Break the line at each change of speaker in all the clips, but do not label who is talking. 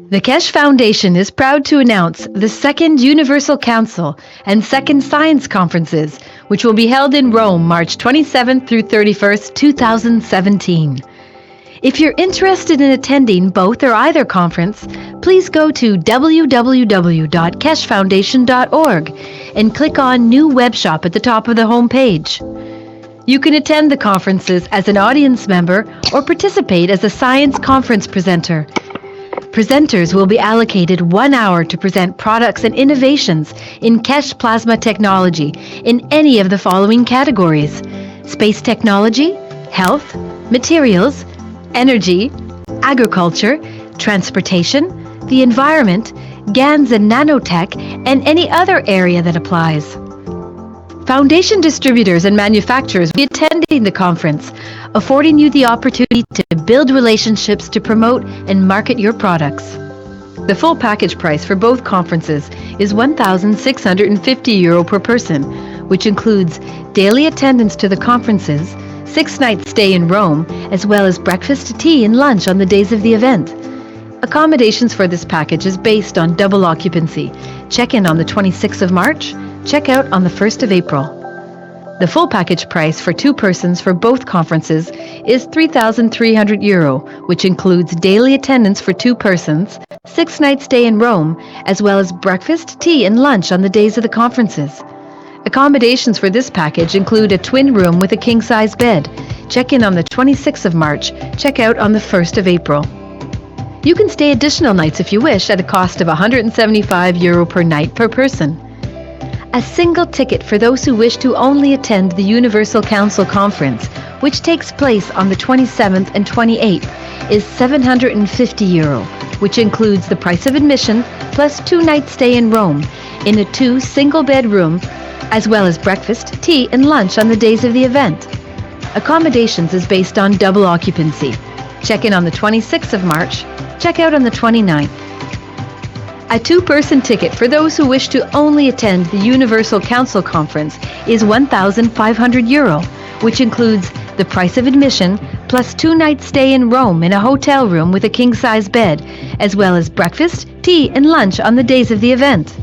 The Keshe Foundation is proud to announce the second Universal Council and second Science Conferences, which will be held in Rome, March 27th through 31st, 2017. If you're interested in attending both or either conference, please go to www.keshefoundation.org and click on New Web Shop at the top of the homepage. You can attend the conferences as an audience member or participate as a science conference presenter. Presenters will be allocated 1 hour to present products and innovations in Keshe plasma technology in any of the following categories: space technology, health, materials, energy, agriculture, transportation, the environment, GANs and nanotech, and any other area that applies. Foundation distributors and manufacturers will be attending the conference, affording you the opportunity to build relationships to promote and market your products. The full package price for both conferences is €1,650 per person, which includes daily attendance to the conferences, 6 nights stay in Rome, as well as breakfast, tea, and lunch on the days of the event. Accommodations for this package is based on double occupancy. Check-in on the 26th of March, check-out on the 1st of April. The full package price for 2 persons for both conferences is €3,300, which includes daily attendance for 2 persons, 6 nights stay in Rome, as well as breakfast, tea, and lunch on the days of the conferences. Accommodations for this package include a twin room with a king-size bed. Check-in on the 26th of March, check-out on the 1st of April. You can stay additional nights if you wish at a cost of €175 per night per person. A single ticket for those who wish to only attend the Universal Council Conference, which takes place on the 27th and 28th, is €750, which includes the price of admission plus 2 nights stay in Rome in a 2 single-bed room, as well as breakfast, tea, and lunch on the days of the event. Accommodations is based on double occupancy. Check-in on the 26th of March, check-out on the 29th. A 2-person ticket for those who wish to only attend the Universal Council Conference is €1,500, which includes the price of admission plus 2 nights stay in Rome in a hotel room with a king-size bed, as well as breakfast, tea, and lunch on the days of the event.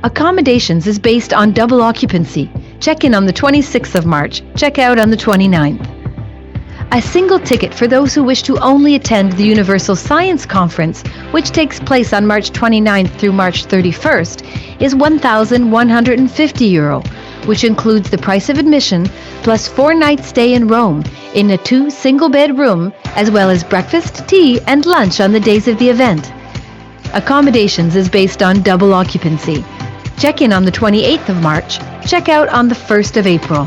Accommodations is based on double occupancy. Check-in on the 26th of March, check-out on the 29th. A single ticket for those who wish to only attend the Universal Science Conference, which takes place on March 29th through March 31st, is €1,150, which includes the price of admission plus 4 nights stay in Rome in a 2 single-bed room, as well as breakfast, tea, and lunch on the days of the event. Accommodations is based on double occupancy. Check-in on the 28th of March, check-out on the 1st of April.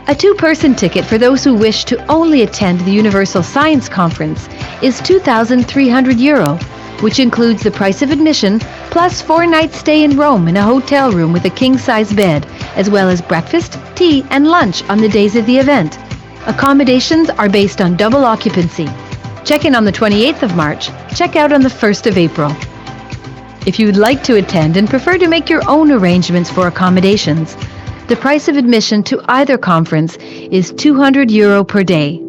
A 2-person ticket for those who wish to only attend the Universal Science Conference is €2,300, which includes the price of admission plus 4 nights stay in Rome in a hotel room with a king-size bed, as well as breakfast, tea, and lunch on the days of the event. Accommodations are based on double occupancy. Check-in on the 28th of March, check-out on the 1st of April. If you would like to attend and prefer to make your own arrangements for accommodations, the price of admission to either conference is €200 per day.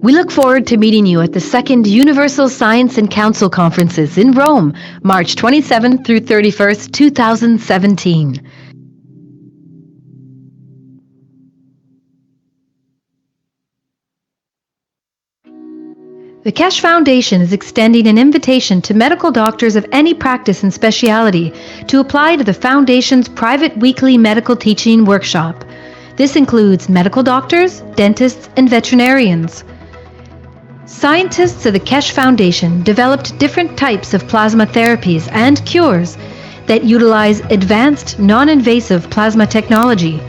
We look forward to meeting you at the second Universal Science and Council Conferences in Rome, March 27th through 31st, 2017. The Keshe Foundation is extending an invitation to medical doctors of any practice and specialty to apply to the Foundation's private weekly medical teaching workshop. This includes medical doctors, dentists, and veterinarians. Scientists of the Keshe Foundation developed different types of plasma therapies and cures that utilize advanced, non-invasive plasma technology.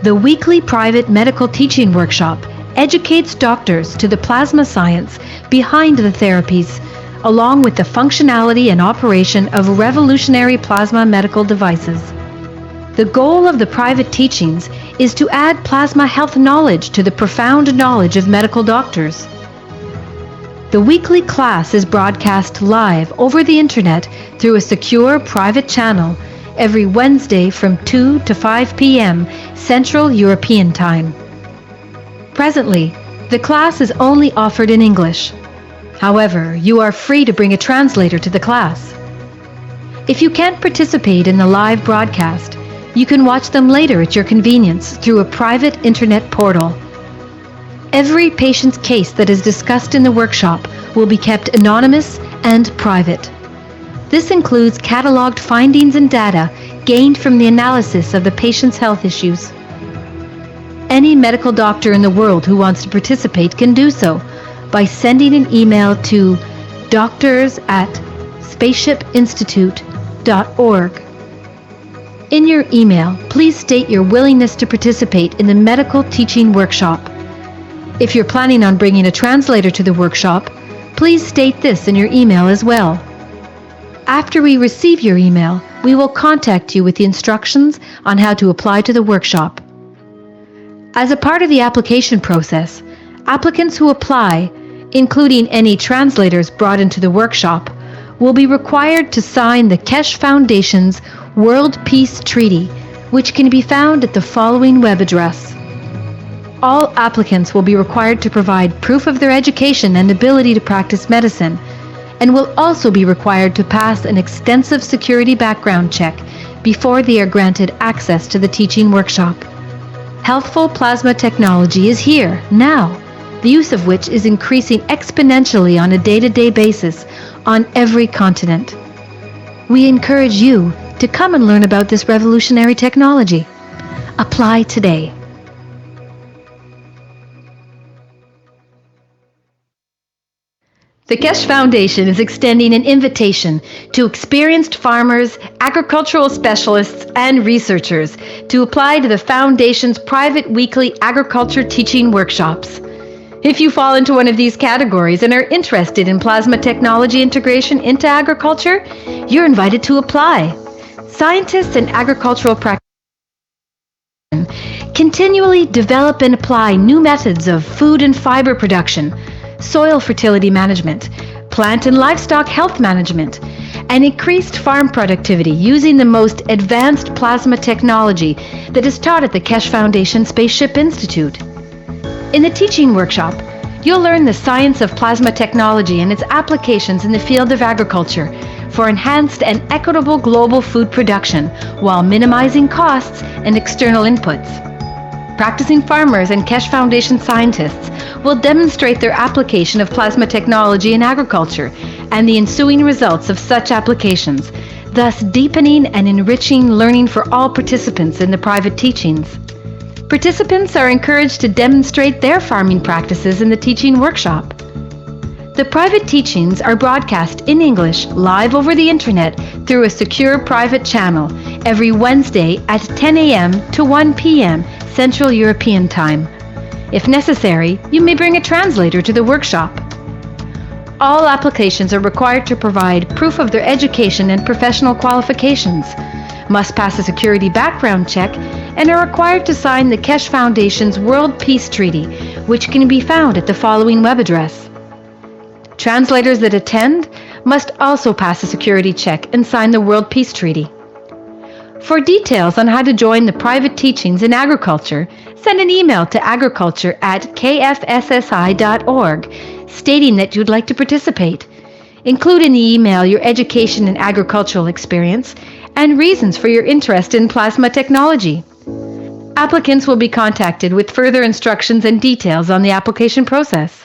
The weekly private medical teaching workshop educates doctors to the plasma science behind the therapies, along with the functionality and operation of revolutionary plasma medical devices. The goal of the private teachings is to add plasma health knowledge to the profound knowledge of medical doctors. The weekly class is broadcast live over the internet through a secure private channel every Wednesday from 2 to 5 p.m. Central European Time. Presently, the class is only offered in English. However, you are free to bring a translator to the class. If you can't participate in the live broadcast, you can watch them later at your convenience through a private internet portal. Every patient's case that is discussed in the workshop will be kept anonymous and private. This includes cataloged findings and data gained from the analysis of the patient's health issues. Any medical doctor in the world who wants to participate can do so by sending an email to doctors@spaceshipinstitute.org. In your email, please state your willingness to participate in the medical teaching workshop. If you're planning on bringing a translator to the workshop, please state this in your email as well. After we receive your email, we will contact you with the instructions on how to apply to the workshop. As a part of the application process, applicants who apply, including any translators brought into the workshop, will be required to sign the Keshe Foundation's World Peace Treaty, which can be found at the following web address. All applicants will be required to provide proof of their education and ability to practice medicine, and will also be required to pass an extensive security background check before they are granted access to the teaching workshop. Healthful plasma technology is here, now, the use of which is increasing exponentially on a day-to-day basis on every continent. We encourage you to come and learn about this revolutionary technology. Apply today. The Keshe Foundation is extending an invitation to experienced farmers, agricultural specialists, and researchers to apply to the Foundation's private weekly agriculture teaching workshops. If you fall into one of these categories and are interested in plasma technology integration into agriculture, you're invited to apply. Scientists and agricultural practitioners continually develop and apply new methods of food and fiber production, soil fertility management, plant and livestock health management, and increased farm productivity using the most advanced plasma technology that is taught at the Keshe Foundation Spaceship Institute. In the teaching workshop, you'll learn the science of plasma technology and its applications in the field of agriculture for enhanced and equitable global food production while minimizing costs and external inputs. Practicing farmers and Keshe Foundation scientists will demonstrate their application of plasma technology in agriculture and the ensuing results of such applications, thus deepening and enriching learning for all participants in the private teachings. Participants are encouraged to demonstrate their farming practices in the teaching workshop. The private teachings are broadcast in English live over the internet through a secure private channel every Wednesday at 10 a.m. to 1 p.m. Central European Time. If necessary, you may bring a translator to the workshop. All applications are required to provide proof of their education and professional qualifications, must pass a security background check, and are required to sign the Keshe Foundation's World Peace Treaty, which can be found at the following web address. Translators that attend must also pass a security check and sign the World Peace Treaty. For details on how to join the private teachings in agriculture, send an email to agriculture@kfssi.org stating that you'd like to participate. Include in the email your education and agricultural experience and reasons for your interest in plasma technology. Applicants will be contacted with further instructions and details on the application process.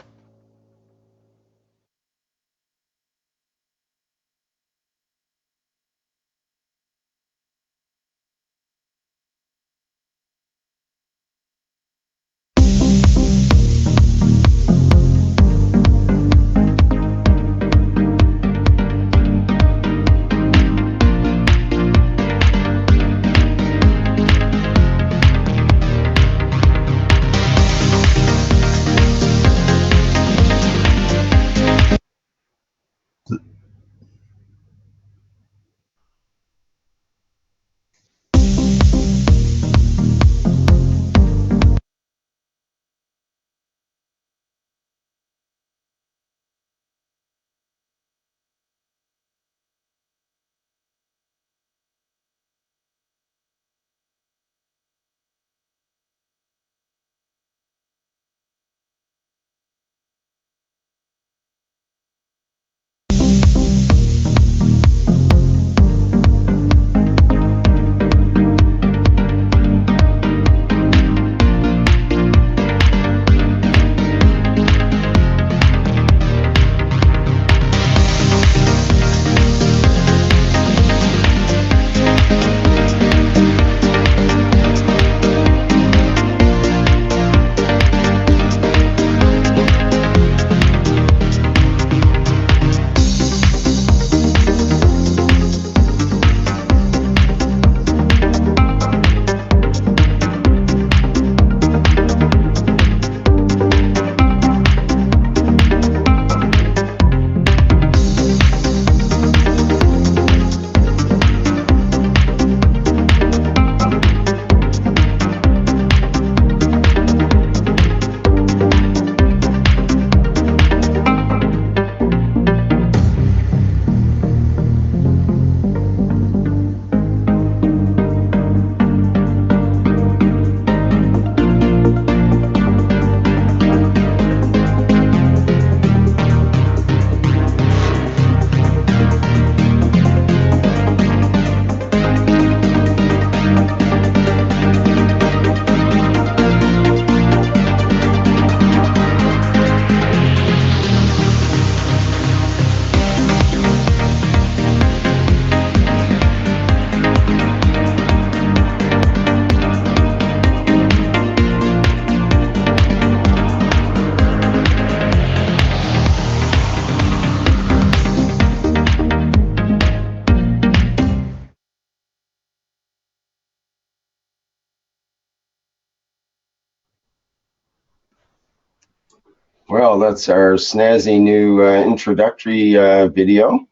Well, that's our snazzy new introductory video.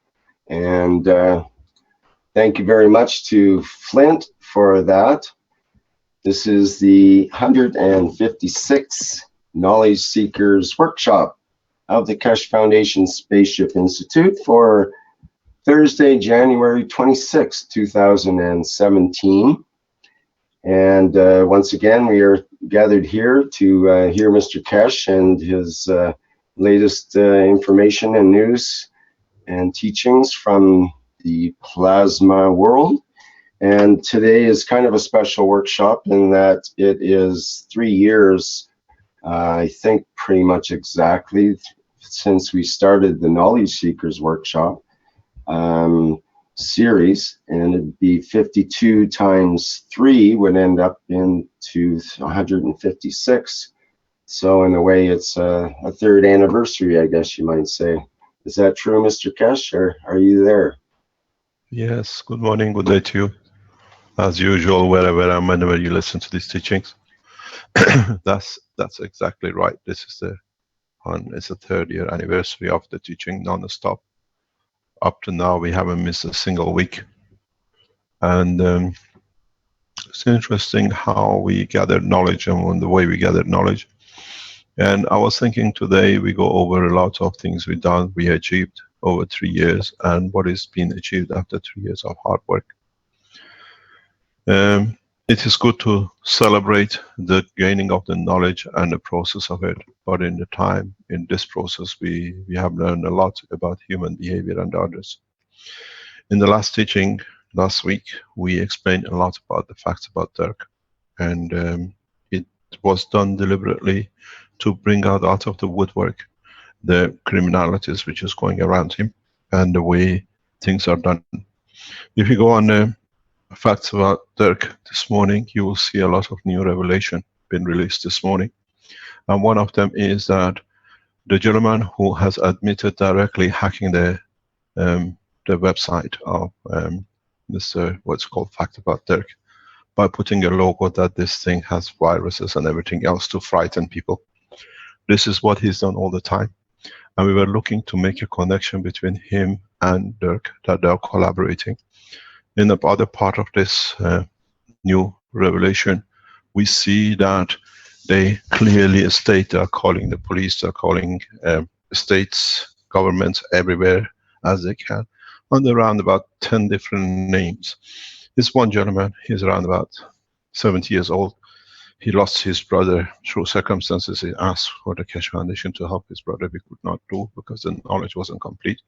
And thank you very much to Flint for that. This is the 156th Knowledge Seekers Workshop of the Keshe Foundation Spaceship Institute for Thursday, January 26, 2017. And once again, we are gathered here to hear Mr. Keshe and his latest information and news and teachings from the plasma world. And today is kind of a special workshop in that it is 3 years, I think pretty much exactly, since we started the Knowledge Seekers Workshop series, and it'd be 52 times 3 would end up into 156. So in a way, it's a third anniversary, I guess you might say. Is that true, Mr. Keshe, or are you there?
Yes, good morning, good day to you. As usual, wherever and whenever you listen to these teachings. That's exactly right. This is it's the 3rd year anniversary of the teaching non-stop. Up to now, we haven't missed a single week. And it's interesting how we gather knowledge and the way we gather knowledge. And I was thinking today we go over a lot of things we've done, we achieved over 3 years, and what is being achieved after 3 years of hard work. It is good to celebrate the gaining of the knowledge and the process of it, but in this process, we have learned a lot about human behavior and others. In the last teaching, last week, we explained a lot about the facts about Dirk, and it was done deliberately to bring out of the woodwork the criminalities which is going around him and the way things are done. If you go on the facts about Dirk this morning, you will see a lot of new revelation been released this morning. And one of them is that the gentleman who has admitted directly hacking the website of what's called Fact About Dirk, by putting a logo that this thing has viruses and everything else to frighten people. This is what he's done all the time. And we were looking to make a connection between him and Dirk, that they are collaborating. In the other part of this new revelation, we see that they clearly state they are calling the police, they are calling states, governments everywhere as they can, and around about 10 different names. This one gentleman, he's around about 70 years old. He lost his brother through circumstances. He asked for the Keshe Foundation to help his brother. We could not do because the knowledge wasn't complete.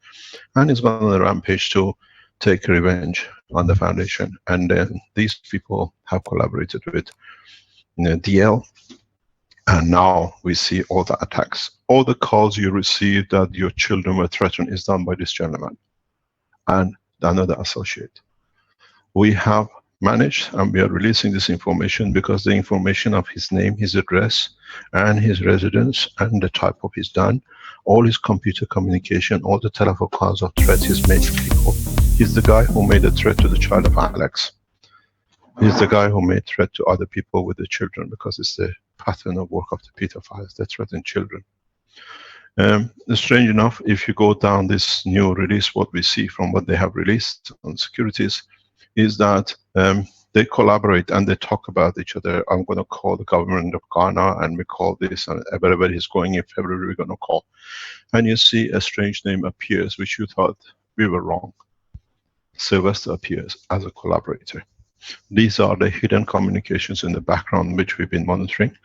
And he's gone on a rampage to take revenge on the foundation. And then these people have collaborated with DL. And now we see all the attacks. All the calls you receive that your children were threatened is done by this gentleman and another associate. We have managed, and we are releasing this information because the information of his name, his address, and his residence, and the type of his done, all his computer communication, all the telephone calls of threats he's made to people. He's the guy who made a threat to the child of Alex. He's the guy who made threat to other people with the children, because it's the pattern of work of the pedophiles, they threaten children. Strange enough, if you go down this new release, what we see from what they have released on securities is that they collaborate and they talk about each other. I'm going to call the government of Ghana, and we call this, and wherever he's going in February, we're going to call. And you see a strange name appears, which you thought we were wrong. Sylvester appears as a collaborator. These are the hidden communications in the background which we've been monitoring.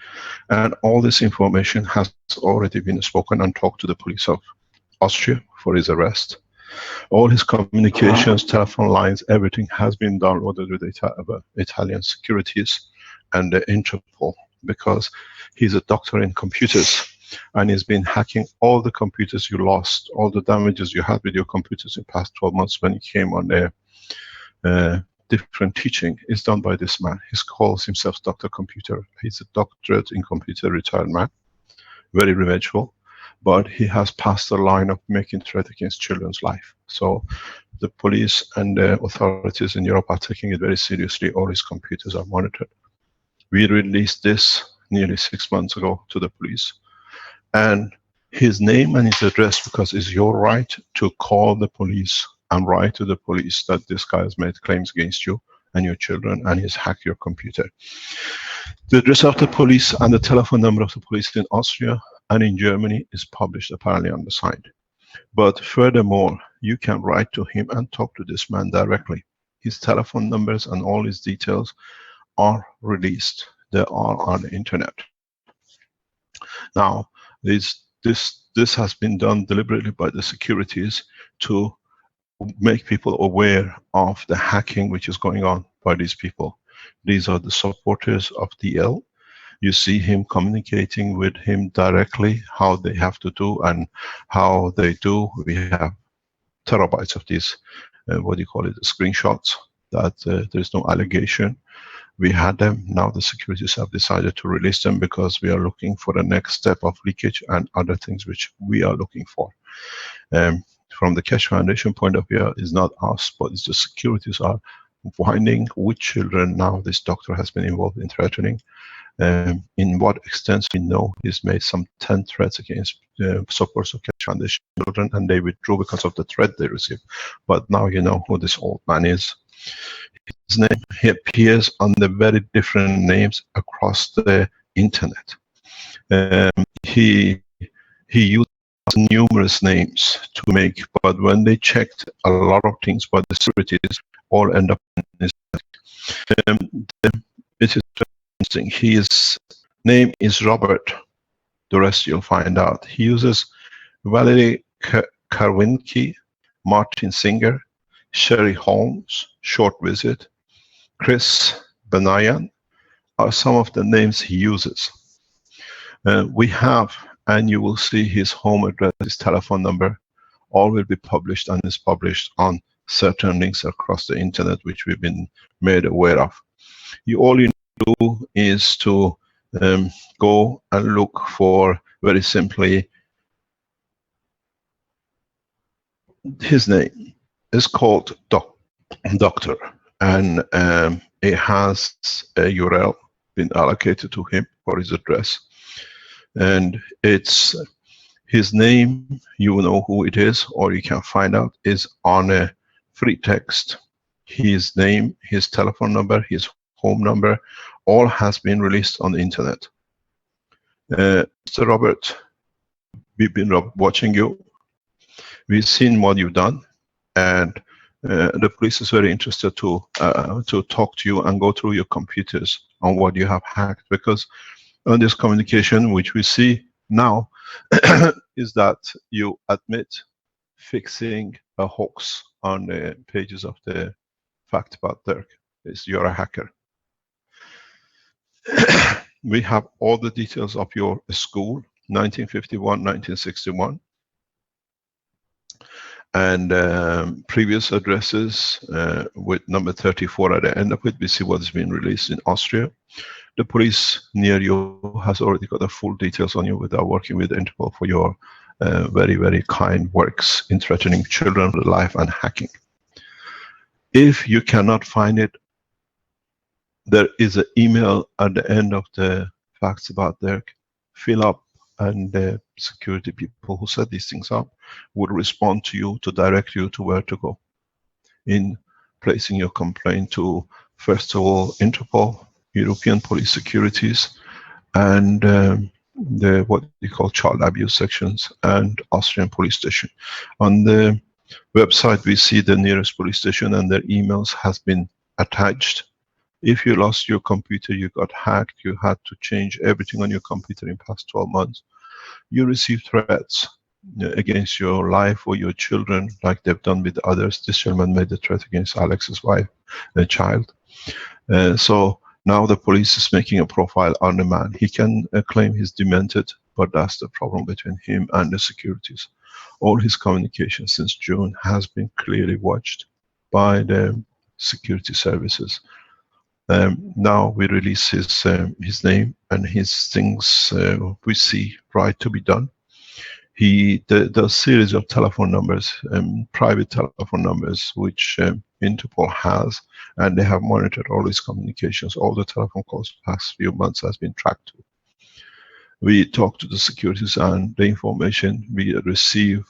And all this information has already been spoken and talked to the police of Austria for his arrest. All his communications, telephone lines, everything has been downloaded with Italian securities and the Interpol, because he's a doctor in computers and he's been hacking all the computers you lost, all the damages you had with your computers in the past 12 months when he came on the different teaching is done by this man. He calls himself Dr. Computer. He's a doctorate in computer retired man, very revengeful, but he has passed the line of making threat against children's life. So the police and the authorities in Europe are taking it very seriously. All his computers are monitored. We released this nearly 6 months ago to the police, and his name and his address, because it's your right to call the police and write to the police that this guy has made claims against you and your children and he's hacked your computer. The address of the police and the telephone number of the police in Austria and in Germany is published apparently on the site. But furthermore, you can write to him and talk to this man directly. His telephone numbers and all his details are released. They are on the internet. Now, this has been done deliberately by the securities to make people aware of the hacking which is going on by these people. These are the supporters of DL. You see him communicating with him directly, how they have to do and how they do. We have terabytes of these, what do you call it, screenshots, that there's no allegation. We had them, now the securities have decided to release them because we are looking for the next step of leakage and other things which we are looking for. From the Keshe Foundation point of view, it's not us, but it's the securities are finding which children now this doctor has been involved in threatening. In what extent we know he's made some 10 threats against supporters of Keshe Foundation children, and they withdrew because of the threat they received. But now you know who this old man is. His name, he appears under very different names across the internet. He used numerous names to make, but when they checked a lot of things by the securities, all end up in his it is interesting. His name is Robert. The rest you'll find out. He uses Valerie Karwinski, Martin Singer, Sherry Holmes, Short Visit, Chris Benayan are some of the names he uses. We have, and you will see his home address, his telephone number, all will be published and is published on certain links across the internet which we've been made aware of. All you do is to go and look for, very simply, his name is called Doctor, and it has a URL been allocated to him for his address, and it's his name. You know who it is, or you can find out, is on a free text. His name, his telephone number, his home number, all has been released on the internet. Mr. Robert, we've been watching you. We've seen what you've done, and the police is very interested to talk to you and go through your computers on what you have hacked, because on this communication, which we see now, is that you admit fixing a hoax on the pages of the Fact About Dirk. You're a hacker. We have all the details of your school, 1951, 1961. And previous addresses with number 34 at the end of it. We see what has been released in Austria. The police near you has already got the full details on you without working with Interpol for your very, very kind works in threatening children with life and hacking. If you cannot find it, there is an email at the end of the Facts About Dirk. Fill up, and the security people who set these things up would respond to you to direct you to where to go in placing your complaint to, first of all, Interpol, European Police Securities, and the what we call child abuse sections, and Austrian police station. On the website we see the nearest police station and their emails has been attached. If you lost your computer, you got hacked, you had to change everything on your computer in past 12 months, you receive threats against your life or your children, like they've done with others. This gentleman made a threat against Alex's wife, a child. So now the police is making a profile on the man. He can claim he's demented, but that's the problem between him and the securities. All his communication since June has been clearly watched by the security services. Now we release his name and his things. We see right to be done. The series of telephone numbers, private telephone numbers, which Interpol has, and they have monitored all his communications. All the telephone calls past few months has been tracked to. We talk to the securities, and the information we receive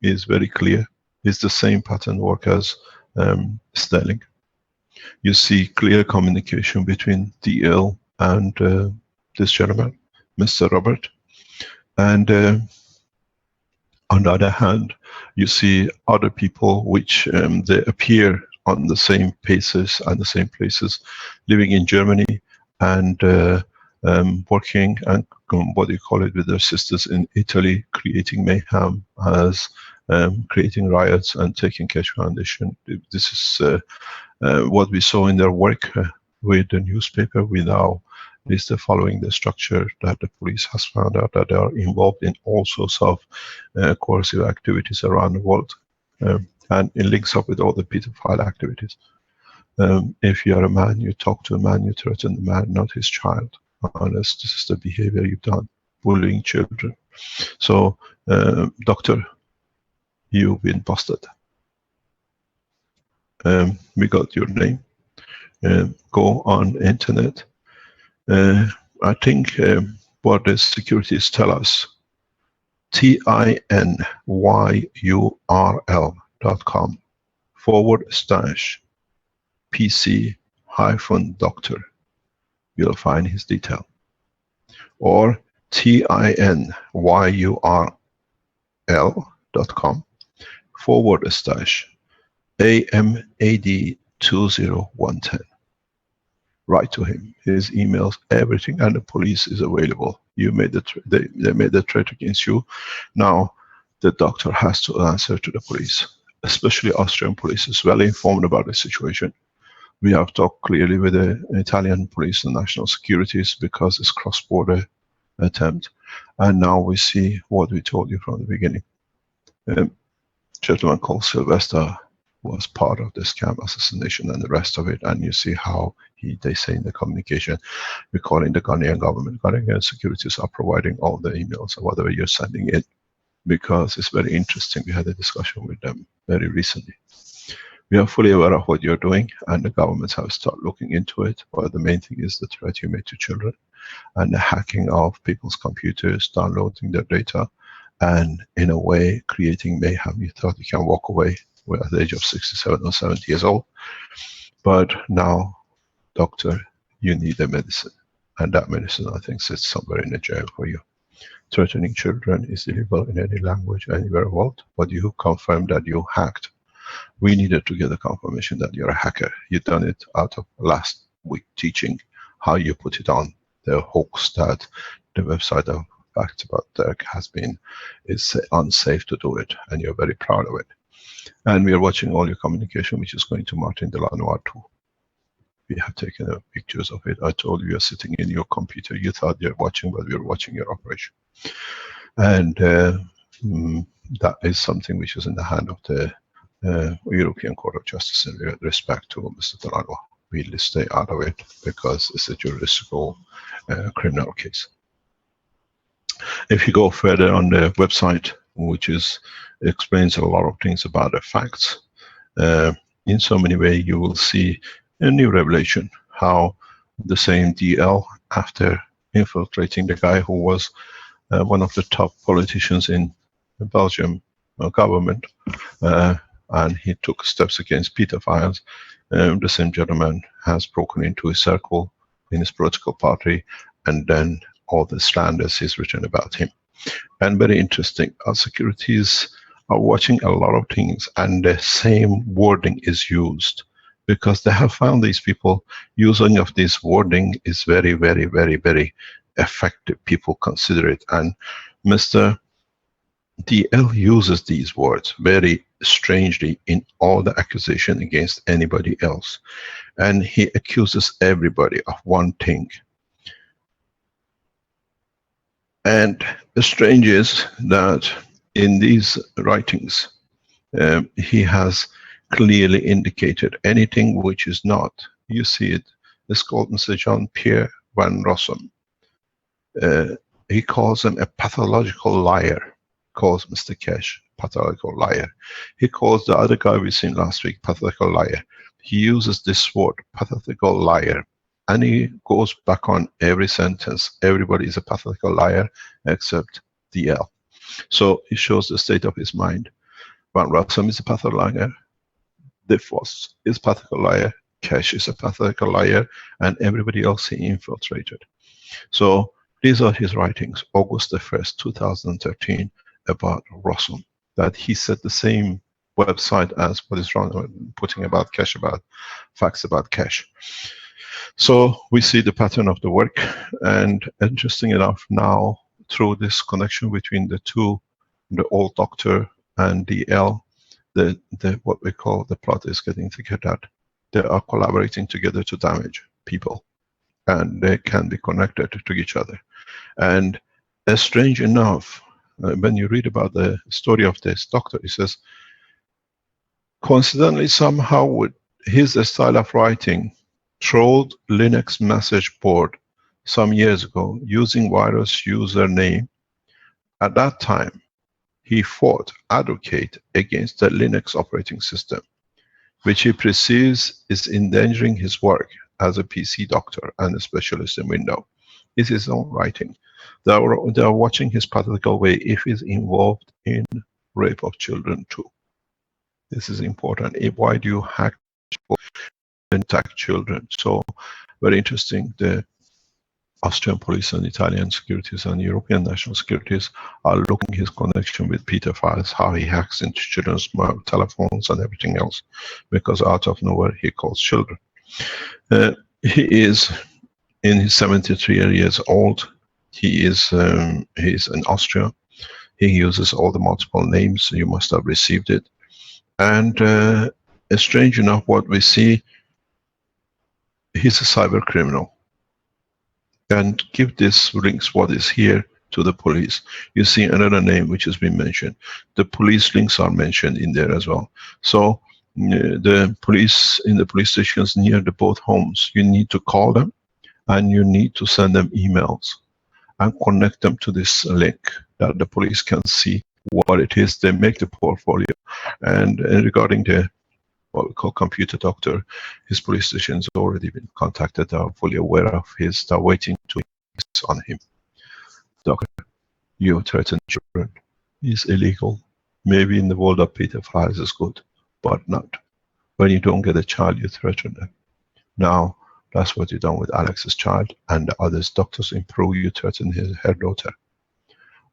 is very clear. It's the same pattern work as Sterling. You see clear communication between DL and this gentleman, Mr. Robert. And on the other hand, you see other people which they appear on the same paces and the same places, living in Germany and working and what do you call it, with their sisters in Italy, creating mayhem, as creating riots and taking Keshe Foundation. This is what we saw in their work with the newspaper. We now is the following the structure that the police has found out that they are involved in all sorts of coercive activities around the world, and it links up with all the pedophile activities. If you are a man, you talk to a man, you threaten the man, not his child, unless this is the behavior you've done, bullying children. So, doctor, you've been busted. We got your name. Go on internet. I think what the securities tell us, tinyurl.com/PC-doctor. You'll find his detail. Or tinyurl.com/AMAD20110. Write to him, his emails, everything, and the police is available. You made they made the threat against you. Now the doctor has to answer to the police, especially Austrian police is well informed about the situation. We have talked clearly with the Italian police and national securities because it's cross-border attempt, and now we see what we told you from the beginning. Gentleman called Sylvester was part of the scam assassination and the rest of it, and you see how they say in the communication, we're calling the Ghanaian government. Ghanaian securities are providing all the emails or whatever you're sending in, because it's very interesting. We had a discussion with them very recently. We are fully aware of what you're doing, and the governments have started looking into it, but the main thing is the threat you made to children and the hacking of people's computers, downloading their data, and in a way creating mayhem. You thought you can walk away at the age of 67 or 70 years old, but now, doctor, you need a medicine, and that medicine, I think, sits somewhere in a jail for you. Threatening children is illegal in any language anywhere in the world, but you confirmed that you hacked. We needed to get a confirmation that you're a hacker. You've done it out of last week teaching how you put it on the hoax that the website of Facts About Dirk has been. It's unsafe to do it, and you're very proud of it. And we are watching all your communication, which is going to Martin Delanois too. We have taken pictures of it. I told you, you're sitting in your computer. You thought you're watching, but we are watching your operation. And that is something which is in the hand of the European Court of Justice in respect to Mr. Delanois. We'll stay out of it because it's a juridical criminal case. If you go further on the website, which explains a lot of things about the facts, in so many ways you will see a new revelation, how the same DL, after infiltrating the guy who was one of the top politicians in the Belgium government, and he took steps against pedophiles, the same gentleman has broken into his circle in his political party, and then all the slanders is written about him. And very interesting, our securities are watching a lot of things, and the same wording is used, because they have found these people using of this wording is very, very, very, very effective. People consider it, and Mr. DL uses these words very strangely in all the accusation against anybody else, and he accuses everybody of one thing. And the strange is that in these writings, he has clearly indicated anything which is not. You see it. It's called Mr. Jean-Pierre Van Rossum. He calls him a pathological liar. Calls Mr. Keshe pathological liar. He calls the other guy we seen last week pathological liar. He uses this word, pathological liar, And he goes back on every sentence. Everybody is a pathological liar except DL. So it shows the state of his mind. Van Rossum is a pathological liar. DeFos is a pathological liar. Keshe is a pathological liar. And everybody else he infiltrated. So these are his writings, August the 1st, 2013, about Rossum. That he said the same website as what is wrong, putting about Keshe, about facts about Keshe. So we see the pattern of the work, and interesting enough now, through this connection between the two, the old doctor and DL, the what we call the plot is getting thicker, that they are collaborating together to damage people, and they can be connected to each other. And strange enough, when you read about the story of this doctor, he says, coincidentally somehow with his style of writing, trolled Linux message board some years ago using virus username. At that time, he fought, advocate against the Linux operating system, which he perceives is endangering his work as a PC doctor and a specialist in Windows. It's his own writing. They are watching his pathological way if he's involved in rape of children too. This is important. Why do you hack people and attack children? So very interesting. The Austrian police and Italian securities and European national securities are looking at his connection with pedophiles, how he hacks into children's telephones and everything else, because out of nowhere he calls children. He is in his 73 years old. He is he's in Austria. He uses all the multiple names. You must have received it. And strange enough, what we see, he's a cyber criminal. And give this links what is here to the police. You see another name which has been mentioned. The police links are mentioned in there as well. So the police in the police stations near the both homes, you need to call them and you need to send them emails and connect them to this link that the police can see what it is. They make the portfolio. And regarding the what we call computer doctor, his police station has already been contacted. They are fully aware of his, they're waiting to on him. Doctor, you threaten children is illegal. Maybe in the world of pedophiles is good, but not. When you don't get a child, you threaten them. Now, that's what you've done with Alex's child and the others. Doctors in Peru, you threaten her daughter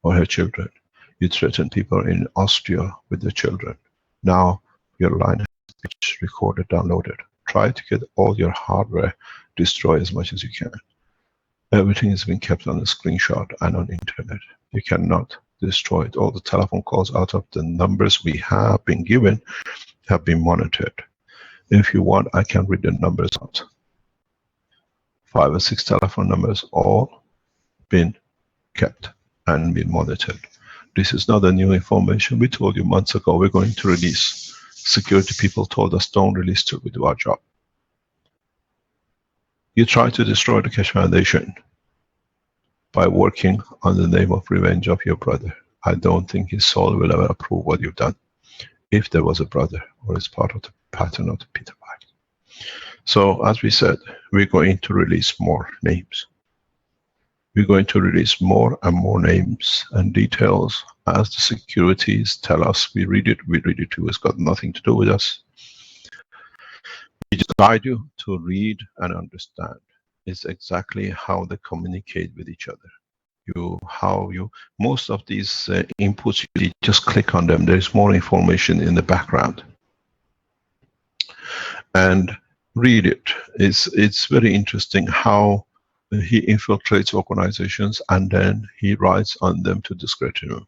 or her children. You threaten people in Austria with the children. Now, your line is recorded, downloaded. Try to get all your hardware, destroy as much as you can. Everything has been kept on a screenshot and on internet. You cannot destroy it. All the telephone calls out of the numbers we have been given have been monitored. If you want, I can read the numbers out. 5 or 6 telephone numbers, all been kept and been monitored. This is not a new information. We told you months ago we're going to release. Security people told us don't release till we do our job. You try to destroy the Keshe Foundation by working on the name of revenge of your brother. I don't think his soul will ever approve what you've done, if there was a brother or is part of the pattern of the pedophile. So as we said, we're going to release more names. We're going to release more and more names and details as the securities tell us. We read it too. It's got nothing to do with us. We just guide you to read and understand. It's exactly how they communicate with each other. Most of these inputs, you just click on them. There's more information in the background. And read it. It's very interesting how he infiltrates organizations and then he writes on them to discredit him.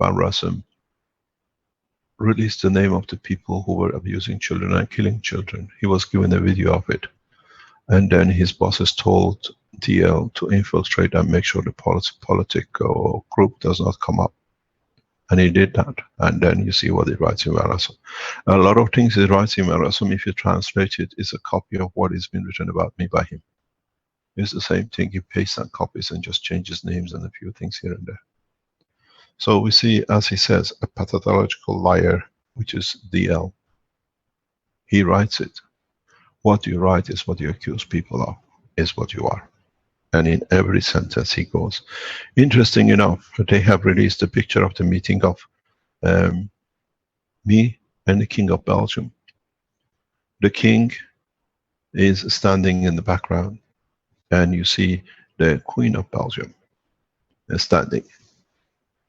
Van Rossum released the name of the people who were abusing children and killing children. He was given a video of it. And then his bosses told DL to infiltrate and make sure the political group does not come up. And he did that. And then you see what he writes in Van Rossum. A lot of things he writes in Van Rossum, if you translate it, is a copy of what has been written about me by him. It's the same thing. He pastes and copies and just changes names and a few things here and there. So we see, as he says, a pathological liar, which is DL. He writes it. What you write is what you accuse people of. is what you are. And in every sentence he goes. Interesting enough, they have released a picture of the meeting of me and the King of Belgium. The King is standing in the background, and you see the Queen of Belgium is standing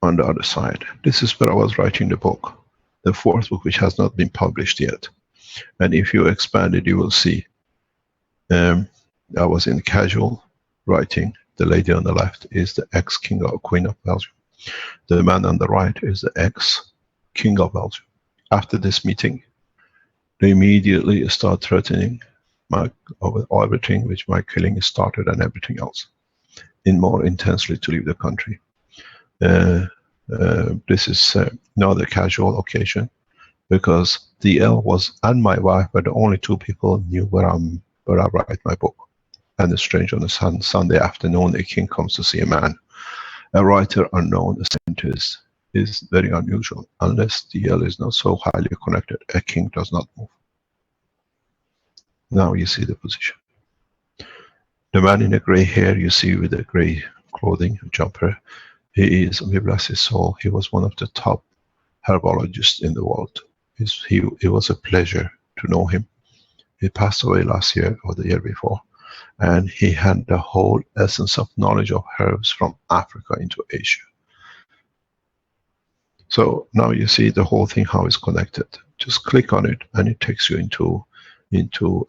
on the other side. This is where I was writing the book, the fourth book, which has not been published yet. And if you expand it, you will see I was in casual writing. The lady on the left is the ex-King or Queen of Belgium. The man on the right is the ex-King of Belgium. After this meeting, they immediately start threatening over everything, which my killing started and everything else, in more intensely to leave the country. This is not a casual occasion, because DL was and my wife were the only two people knew where I write my book. And it's strange, on a Sunday afternoon, a king comes to see a man. A writer unknown, a scientist, is very unusual. Unless DL is not so highly connected, a king does not move. Now you see the position. The man in the gray hair you see with the gray clothing, jumper, he is, may bless his soul, he was one of the top herbologists in the world. It was a pleasure to know him. He passed away last year or the year before. And he had the whole essence of knowledge of herbs from Africa into Asia. So now you see the whole thing, how it's connected. Just click on it and it takes you into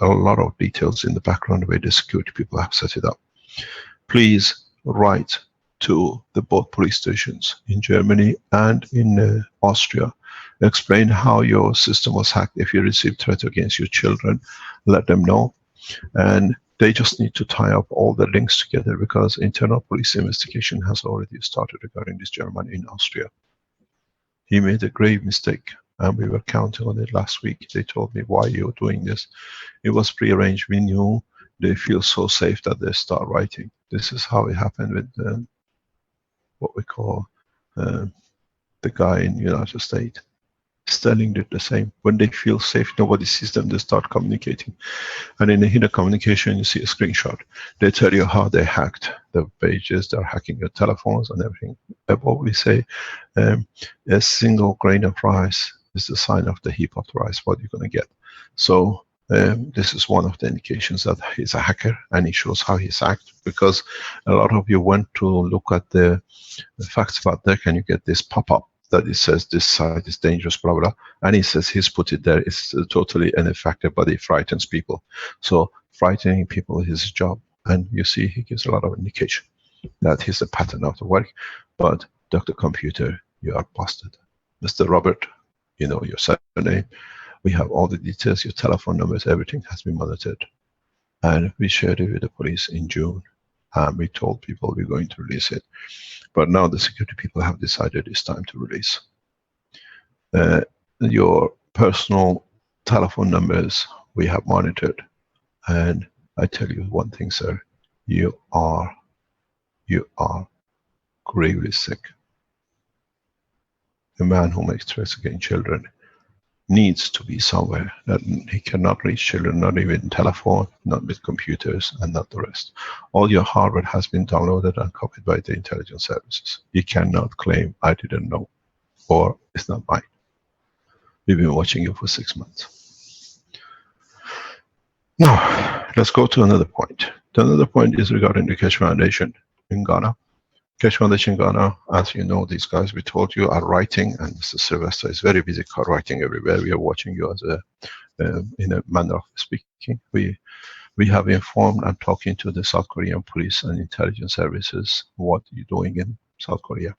a lot of details in the background where the security people have set it up. Please write to the both police stations in Germany and in Austria. Explain how your system was hacked. If you receive threat against your children, let them know. And they just need to tie up all the links together, because internal police investigation has already started regarding this German in Austria. He made a grave mistake, and we were counting on it last week. They told me, why you're doing this? It was prearranged. We knew they feel so safe that they start writing. This is how it happened with what we call the guy in the United States. Sterling did the same. When they feel safe, nobody sees them, they start communicating. And in the hidden communication, you see a screenshot. They tell you how they hacked the pages, they're hacking your telephones and everything. What we say, a single grain of rice is the sign of the heap of rice, what you're going to get. So this is one of the indications that he's a hacker, and he shows how he's hacked, because a lot of you went to look at the facts about that, and you get this pop-up that it says this site is dangerous, blah, blah, and he says he's put it there. It's totally ineffective, but it frightens people. So frightening people is his job. And you see, he gives a lot of indication that he's a pattern of the work. But Dr. Computer, you are busted. Mr. Robert, you know your surname. We have all the details, your telephone numbers, everything has been monitored. And we shared it with the police in June. And we told people we're going to release it. But now the security people have decided it's time to release. Your personal telephone numbers we have monitored. And I tell you one thing, sir, you are gravely sick. A man who makes threats against children needs to be somewhere. That he cannot reach children, not even telephone, not with computers, and not the rest. All your hardware has been downloaded and copied by the intelligence services. You cannot claim, I didn't know, or it's not mine. We've been watching you for 6 months. Now, let's go to another point. The another point is regarding the Keshe Foundation in Ghana. Keshe Foundation Ghana, as you know, these guys we told you are writing, and Mr. Sylvester is very busy writing everywhere. We are watching you as in a manner of speaking. We have informed and talking to the South Korean police and intelligence services what you're doing in South Korea.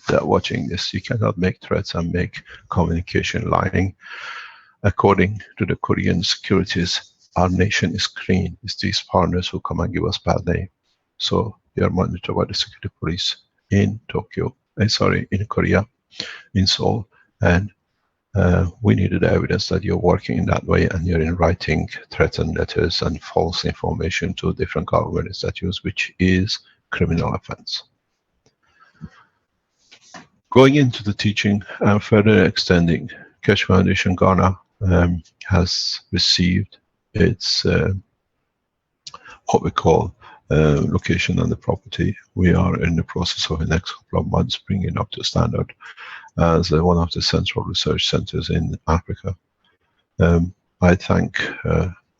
They're watching this. You cannot make threats and make communication lying. According to the Korean securities, our nation is clean. It's these partners who come and give us bad name. So they are monitored by the security police in Tokyo, in Korea, in Seoul, and we needed evidence that you're working in that way and you're in writing threatened letters and false information to different government institutions, which is criminal offense. Going into the teaching and further extending, Keshe Foundation Ghana has received its what we call location on the property. We are in the process of the next couple of months bringing up to standard as one of the central research centers in Africa. I thank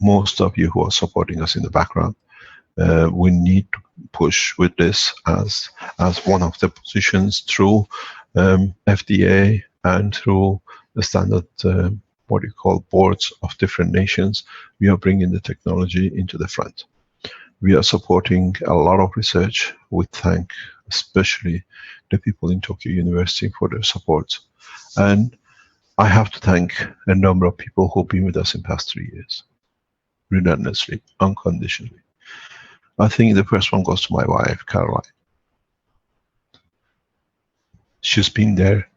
most of you who are supporting us in the background. We need to push with this as one of the positions through FDA and through the standard what you call boards of different nations. We are bringing the technology into the front. We are supporting a lot of research. We thank especially the people in Tokyo University for their support. And I have to thank a number of people who've been with us in the past 3 years, relentlessly, unconditionally. I think the first one goes to my wife, Caroline. She's been there.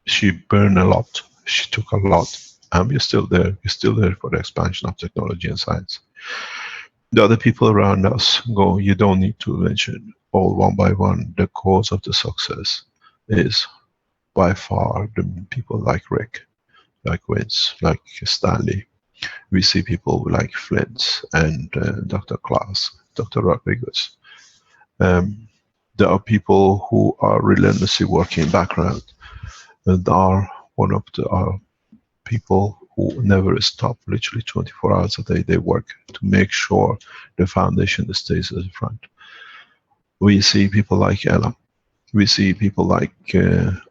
She burned a lot. She took a lot. And we're still there. We're still there for the expansion of technology and science. The other people around us go, you don't need to mention all one by one. The cause of the success is by far the people like Rick, like Vince, like Stanley. We see people like Flint and Dr. Klaas, Dr. Rodriguez. There are people who are relentlessly working in background and are one of the people who never stop, literally 24 hours a day they work to make sure the foundation stays at the front. We see people like Ella. We see people like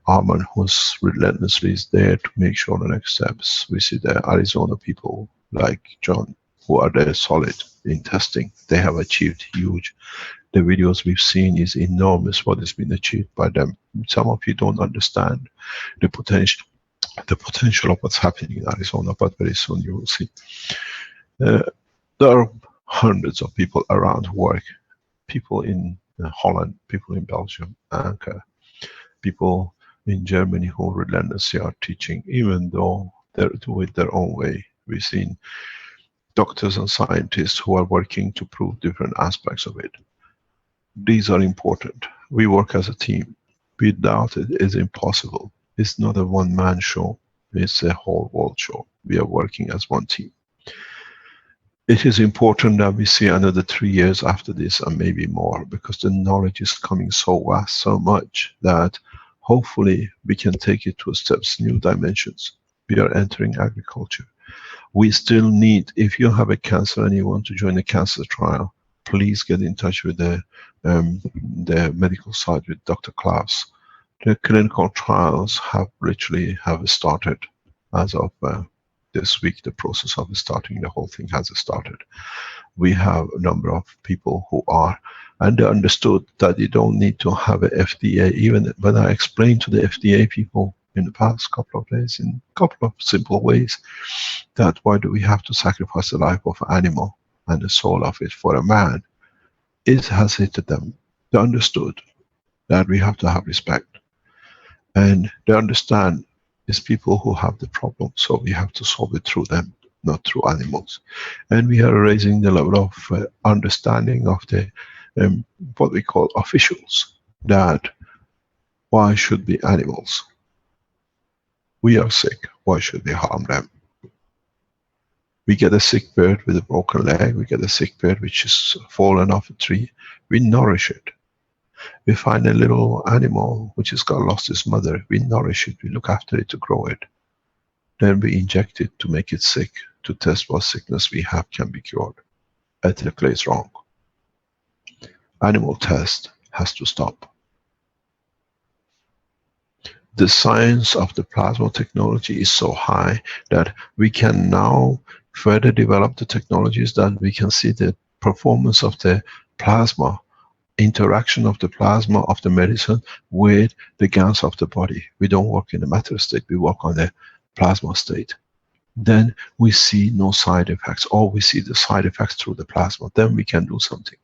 Arman, who's relentlessly is there to make sure the next steps. We see the Arizona people like John, who are there solid in testing. They have achieved huge. The videos we've seen is enormous what has been achieved by them. Some of you don't understand the potential of what's happening in Arizona, but very soon you will see. There are hundreds of people around who work. People in Holland, people in Belgium, Anka, people in Germany who relentlessly are teaching, even though they do it their own way. We've seen doctors and scientists who are working to prove different aspects of it. These are important. We work as a team. Without it, it's impossible. It's not a one-man show. It's a whole world show. We are working as one team. It is important that we see another 3 years after this and maybe more, because the knowledge is coming so vast, so much that hopefully we can take it to steps, new dimensions. We are entering agriculture. We still need, if you have a cancer and you want to join a cancer trial, please get in touch with the medical side with Dr. Klaus. The clinical trials have literally started as of this week. The process of starting the whole thing has started. We have a number of people who are, and they understood that you don't need to have a FDA. Even when I explained to the FDA people in the past couple of days, in a couple of simple ways, that why do we have to sacrifice the life of an animal and the soul of it for a man, it has hit them. They understood that we have to have respect. And they understand it's people who have the problem, so we have to solve it through them, not through animals. And we are raising the level of understanding of the what we call officials, that why should be animals? We are sick, why should we harm them? We get a sick bird with a broken leg, we get a sick bird which is fallen off a tree, we nourish it. We find a little animal which has got lost its mother, we nourish it, we look after it to grow it. Then we inject it to make it sick, to test what sickness we have can be cured. Ethically it's wrong. Animal test has to stop. The science of the plasma technology is so high that we can now further develop the technologies that we can see the performance of the plasma, interaction of the plasma of the medicine with the gans of the body. We don't work in the matter state, we work on the plasma state. Then we see no side effects, or we see the side effects through the plasma. Then we can do something.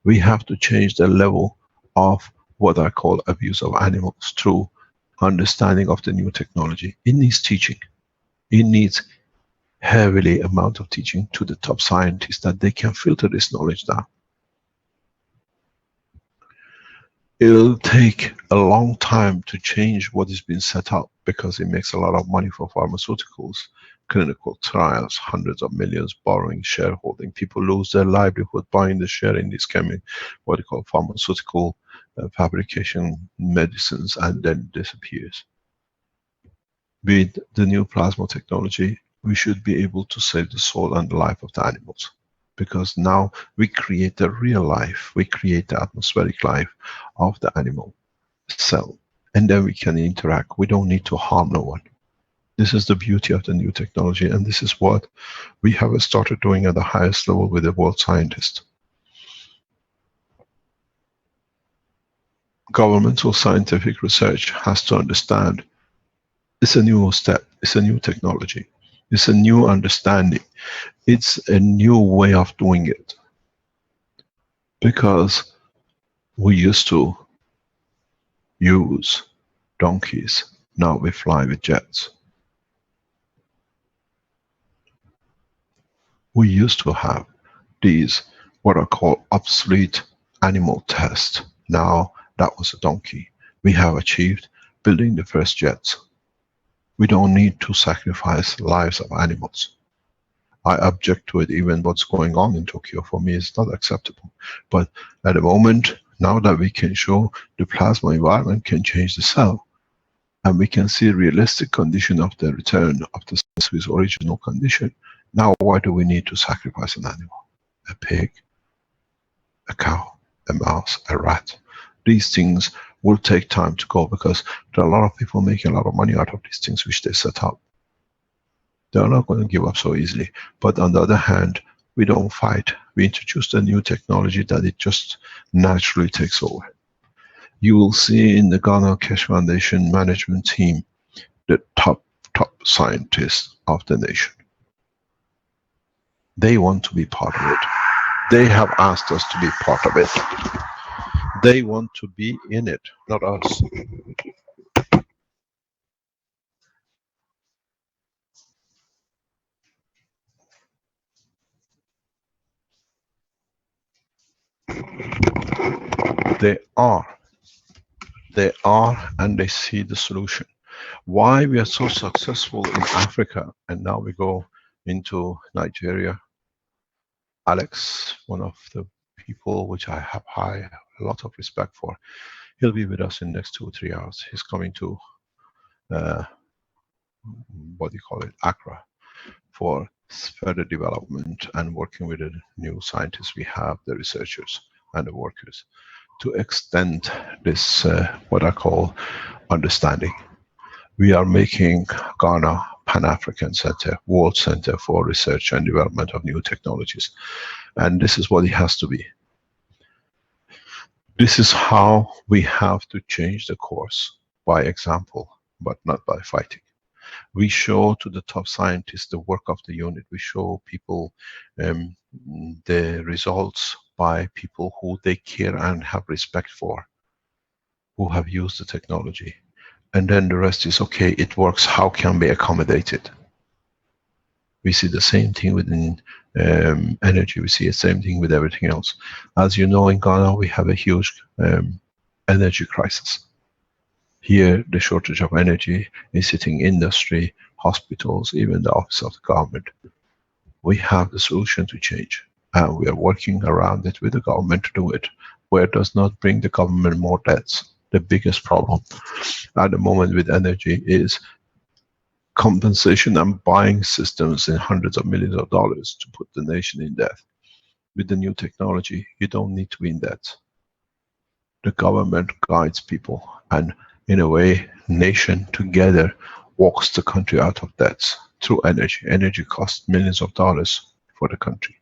We have to change the level of what I call abuse of animals through understanding of the new technology. It needs teaching. It needs heavily amount of teaching to the top scientists that they can filter this knowledge down. It'll take a long time to change what has been set up, because it makes a lot of money for pharmaceuticals. clinical trials, hundreds of millions borrowing, shareholding. People lose their livelihood buying the share in these what they call pharmaceutical fabrication medicines, and then disappears. With the new plasma technology, we should be able to save the soul and the life of the animals. Because now we create the real life, we create the atmospheric life of the animal cell. And then we can interact. We don't need to harm no one. This is the beauty of the new technology, and this is what we have started doing at the highest level with the world scientists. Governmental scientific research has to understand it's a new step, it's a new technology, it's a new understanding, it's a new way of doing it. Because we used to use donkeys, now we fly with jets. We used to have these, what are called obsolete animal tests. Now that was a donkey. We have achieved building the first jets. We don't need to sacrifice lives of animals. I object to it, even what's going on in Tokyo. For me, it's not acceptable. But at the moment, now that we can show the plasma environment can change the cell, and we can see realistic condition of the return of the cells to its original condition, now why do we need to sacrifice an animal? A pig, a cow, a mouse, a rat. These things will take time to go, because there are a lot of people making a lot of money out of these things which they set up. They are not going to give up so easily. But on the other hand, we don't fight. We introduce a new technology that it just naturally takes over. You will see in the Ghana Keshe Foundation management team the top scientists of the nation. They want to be part of it. They have asked us to be part of it. They want to be in it, not us. They are, and they see the solution. Why we are so successful in Africa, and now we go into Nigeria. Alex, one of the people which I have a lot of respect for, he'll be with us in the next 2 or 3 hours. He's coming to, Accra, for further development and working with the new scientists we have, the researchers and the workers, to extend this, what I call understanding. We are making Ghana Pan-African Center, World Center for Research and Development of New Technologies. And this is what it has to be. This is how we have to change the course, by example, but not by fighting. We show to the top scientists the work of the unit. We show people the results by people who they care and have respect for, who have used the technology. And then the rest is, okay, it works, how can we accommodate it? We see the same thing within energy, we see the same thing with everything else. As you know, in Ghana, we have a huge energy crisis. Here, the shortage of energy is hitting industry, hospitals, even the office of the government. We have the solution to change, and we are working around it with the government to do it, where it does not bring the government more debts. The biggest problem at the moment with energy is compensation and buying systems in hundreds of millions of dollars to put the nation in debt. With the new technology, you don't need to be in debt. The government guides people, and in a way, nation together walks the country out of debts through energy. Energy costs millions of dollars for the country.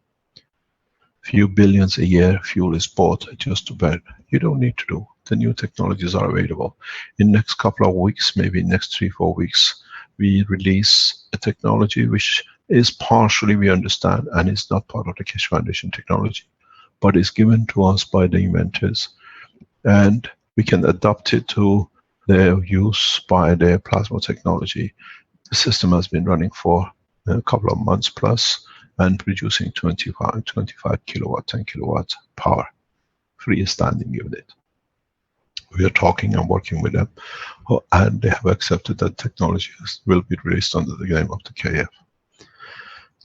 Few billions a year, fuel is bought just to burn. You don't need to do. The new technologies are available. In the next couple of weeks, maybe next 3-4 weeks, we release a technology which is partially, we understand, and is not part of the Keshe Foundation technology, but is given to us by the inventors, and we can adapt it to the use by the plasma technology. The system has been running for a couple of months plus, and producing 25 kilowatt, 10 kilowatt power, freestanding unit. We are talking and working with them, and they have accepted that technology will be released under the name of the KF.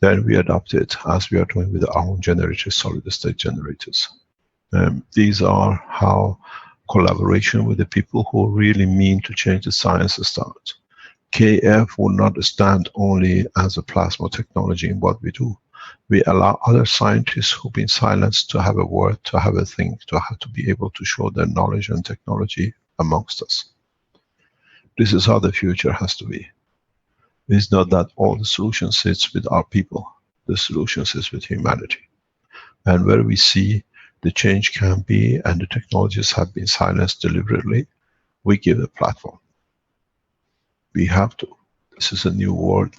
Then we adopt it as we are doing with our own generators, solid state generators. These are how collaboration with the people who really mean to change the science starts. KF will not stand only as a plasma technology in what we do. We allow other scientists who've been silenced to have a word, to have a thing, to have to be able to show their knowledge and technology amongst us. This is how the future has to be. It's not that all the solution sits with our people. The solution sits with humanity. And where we see the change can be and the technologies have been silenced deliberately, we give a platform. We have to. This is a new world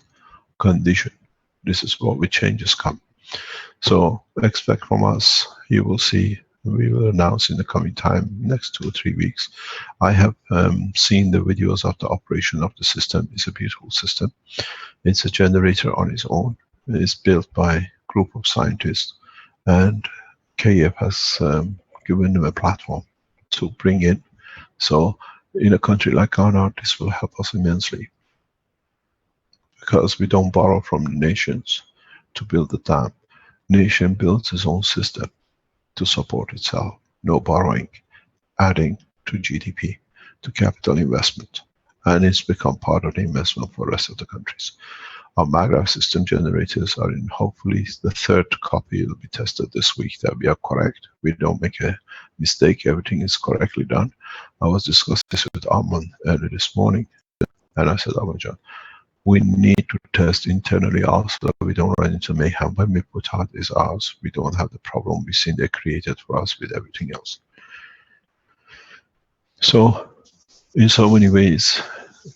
condition. This is where changes come. So expect from us, you will see, we will announce in the coming time, next 2 or 3 weeks. I have seen the videos of the operation of the system. It's a beautiful system. It's a generator on its own. It's built by a group of scientists, and KF has given them a platform to bring in. So in a country like Ghana, this will help us immensely, because we don't borrow from the nations to build the dam. Nation builds its own system to support itself. No borrowing, adding to GDP, to capital investment. And it's become part of the investment for the rest of the countries. Our Magra system generators are in, hopefully the 3rd copy will be tested this week, that we are correct. We don't make a mistake, everything is correctly done. I was discussing this with Armand early this morning, and I said, Armand, we need to test internally also, we don't run into mayhem. When we put out is ours, we don't have the problem we've seen they created for us with everything else. So, in so many ways,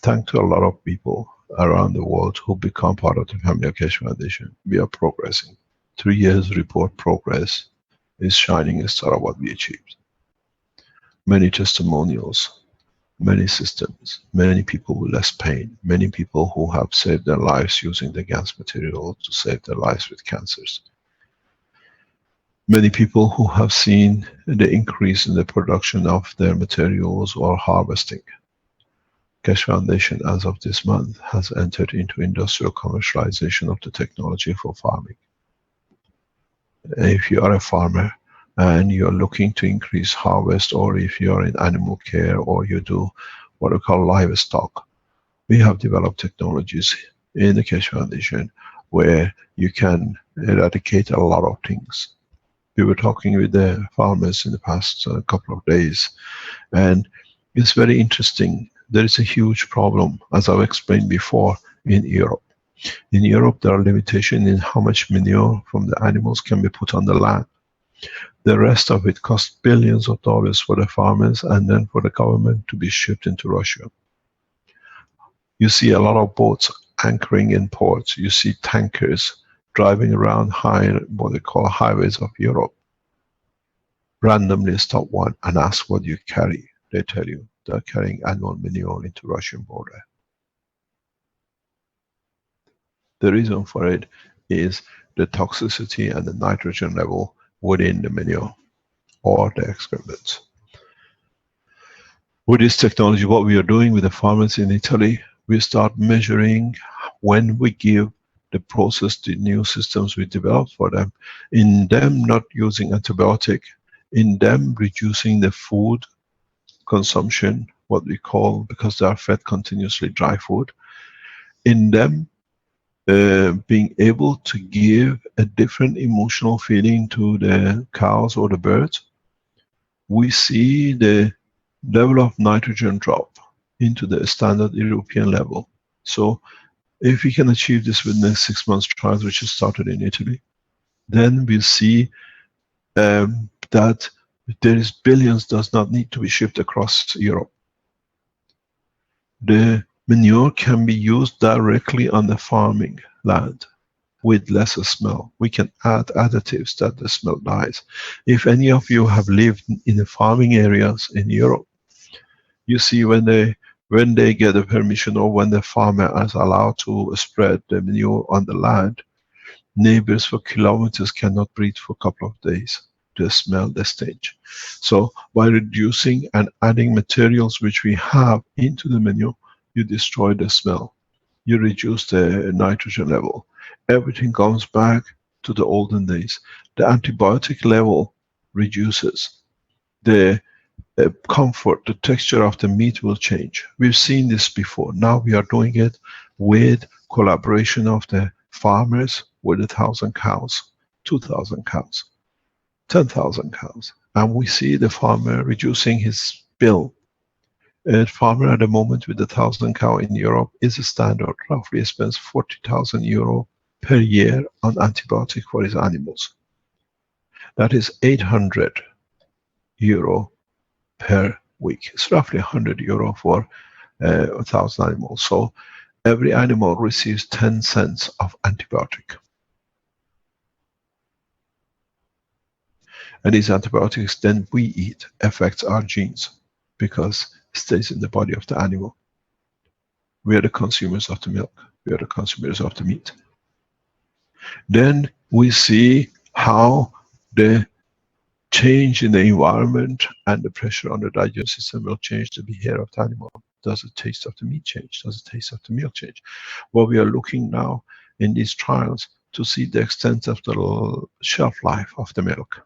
thanks to a lot of people around the world who become part of the family of Keshe Foundation, we are progressing. 3 years report progress is shining a star of what we achieved. Many testimonials, many systems, many people with less pain, many people who have saved their lives using the GANS material to save their lives with cancers. Many people who have seen the increase in the production of their materials or harvesting. Keshe Foundation, as of this month, has entered into industrial commercialization of the technology for farming. If you are a farmer and you're looking to increase harvest, or if you're in animal care, or you do what we call livestock, we have developed technologies in the Keshe Foundation where you can eradicate a lot of things. We were talking with the farmers in the past couple of days, and it's very interesting. There is a huge problem, as I've explained before, in Europe. In Europe, there are limitations in how much manure from the animals can be put on the land. The rest of it costs billions of dollars for the farmers and then for the government to be shipped into Russia. You see a lot of boats anchoring in ports. You see tankers driving around what they call highways of Europe. Randomly stop one and ask what you carry. They tell you they're carrying animal manure into Russian border. The reason for it is the toxicity and the nitrogen level within the manure or the excrements. With this technology, what we are doing with the farmers in Italy, we start measuring when we give the process, the new systems we developed for them, in them not using antibiotic, in them reducing the food consumption, what we call, because they are fed continuously, dry food, in them being able to give a different emotional feeling to the cows or the birds, we see the level of nitrogen drop into the standard European level. So if we can achieve this within the 6 months trials, which is started in Italy, then we'll see that there is billions does not need to be shipped across Europe. The manure can be used directly on the farming land with less smell. We can add additives that the smell dies. If any of you have lived in the farming areas in Europe, you see when they get a permission, or when the farmer is allowed to spread the manure on the land, neighbors for kilometers cannot breathe for a couple of days. They smell the stench. So by reducing and adding materials which we have into the manure, you destroy the smell. You reduce the nitrogen level. Everything comes back to the olden days. The antibiotic level reduces. The comfort, the texture of the meat will change. We've seen this before. Now we are doing it with collaboration of the farmers with 1,000 cows, 2,000 cows, 10,000 cows. And we see the farmer reducing his bill. A farmer at the moment with 1,000 cow in Europe is a standard, roughly spends 40,000 euro per year on antibiotic for his animals. That is 800 euro per week. It's roughly 100 euro for 1,000 animals. So every animal receives 10 cents of antibiotic. And these antibiotics then we eat affects our genes because it stays in the body of the animal. We are the consumers of the milk. We are the consumers of the meat. Then we see how the change in the environment and the pressure on the digestive system will change the behavior of the animal. Does the taste of the meat change? Does the taste of the milk change? Well, we are looking now in these trials to see the extent of the shelf life of the milk.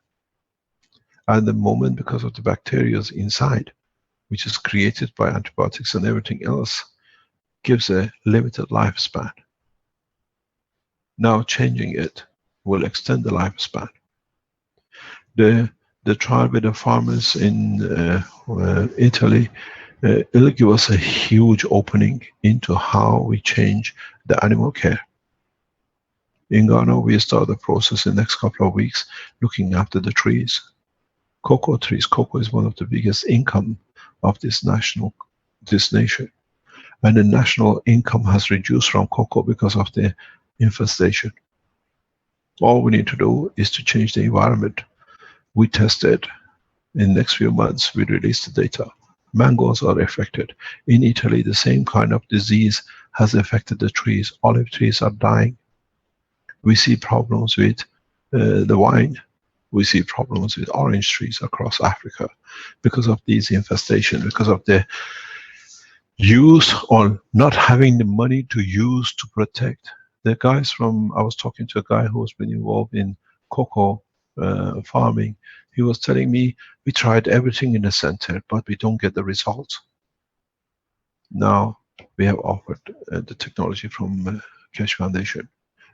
And the moment, because of the bacteria inside, which is created by antibiotics and everything else, gives a limited lifespan. Now changing it will extend the lifespan. The trial with the farmers in Italy, it'll give us a huge opening into how we change the animal care. In Ghana, we start the process in the next couple of weeks, looking after the trees. Cocoa trees. Cocoa is one of the biggest income of this nation. And the national income has reduced from cocoa because of the infestation. All we need to do is to change the environment. We tested. In the next few months, we release the data. Mangoes are affected. In Italy, the same kind of disease has affected the trees. Olive trees are dying. We see problems with the wine. We see problems with orange trees across Africa because of these infestations, because of the use or not having the money to use to protect. The guys from, I was talking to a guy who's been involved in cocoa farming. He was telling me, we tried everything in the center, but we don't get the results. Now we have offered the technology from Keshe Foundation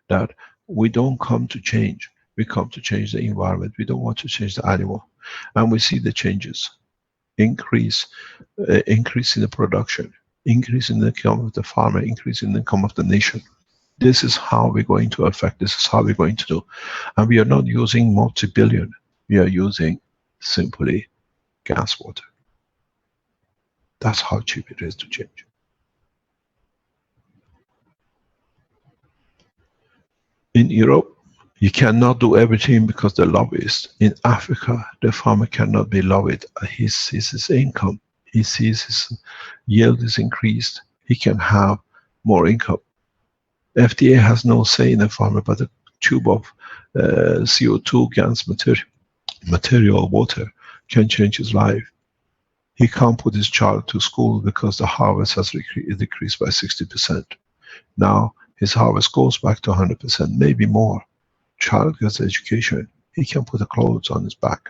that we don't come to change. We come to change the environment. We don't want to change the animal. And we see the changes. Increase in the production, increase in the income of the farmer, increase in the income of the nation. This is how we're going to affect, this is how we're going to do. And we are not using multi-billion, we are using simply gas water. That's how cheap it is to change. In Europe, you cannot do everything because the lobbyists. In Africa, the farmer cannot be lobbied. He sees his income, he sees his yield is increased, he can have more income. FDA has no say in the farmer, but a tube of CO2 gas material water can change his life. He can't put his child to school because the harvest has decreased by 60%. Now his harvest goes back to 100%, maybe more. Child gets education, he can put the clothes on his back.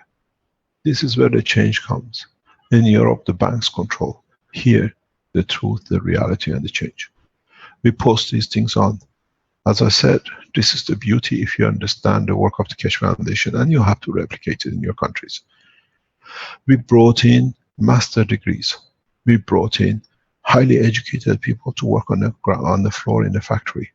This is where the change comes. In Europe, the banks control. Here, the truth, the reality, and the change. We post these things on. As I said, this is the beauty if you understand the work of the Keshe Foundation, and you have to replicate it in your countries. We brought in master degrees. We brought in highly educated people to work on the ground, on the floor in the factory.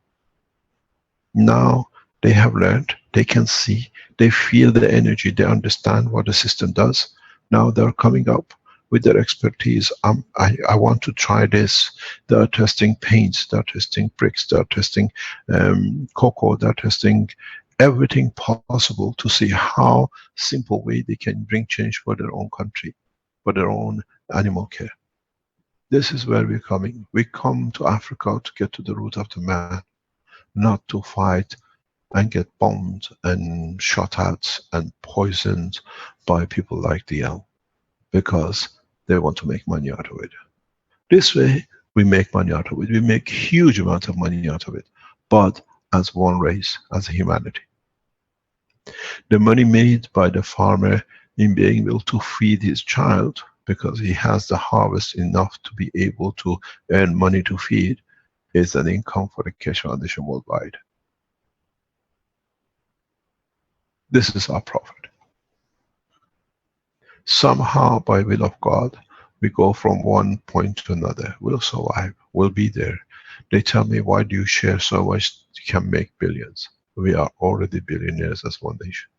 Now they have learned, they can see, they feel the energy, they understand what the system does. Now they're coming up with their expertise. I want to try this. They're testing paints, they're testing bricks, they're testing cocoa, they're testing everything possible to see how simple way they can bring change for their own country, for their own animal care. This is where we're coming. We come to Africa to get to the root of the man, not to fight and get bombed and shot at and poisoned by people like DL, because they want to make money out of it. This way, we make money out of it. We make huge amount of money out of it. But as one race, as a humanity. The money made by the farmer in being able to feed his child, because he has the harvest enough to be able to earn money to feed, is an income for the Keshe Foundation worldwide. This is our profit. Somehow, by will of God, we go from one point to another. We'll survive. We'll be there. They tell me, why do you share so much? You can make billions. We are already billionaires as one nation.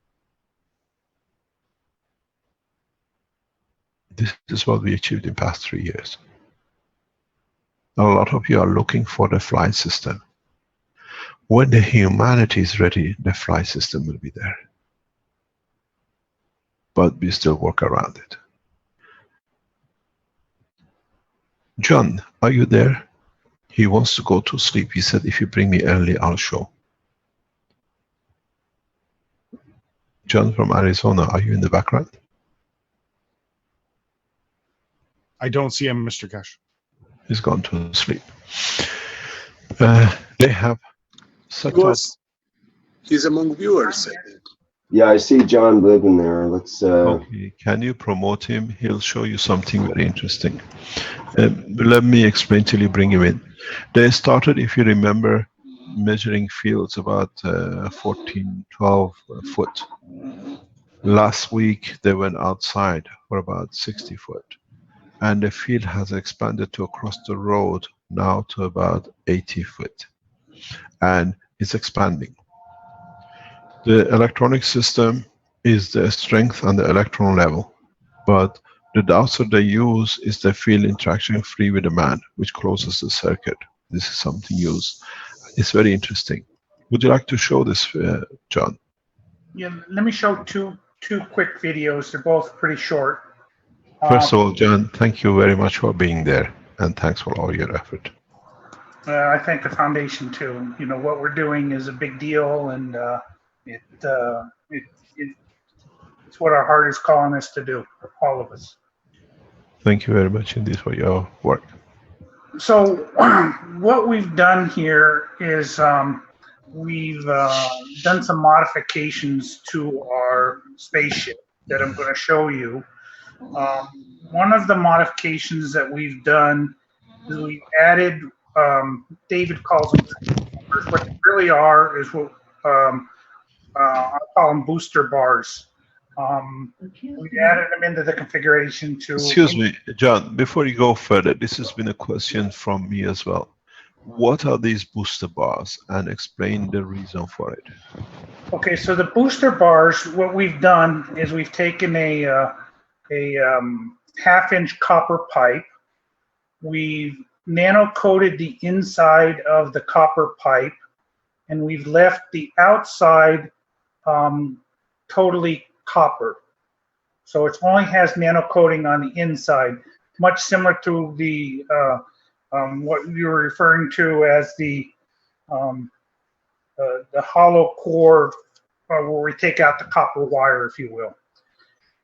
This is what we achieved in the past 3 years. A lot of you are looking for the flight system. When the humanity is ready, the flight system will be there. But we still work around it. John, are you there? He wants to go to sleep. He said, if you bring me early, I'll show. John from Arizona, are you in the background?
I don't see him, Mr. Keshe.
He's gone to sleep. They have such a...
He's among viewers, I think.
Yeah, I see John living there. Let's.
Okay, can you promote him? He'll show you something very interesting. Let me explain till you bring him in. They started, if you remember, measuring fields about 14, 12 foot. Last week, they went outside for about 60 foot. And the field has expanded to across the road now to about 80 foot. And it's expanding. The electronic system is the strength on the electron level, but the dowser they use is the field interaction free with the man, which closes the circuit. This is something used. It's very interesting. Would you like to show this, John?
Yeah, let me show two quick videos. They're both pretty short.
First of all, John, thank you very much for being there, and thanks for all your effort.
I thank the foundation too. You know, what we're doing is a big deal, and it's what our heart is calling us to do, all of us.
Thank you very much indeed for your work.
So what we've done here is we've done some modifications to our spaceship that I'm going to show you. One of the modifications that we've done is we've added, David calls them, what they really are is what I call them booster bars. We added them into the configuration to...
Excuse me, John, before you go further, this has been a question from me as well. What are these booster bars, and explain the reason for it?
Okay, so the booster bars, what we've done is we've taken a half-inch copper pipe. We've nano-coated the inside of the copper pipe, and we've left the outside totally copper. So it only has nano coating on the inside, much similar to the what you were referring to as the hollow core, where we take out the copper wire, if you will.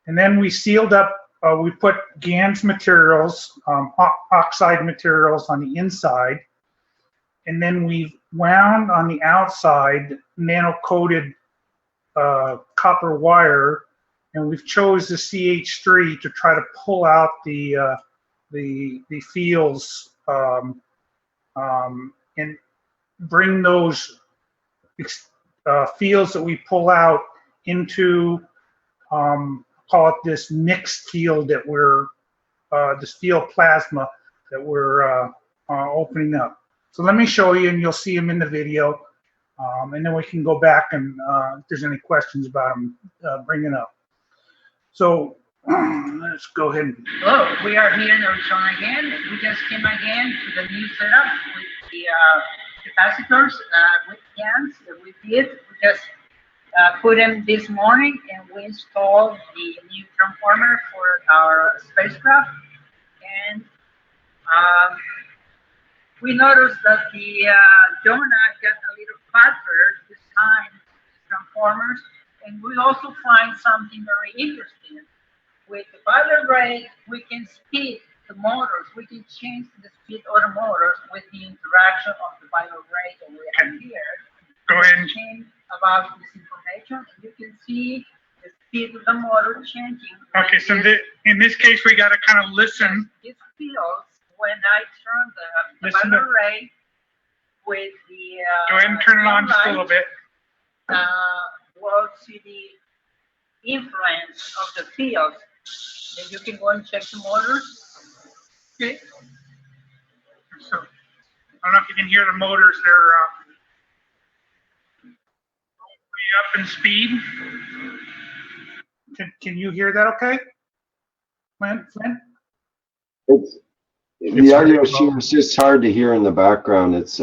And then we sealed up. We put GaNs materials, oxide materials on the inside, and then we've wound on the outside nano coated copper wire, and we've chose the CH3 to try to pull out the fields and bring those fields that we pull out into call it this mixed field that we're this field plasma that we're opening up. So let me show you, and you'll see them in the video. And then we can go back and if there's any questions about them, bring it up. So let's go ahead.
Hello, we are here in Arizona again. We just came again to the new setup with the capacitors with GaNs that we did. We just put them this morning, and we installed the new transformer for our spacecraft. And we noticed that the donut got a little fatter this time, transformers, and we also find something very interesting. With the boiler rate, we can speed the motors. We can change the speed of the motors with the interaction of the boiler rate that we have here.
Go ahead.
About this information, and you can see the speed of the motor changing.
Okay, so in this case, we got to kind of listen.
This fields when I turn the
Listen
violet
to-
ray with the
Go ahead and turn it on just a little bit.
we'll see the influence of the fields. Then you can go and check the motors.
Okay. So, I don't know if you can hear the motors. They're way up in speed. Can you hear that okay? Flint?
It's, the audio here is just hard to hear in the background. It's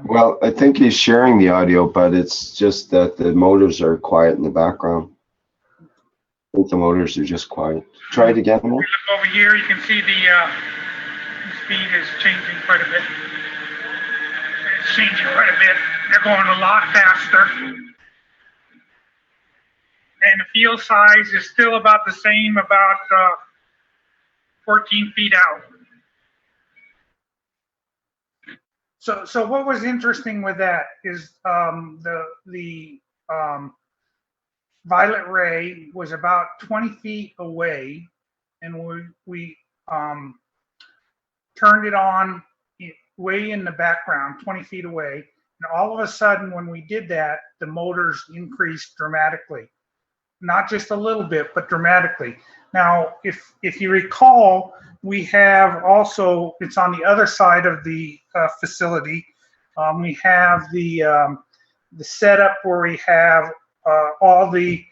well, I think he's sharing the audio, but it's just that the motors are quiet in the background. I think the motors are just quiet. Try it again.
If you look over here, you can see the speed is changing quite a bit. It's changing quite a bit. They're going a lot faster. And the field size is still about the same, about 14 feet out. So what was interesting with that is the violet ray was about 20 feet away, and we turned it on way in the background, 20 feet away. And all of a sudden, when we did that, the motors increased dramatically. Not just a little bit, but dramatically. Now, if you recall, we have also, it's on the other side of the facility. We have the setup where we have all the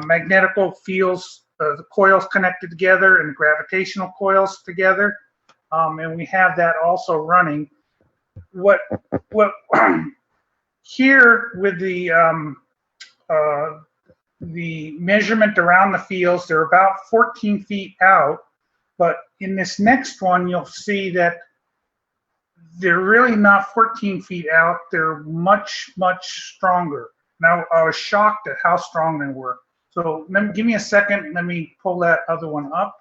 magnetical fields, the coils connected together, and the gravitational coils together, and we have that also running. What here with the measurement around the fields, they're about 14 feet out, but in this next one, you'll see that they're really not 14 feet out. They're much, much stronger. Now, I was shocked at how strong they were. So give me a second. Let me pull that other one up.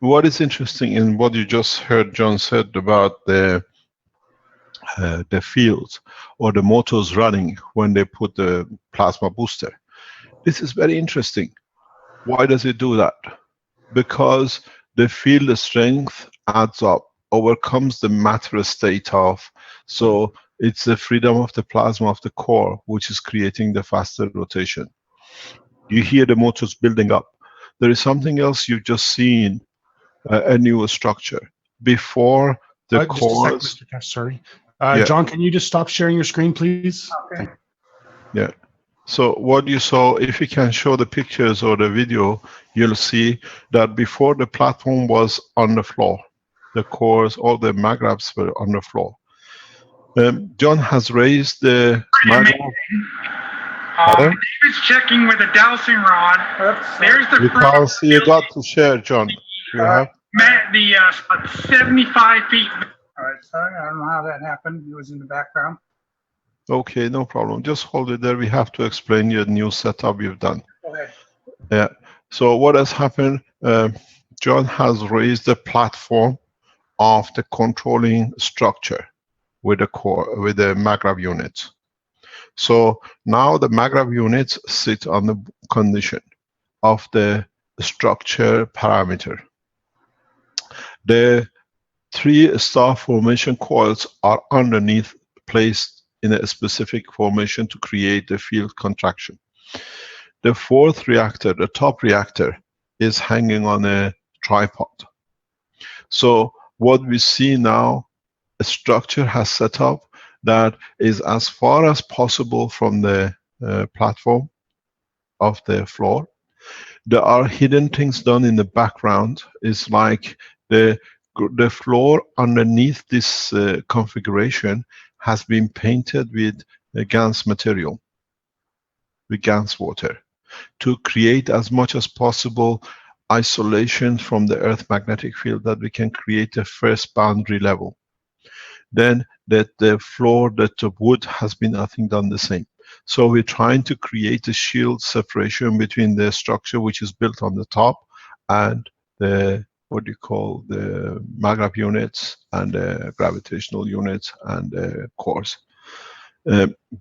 What is interesting in what you just heard John said about the fields or the motors running when they put the plasma booster. This is very interesting. Why does it do that? Because the field strength adds up, overcomes the matter state of, so it's the freedom of the plasma of the core which is creating the faster rotation. You hear the motors building up. There is something else you've just seen, a new structure. Before the cores.
Just a sec, Mr. Keshe, sorry.
Yeah.
John, can you just stop sharing your screen, please?
Okay.
Yeah. So what you saw, if you can show the pictures or the video, you'll see that before the platform was on the floor. The cores, all the maglabs were on the floor. John has raised the maglab.
David's checking with a dowsing rod. Oops. There's the
You can't see, you got to share, John. You have?
The 75 feet. All right, sorry, I don't know how that happened. It was in the background.
Okay, no problem. Just hold it there. We have to explain your new setup you've done.
Go ahead.
Yeah. So what has happened? John has raised the platform of the controlling structure with the core, with the maglab units. So now the maglab units sit on the condition of the structure parameter. The 3 star formation coils are underneath, placed in a specific formation to create the field contraction. The 4th reactor, the top reactor, is hanging on a tripod. So what we see now, a structure has set up that is as far as possible from the platform of the floor. There are hidden things done in the background. It's like the floor underneath this configuration has been painted with GaNs material, with GaNs water, to create as much as possible isolation from the Earth magnetic field, that we can create the first boundary level. Then that the floor, that the wood has been, I think, done the same. So we're trying to create a shield separation between the structure which is built on the top and the, what do you call, the maglev units and the gravitational units and the cores.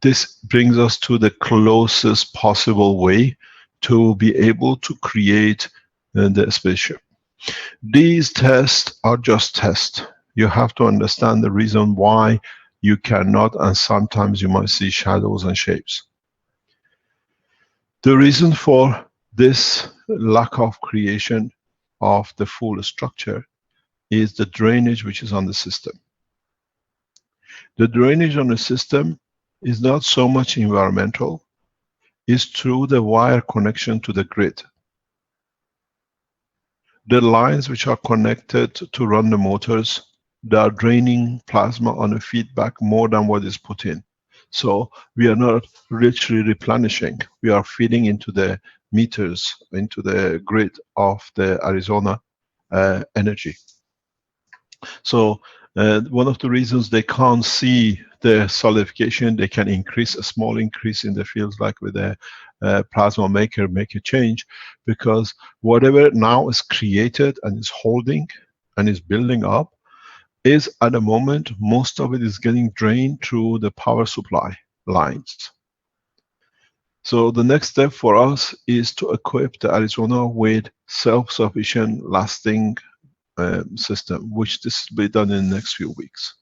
This brings us to the closest possible way to be able to create the spaceship. These tests are just tests. You have to understand the reason why you cannot, and sometimes you might see shadows and shapes. The reason for this lack of creation of the full structure is the drainage which is on the system. The drainage on the system is not so much environmental, it's through the wire connection to the grid. The lines which are connected to run the motors, they are draining plasma on a feedback more than what is put in. So we are not richly replenishing. We are feeding into the meters, into the grid of the Arizona energy. So one of the reasons they can't see the solidification, they can increase a small increase in the fields, like with a plasma maker, make a change, because whatever now is created and is holding and is building up is at the moment, most of it is getting drained through the power supply lines. So the next step for us is to equip the Arizona with self-sufficient lasting system, which this will be done in the next few weeks.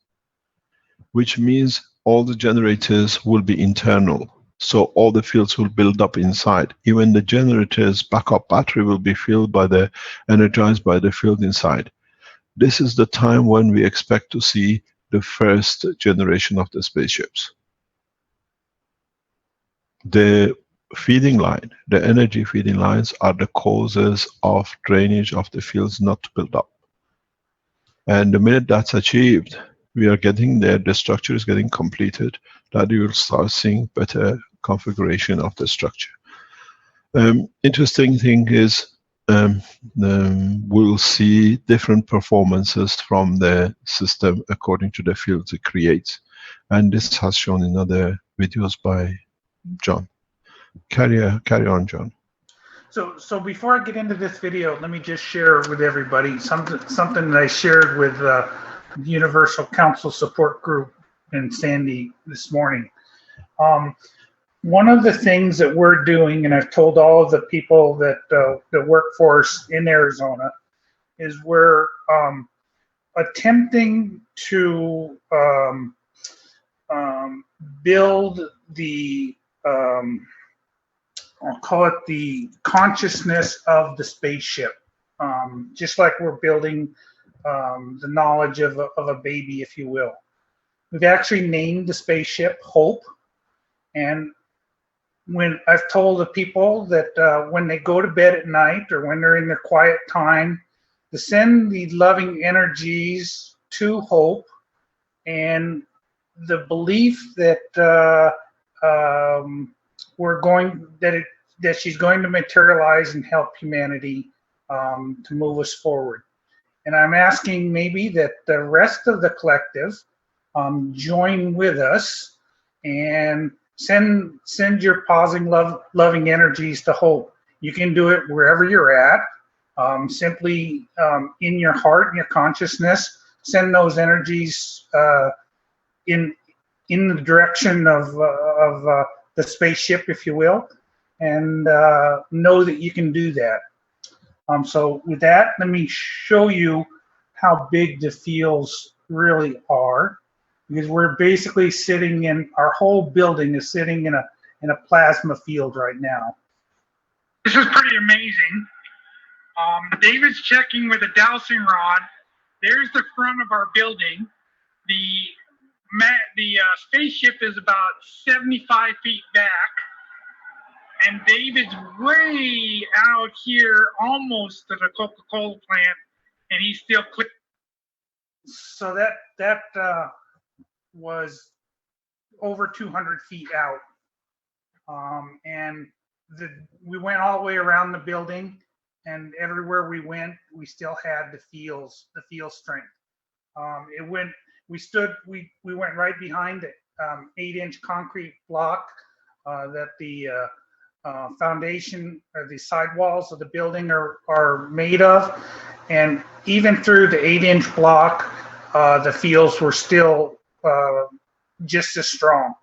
Which means all the generators will be internal. So all the fields will build up inside. Even the generator's backup battery will be filled by the, energized by the field inside. This is the time when we expect to see the first generation of the spaceships. The feeding line, the energy feeding lines are the causes of drainage of the fields not to build up. And the minute that's achieved, we are getting there, the structure is getting completed, that you will start seeing better configuration of the structure. Interesting thing is, we'll see different performances from the system according to the fields it creates. And this has shown in other videos by John. Carry on, John.
So before I get into this video, let me just share with everybody something that I shared with the Universal Council Support Group in Sandy this morning. One of the things that we're doing, and I've told all of the people that work for us in Arizona, is we're attempting to build the I'll call it the consciousness of the spaceship, just like we're building the knowledge of a baby, if you will. We've actually named the spaceship Hope, and when I've told the people that when they go to bed at night or when they're in their quiet time, to send the loving energies to Hope, and the belief that that she's going to materialize and help humanity to move us forward. And I'm asking maybe that the rest of the collective join with us and send your positive loving energies to Hope. You can do it wherever you're at. Simply in your heart, in your consciousness, send those energies in the direction of the spaceship, if you will, and know that you can do that. So with that, let me show you how big the fields really are, because we're basically sitting in, our whole building is sitting in a plasma field right now. This is pretty amazing. David's checking with a dowsing rod. There's the front of our building. The spaceship is about 75 feet back, and David's way out here, almost to the Coca-Cola plant, and he's still clear. So that was over 200 feet out, and we went all the way around the building, and everywhere we went, we still had the field strength. We went right behind it, 8-inch concrete block that the foundation or the sidewalls of the building are made of. And even through the 8-inch block, the fields were still just as strong.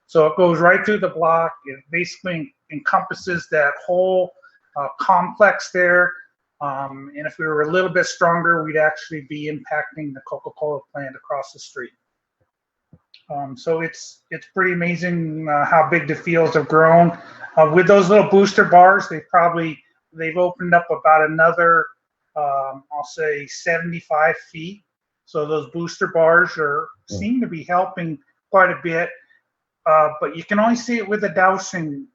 So it goes right through the block. It basically encompasses that whole complex there. And if we were a little bit stronger, we'd actually be impacting the Coca-Cola plant across the street. So it's pretty amazing how big the fields have grown. With those little booster bars, they've opened up about another, I'll say 75 feet. So those booster bars seem to be helping quite a bit. But you can only see it with a dowsing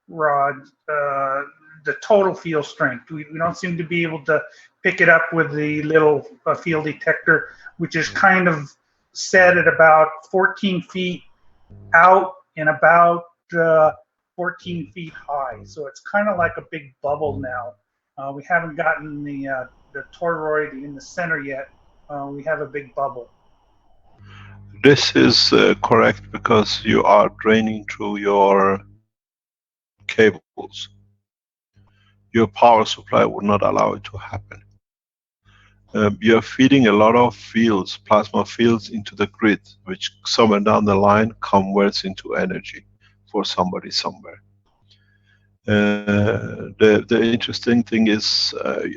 rod, the total field strength. We don't seem to be able to pick it up with the little field detector, which is kind of set at about 14 feet out and about 14 feet high. So it's kind of like a big bubble now. We haven't gotten the toroid in the center yet. We have a big bubble.
This is correct because you are draining through your cables. Your power supply would not allow it to happen. You're feeding a lot of fields, plasma fields, into the grid, which somewhere down the line converts into energy for somebody somewhere. The interesting thing is,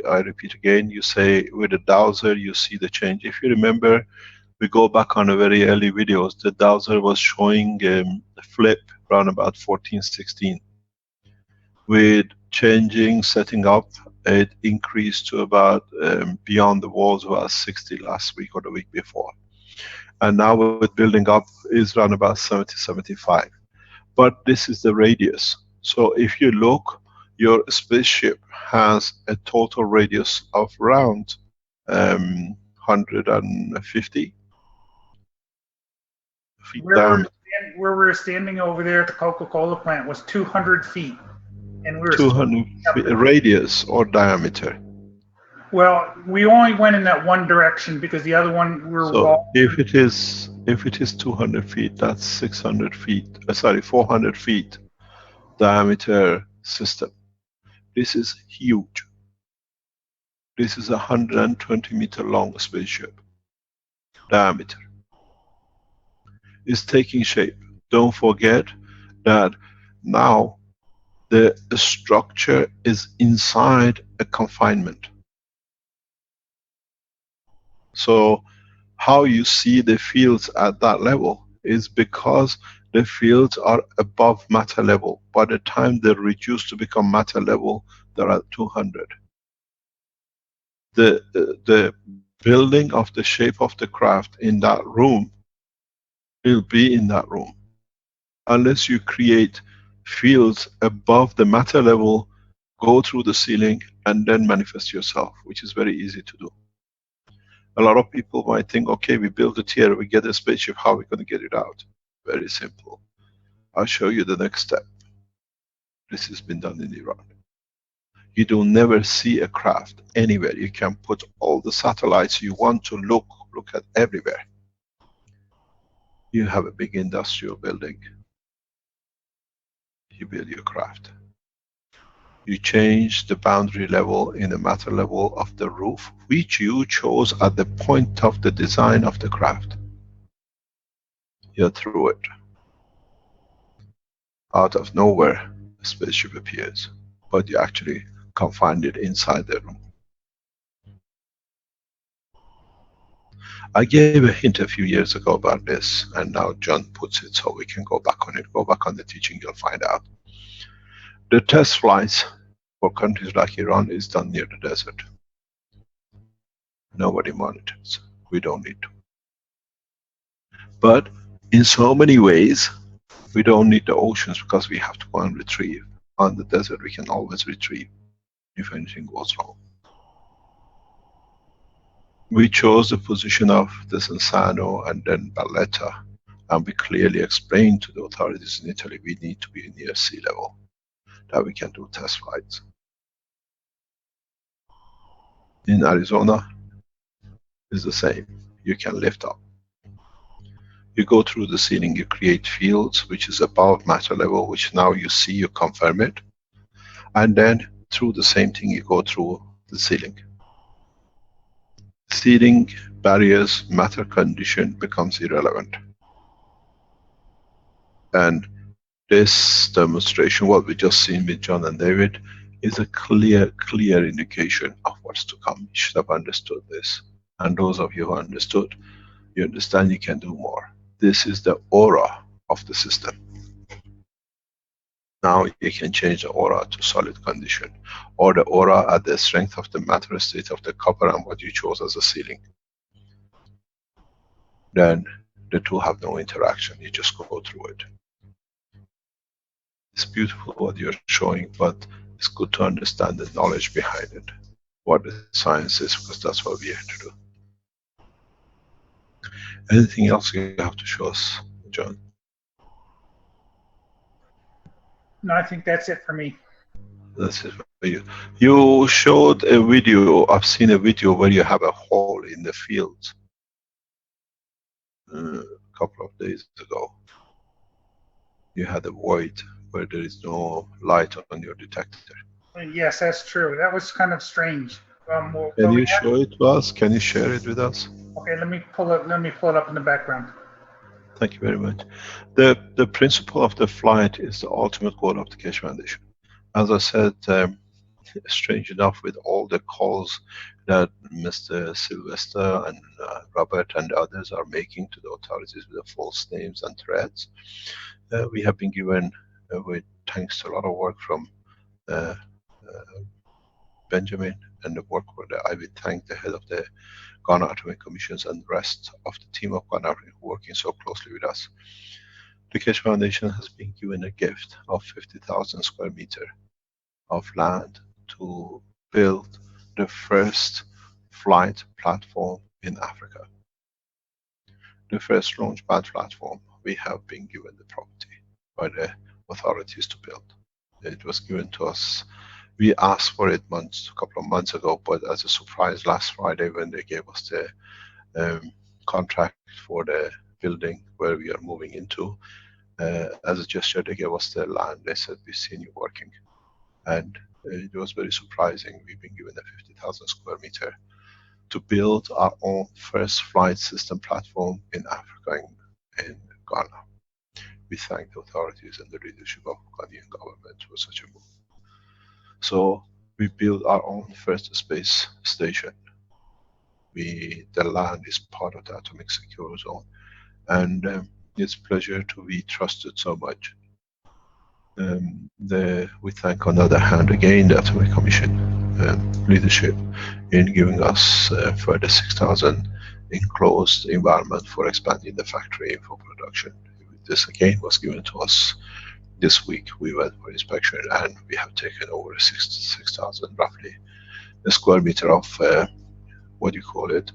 I repeat again, you say with a dowser you see the change. If you remember, we go back on the very early videos, the dowser was showing a flip around about 14, 16. With changing, setting up, it increased to about beyond the walls about 60 last week or the week before. And now with building up is around about 70, 75. But this is the radius. So if you look, your spaceship has a total radius of around 150 feet down.
Where we were standing over there at the Coca-Cola plant was 200 feet. And we were
200 feet radius or diameter.
Well, we only went in that one direction because the other one
So if it is 200 feet, that's 600 feet. 400 feet diameter system. This is huge. This is a 120-meter long spaceship diameter. It's taking shape. Don't forget that now the structure is inside a confinement. So how you see the fields at that level is because the fields are above matter level. By the time they reduce to become matter level, they're at 200. The building of the shape of the craft in that room will be in that room. Unless you create fields above the matter level, go through the ceiling and then manifest yourself, which is very easy to do. A lot of people might think, okay, we build it here, we get a spaceship, how are we going to get it out? Very simple. I'll show you the next step. This has been done in Iran. You do never see a craft anywhere. You can put all the satellites you want to look at everywhere. You have a big industrial building. You build your craft. You change the boundary level in the matter level of the roof, which you chose at the point of the design of the craft. You're through it. Out of nowhere, a spaceship appears, but you actually confined it inside the room. I gave a hint a few years ago about this, and now John puts it so we can go back on it. Go back on the teaching, you'll find out. The test flights for countries like Iran is done near the desert. Nobody monitors. We don't need to. But in so many ways, we don't need the oceans because we have to go and retrieve. On the desert, we can always retrieve if anything goes wrong. We chose the position of Desenzano and then Valletta, and we clearly explained to the authorities in Italy we need to be near sea level, that we can do test flights. In Arizona, it's the same. You can lift up. You go through the ceiling, you create fields, which is above matter level, which now you see, you confirm it. And then through the same thing, you go through the ceiling. Ceiling barriers, matter condition becomes irrelevant. And this demonstration, what we just seen with John and David, is a clear indication of what's to come. You should have understood this. And those of you who understood, you understand you can do more. This is the aura of the system. Now you can change the aura to solid condition, or the aura at the strength of the matter state of the copper and what you chose as a ceiling. Then the two have no interaction, you just go through it. It's beautiful what you're showing, but it's good to understand the knowledge behind it, what the science is, because that's what we're here to do. Anything else you have to show us, John?
No, I think that's it for me.
That's it for you. You showed a video, I've seen a video where you have a hole in the field a couple of days ago. You had a void where there is no light on your detector.
Yes, that's true. That was kind of strange.
Can you show it to us? Can you share it with us?
Okay, let me pull it up in the background.
Thank you very much. The principle of the flight is the ultimate goal of the Keshe Foundation. As I said, strange enough, with all the calls that Mr. Sylvester and Robert and others are making to the authorities with the false names and threats, we have been given, with thanks to a lot of work from Benjamin and the work where I will thank the head of the Ghana Atomic Commissions and the rest of the team of Ghana working so closely with us. The Keshe Foundation has been given a gift of 50,000 square meters of land to build the first flight platform in Africa. The first launchpad platform, we have been given the property by the authorities to build. It was given to us. We asked for it a couple of months ago, but as a surprise last Friday when they gave us the contract for the building where we are moving into, as a gesture they gave us the land. They said, we've seen you working. And it was very surprising. We've been given a 50,000 square meter to build our own first flight system platform in Africa, in Ghana. We thank the authorities and the leadership of Ghanaian government for such a move. So we built our own first space station. The land is part of the atomic secure zone, and it's a pleasure to be trusted so much. We thank on the other hand again the Atomic Commission leadership in giving us further 6,000 enclosed environment for expanding the factory for production. This again was given to us this week. We went for inspection and we have taken over 6,000 roughly a square meter of what you call it,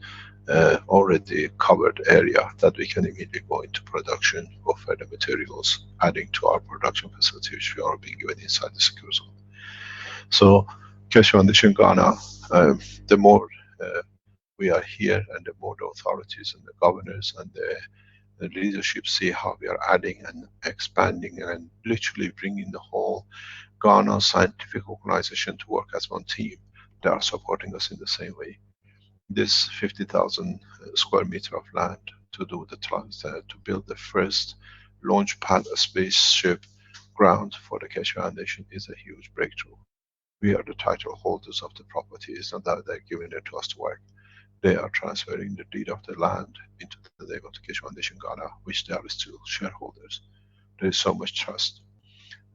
already covered area that we can immediately go into production of further materials, adding to our production facility which we are being given inside the secure zone. So Keshe Foundation Ghana, the more we are here and the more the authorities and the governors and the leadership see how we are adding and expanding and literally bringing the whole Ghana scientific organization to work as one team. They are supporting us in the same way. This 50,000 square meter of land to do to build the first launch pad spaceship ground for the Keshe Foundation is a huge breakthrough. We are the title holders of the property. It's not that they're giving it to us to work. They are transferring the deed of the land into the name of the Keshe Foundation Ghana, which they are still shareholders. There is so much trust.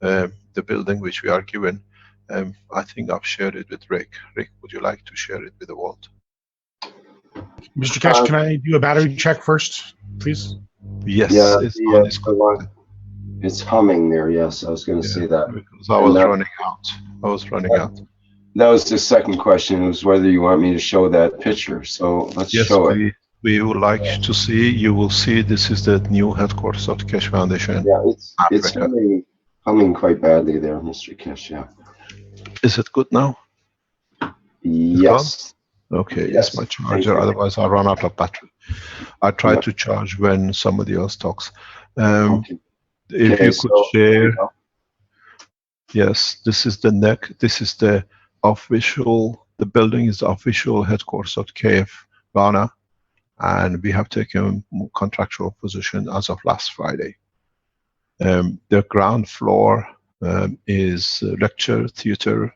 The building which we are given, I think I've shared it with Rick. Rick, would you like to share it with the world?
Mr. Keshe, can I do a battery check first, please?
Yes,
Yeah,
it's good.
It's humming there, yes, I was going to say that.
Because I was running out. out.
That was the second question, was whether you want me to show that picture. So let's show it.
We would like to see, you will see this is the new headquarters of the Keshe Foundation.
Yeah, it's humming quite badly there, Mr. Keshe, yeah.
Is it good now?
Yes.
Okay,
Yes,
it's my
thank
charger,
you.
otherwise I'll run out of battery. I try
Yeah.
to charge when somebody else talks.
Okay.
If
Okay,
you could
so here we
share,
go.
yes, this is the neck, this is the official, the building is the official headquarters of KF Ghana, and we have taken contractual position as of last Friday. The ground floor is lecture theater.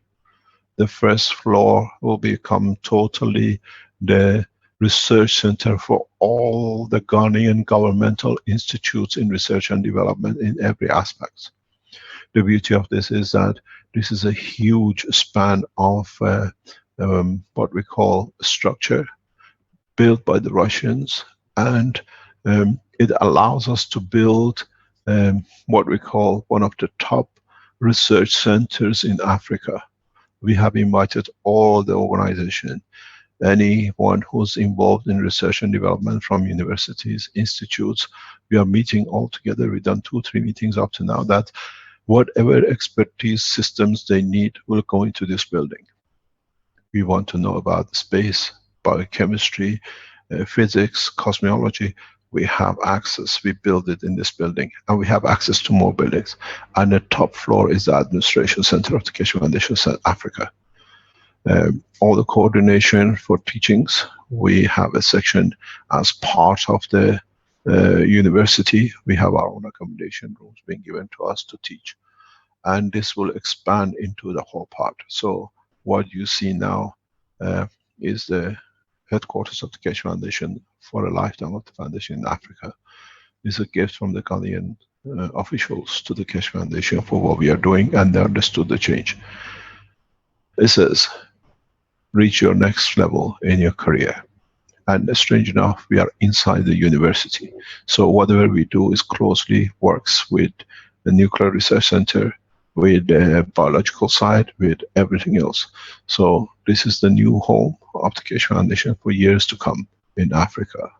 The first floor will become totally the research center for all the Ghanaian governmental institutes in research and development in every aspect. The beauty of this is that this is a huge span of what we call structure built by the Russians, and it allows us to build what we call one of the top research centers in Africa. We have invited all the organization, anyone who's involved in research and development from universities, institutes. We are meeting all together. We've done 2-3 meetings up to now, that whatever expertise systems they need will go into this building. We want to know about space, biochemistry, physics, cosmology. We have access. We build it in this building, and we have access to more buildings. And the top floor is the administration center of the Keshe Foundation South Africa. All the coordination for teachings, we have a section as part of the university. We have our own accommodation rooms being given to us to teach, and this will expand into the whole part. So what you see now is the headquarters of the Keshe Foundation for a lifetime of the foundation in Africa. It's a gift from the Ghanaian officials to the Keshe Foundation for what we are doing, and they understood the change. It says, reach your next level in your career. And strange enough, we are inside the university. So whatever we do is closely works with the Nuclear Research Center, with the biological side, with everything else. So this is the new home of the Keshe Foundation for years to come in Africa.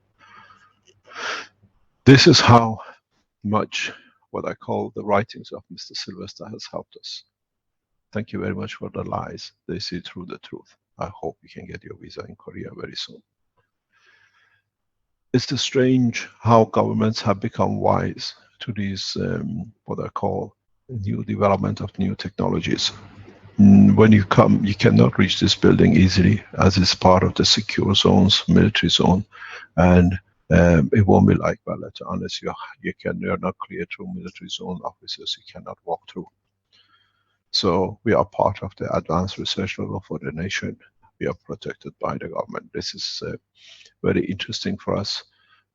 This is how much what I call the writings of Mr. Sylvester has helped us. Thank you very much for the lies. They see through the truth. I hope you can get your visa in Korea very soon. It's strange how governments have become wise to these, what I call new development of new technologies. When you come, you cannot reach this building easily, as it's part of the secure zones, military zone, and it won't be like Valletta unless you're not clear through military zone officers. You cannot walk through. So we are part of the advanced research level for the nation. We are protected by the government. This is very interesting for us,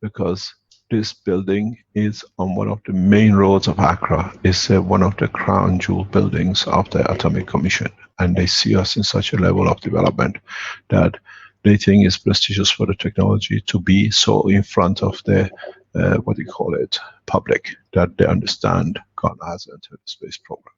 because this building is on one of the main roads of Accra. It's one of the crown jewel buildings of the Atomic Commission, and they see us in such a level of development that they think it's prestigious for the technology to be so in front of the what do you call it, public, that they understand Ghana has entered the space program.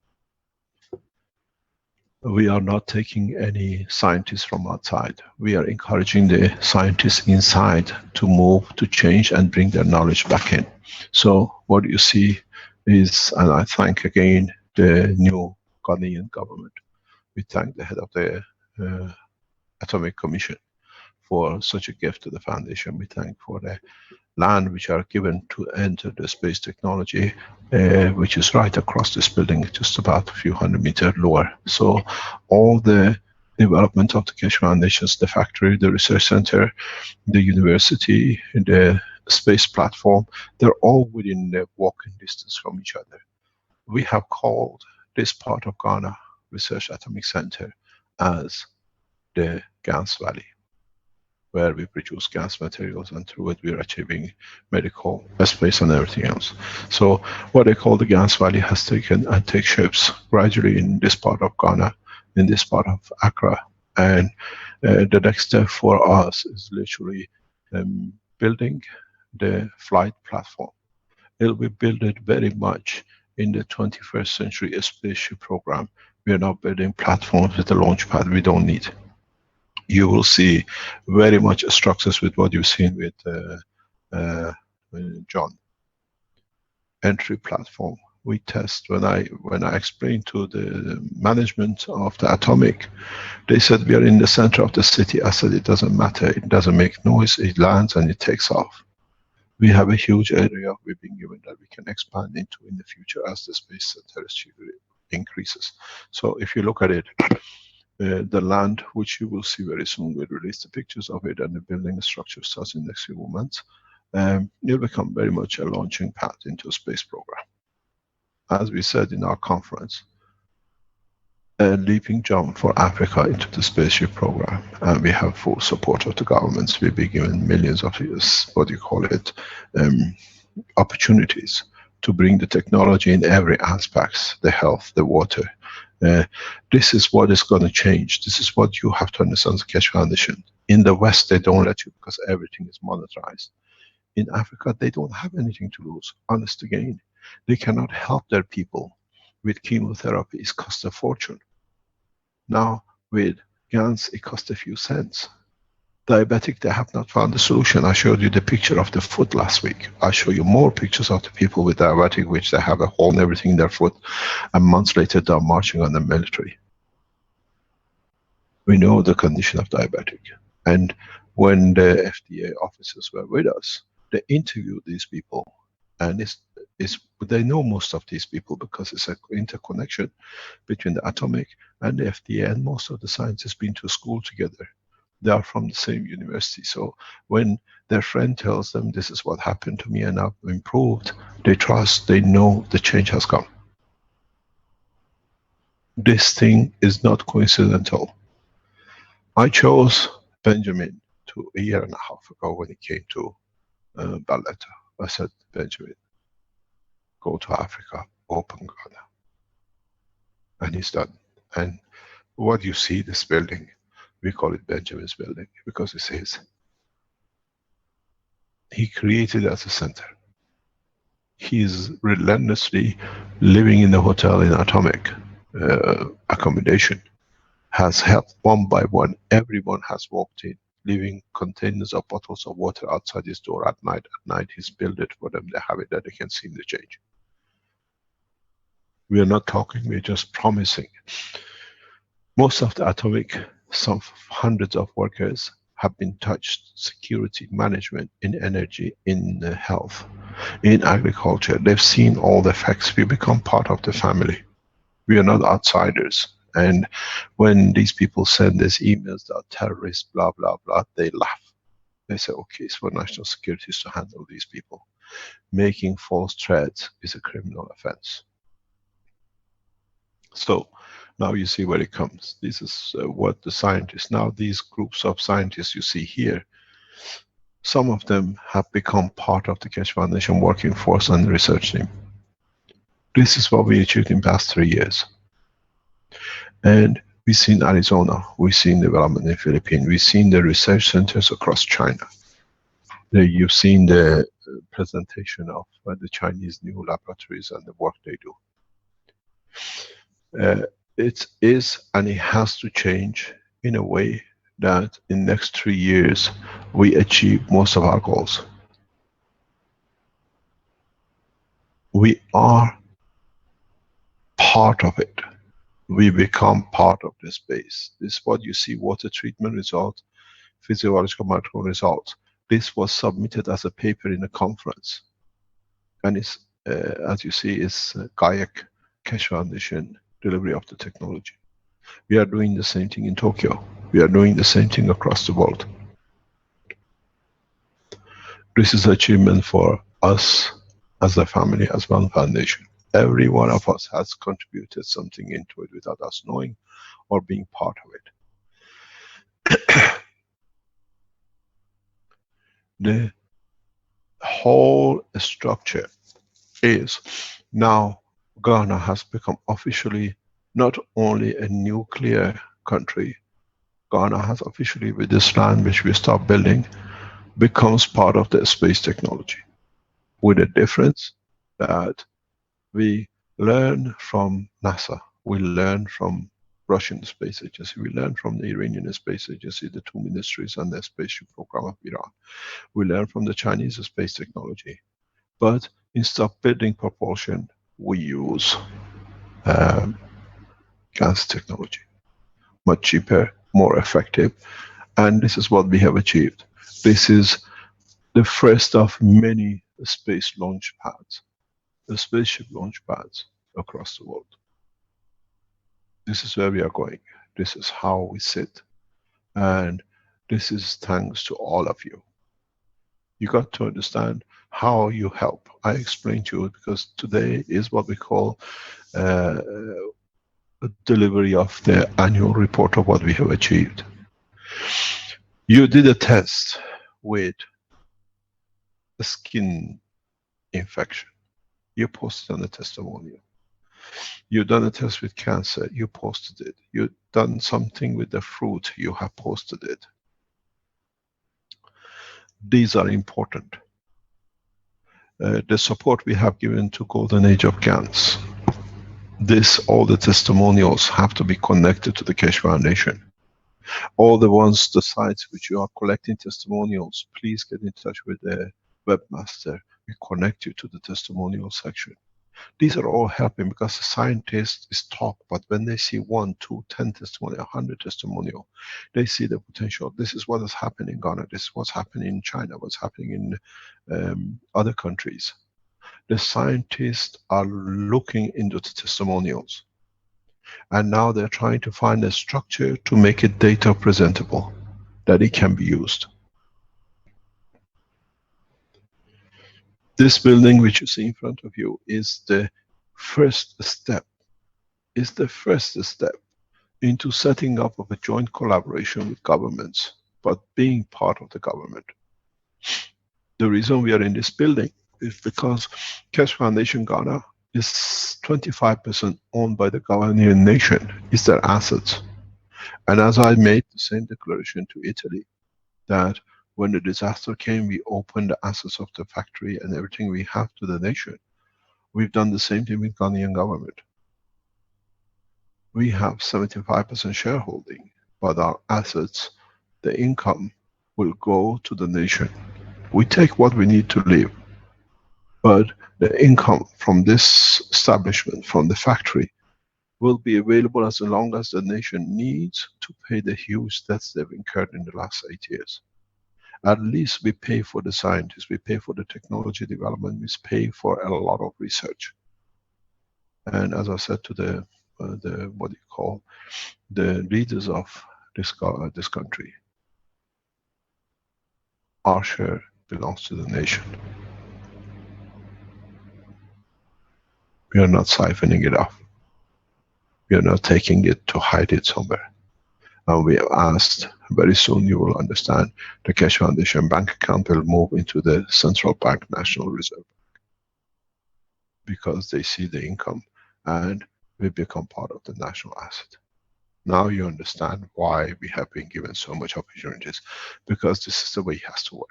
We are not taking any scientists from outside. We are encouraging the scientists inside to move, to change, and bring their knowledge back in. So what you see is, and I thank again the new Ghanaian government. We thank the head of the Atomic Commission for such a gift to the foundation. We thank for the land which are given to enter the space technology, which is right across this building, just about a few 100 meters lower. So all the development of the Keshe Foundations, the factory, the research center, the university, the space platform, they're all within the walking distance from each other. We have called this part of Ghana Research Atomic Center as the Gas Valley, where we produce gas materials, and through it we are achieving medical space and everything else. So what they call the Gas Valley has taken and take shapes gradually in this part of Ghana, in this part of Accra, and the next step for us is literally building the flight platform. It'll be built very much in the 21st century spaceship program. We are not building platforms with a launch pad we don't need. You will see very much structures with what you've seen with John. Entry platform, we test. When I explained to the management of the atomic, they said we are in the center of the city. I said it doesn't matter. It doesn't make noise. It lands and it takes off. We have a huge area we've been given that we can expand into in the future as the space terrestrial increases. So if you look at it, the land, which you will see very soon, we'll release the pictures of it, and the building structure starts in the next few months. It'll become very much a launching pad into a space program. As we said in our conference, a leaping jump for Africa into the spaceship program, and we have full support of the governments. We'll be given millions of opportunities to bring the technology in every aspect, the health, the water. This is what is going to change. This is what you have to understand, the Keshe Foundation. In the West, they don't let you because everything is monetized. In Africa, they don't have anything to lose, honest to gain. They cannot help their people with chemotherapy. It costs a fortune. Now, with GANs, it costs a few cents. Diabetic, they have not found the solution. I showed you the picture of the foot last week. I'll show you more pictures of the people with diabetic, which they have a hole and everything in their foot, and months later they're marching on the military. We know the condition of diabetic. And when the FDA officers were with us, they interviewed these people, and they know most of these people because it's an interconnection between the atomic and the FDA, and most of the scientists been to school together. They are from the same university. So when their friend tells them this is what happened to me and I've improved, they trust, they know the change has come. This thing is not coincidental. I chose Benjamin a year and a half ago when he came to Valletta. I said, Benjamin, go to Africa, open Ghana. And he's done. And what you see, this building, we call it Benjamin's building because it's his. He created it as a center. He's relentlessly living in the hotel in atomic accommodation, has helped one by one. Everyone has walked in, leaving containers of bottles of water outside his door at night. At night, he's built it for them. They have it that they can see the change. We are not talking, we're just promising. Most of the atomic, some hundreds of workers have been touched, security, management, in energy, in health, in agriculture. They've seen all the effects. We become part of the family. We are not outsiders. And when these people send these emails that are terrorists, blah, blah, blah, they laugh. They say, okay, it's for national security to handle these people. Making false threats is a criminal offense. So now you see where it comes. This is what the scientists, now these groups of scientists you see here, some of them have become part of the Keshe Foundation working force and research team. This is what we achieved in the past 3 years. And we've seen Arizona, we've seen development in the Philippines, we've seen the research centers across China. You've seen the presentation of the Chinese new laboratories and the work they do. It is, and it has to change in a way that in the next 3 years we achieve most of our goals. We are part of it. We become part of the space. This is what you see, water treatment result, physiological micro result. This was submitted as a paper in a conference. And it's, as you see, it's GAIAC, Keshe Foundation, delivery of the technology. We are doing the same thing in Tokyo. We are doing the same thing across the world. This is an achievement for us as a family, as one foundation. Every one of us has contributed something into it without us knowing or being part of it. The whole structure is now Ghana has become officially not only a nuclear country, Ghana has officially, with this land which we start building, becomes part of the space technology. With a difference that we learn from NASA, we learn from Russian Space Agency, we learn from the Iranian Space Agency, the two ministries and the spaceship program of Iran. We learn from the Chinese space technology. But instead of building propulsion, we use gas technology. Much cheaper, more effective, and this is what we have achieved. This is the first of many space launch pads, the spaceship launch pads across the world. This is where we are going. This is how we sit. And this is thanks to all of you. You got to understand how you help. I explained to you because today is what we call a delivery of the annual report of what we have achieved. You did a test with a skin infection. You posted on the testimonial. You've done a test with cancer, you posted it. You've done something with the fruit, you have posted it. These are important. The support we have given to Golden Age of GANs. All the testimonials have to be connected to the Keshe Foundation. All the ones, the sites which you are collecting testimonials, please get in touch with the webmaster. We connect you to the testimonial section. These are all helping because the scientists is talk, but when they see 1, 2, 10 testimonial, 100 testimonial, they see the potential. This is what is happening in Ghana. This is what's happening in China. What's happening in other countries. The scientists are looking into the testimonials, and now they're trying to find a structure to make it data presentable, that it can be used. This building which you see in front of you is the first step, into setting up of a joint collaboration with governments, but being part of the government. The reason we are in this building is because Keshe Foundation Ghana is 25% owned by the Ghanaian nation, is their assets. And as I made the same declaration to Italy, that when the disaster came, we opened the assets of the factory and everything we have to the nation. We've done the same thing with Ghanaian government. We have 75% shareholding, but our assets, the income, will go to the nation. We take what we need to live, but the income from this establishment, from the factory, will be available as long as the nation needs to pay the huge debts they've incurred in the last 8 years. At least we pay for the scientists, we pay for the technology development, we pay for a lot of research. And as I said to the leaders of this country, our share belongs to the nation. We are not siphoning it off. We are not taking it to hide it somewhere. And we have asked, very soon you will understand, the Keshe Foundation bank account will move into the Central Bank National Reserve. Because they see the income and we become part of the national asset. Now you understand why we have been given so much opportunities, because this is the way it has to work.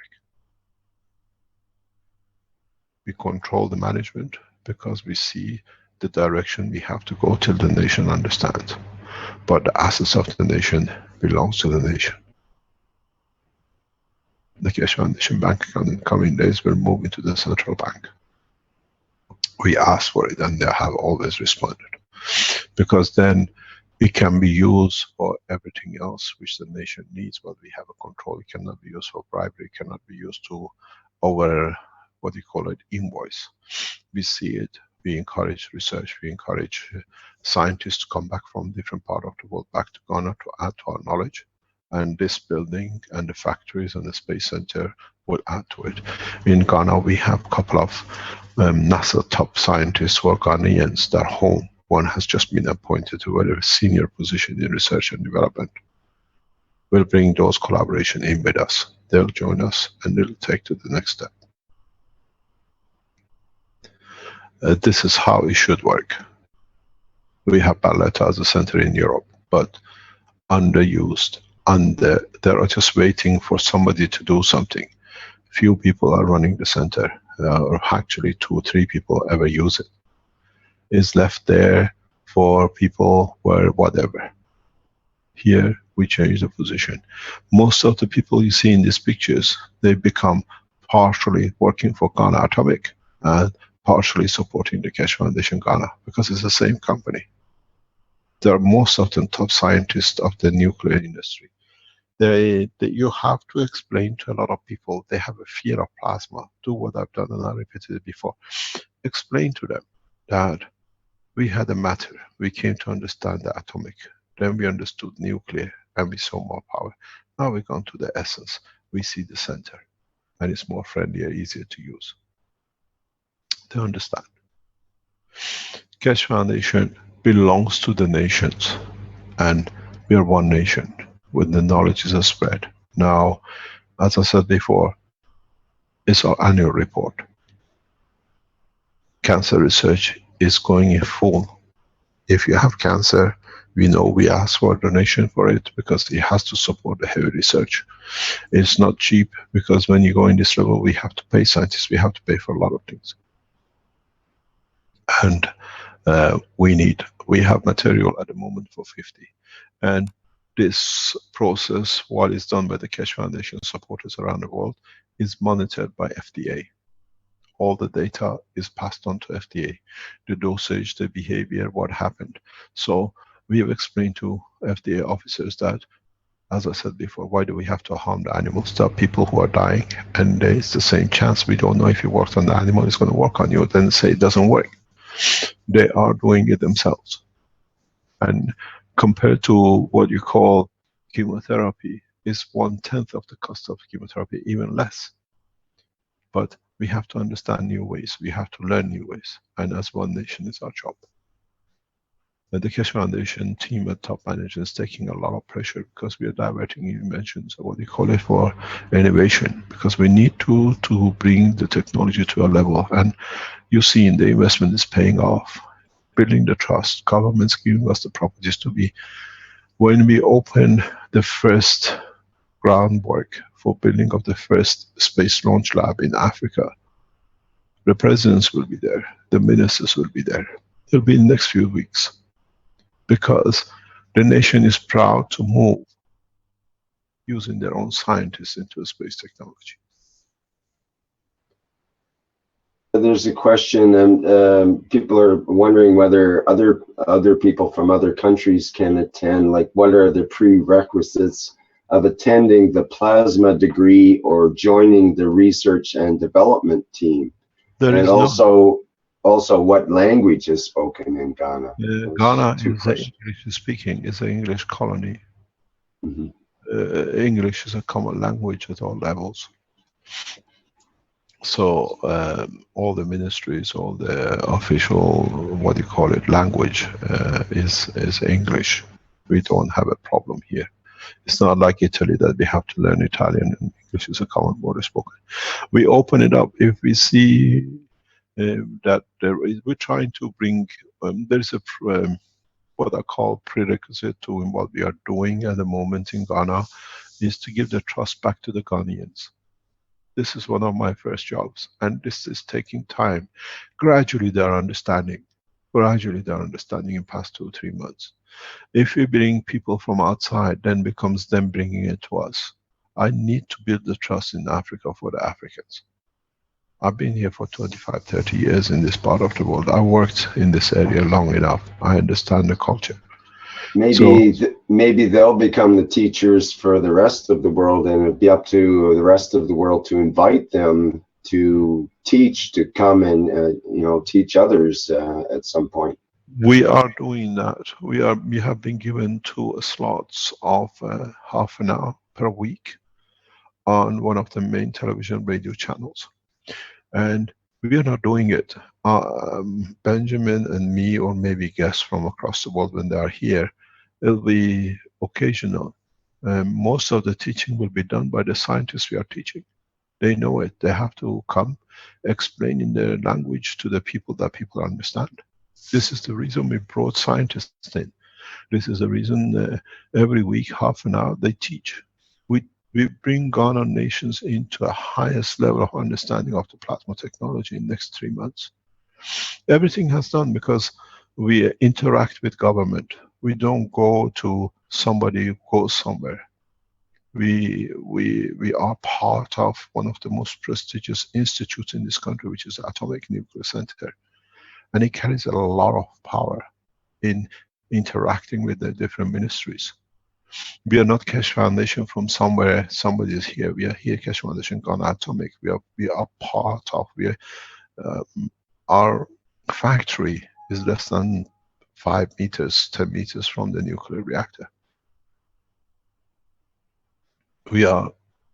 We control the management because we see the direction we have to go till the nation understands. But the assets of the nation belongs to the nation. The Keshe Foundation bank account in coming days will move into the central bank. We asked for it and they have always responded. Because then it can be used for everything else which the nation needs, but we have a control. It cannot be used for bribery, it cannot be used to invoice. We see it. We encourage research, we encourage scientists to come back from different parts of the world back to Ghana to add to our knowledge. And this building and the factories and the space center will add to it. In Ghana, we have a couple of NASA top scientists who are Ghanaians that are home. One has just been appointed to a very senior position in research and development. We'll bring those collaboration in with us. They'll join us and they'll take to the next step. This is how it should work. We have Barletta as a center in Europe, but underused. They are just waiting for somebody to do something. Few people are running the center, or actually 2 or 3 people ever use it. It's left there for people where whatever. Here we change the position. Most of the people you see in these pictures, they become partially working for Ghana Atomic and partially supporting the Keshe Foundation Ghana, because it's the same company. They are most of the top scientists of the nuclear industry. You have to explain to a lot of people, they have a fear of plasma. Do what I've done, and I repeated it before. Explain to them that we had a matter. We came to understand the atomic. Then we understood nuclear, and we saw more power. Now we've gone to the essence. We see the center, and it's more friendlier, easier to use. They understand. Keshe Foundation belongs to the nations, and we are one nation when the knowledge is spread. Now, as I said before, it's our annual report. Cancer research is going in full. If you have cancer, we know we ask for a donation for it because it has to support the heavy research. It's not cheap, because when you go in this level, we have to pay scientists, we have to pay for a lot of things. And we have material at the moment for 50. And this process, while it's done by the Keshe Foundation supporters around the world, is monitored by FDA. All the data is passed on to FDA, the dosage, the behavior, what happened. So we have explained to FDA officers that, as I said before, why do we have to harm the animals? There are people who are dying, and there's the same chance. We don't know if it works on the animal, it's going to work on you, then say it doesn't work. They are doing it themselves. And compared to what you call chemotherapy, is 1/10 of the cost of chemotherapy, even less. But we have to understand new ways, we have to learn new ways, and as one nation is our job. The Keshe Foundation team at top management is taking a lot of pressure, because we are diverting inventions, or what you call it, for innovation, because we need to bring the technology to a level, and you see in the investment is paying off. Building the trust, governments giving us the properties to be. When we open the first groundwork for building of the first space launch lab in Africa, the presidents will be there, the ministers will be there. It'll be in the next few weeks, because the nation is proud to move using their own scientists into space technology.
There's a question, and people are wondering whether other people from other countries can attend. Like, what are the prerequisites of attending the plasma degree or joining the research and development team? And also what language is spoken in Ghana?
Ghana is English speaking, is an English colony.
Mm-hmm.
English is a common language at all levels. So all the ministries, all the official, what do you call it, language is English. We don't have a problem here. It's not like Italy that we have to learn Italian, and English is a common word spoken. We open it up if we see that we're trying to bring, there's a what I call prerequisite to what we are doing at the moment in Ghana, is to give the trust back to the Ghanaians. This is one of my first jobs, and this is taking time. Gradually they are understanding. Gradually they are understanding in past 2 or 3 months. If we bring people from outside, then becomes them bringing it to us. I need to build the trust in Africa for the Africans. I've been here for 25, 30 years in this part of the world. I worked in this area long enough. I understand the culture.
Maybe they'll become the teachers for the rest of the world, and it'll be up to the rest of the world to invite them to teach, to come and teach others at some point.
We are doing that. We have been given 2 slots of half an hour per week on one of the main television radio channels, and we are not doing it. Benjamin and me, or maybe guests from across the world when they are here, it'll be occasional. Most of the teaching will be done by the scientists we are teaching. They know it. They have to come explain in their language to the people that people understand. This is the reason we brought scientists in. This is the reason every week, half an hour, they teach. We bring Ghana nations into a highest level of understanding of the plasma technology in the next 3 months. Everything has done because we interact with government. We don't go to somebody who goes somewhere. We are part of one of the most prestigious institutes in this country, which is the Atomic Nuclear Center. And it carries a lot of power in interacting with the different ministries. We are not Keshe Foundation from somewhere, somebody is here. We are here, Keshe Foundation gone atomic. We are part of, our factory is less than 5 meters, 10 meters from the nuclear reactor. We are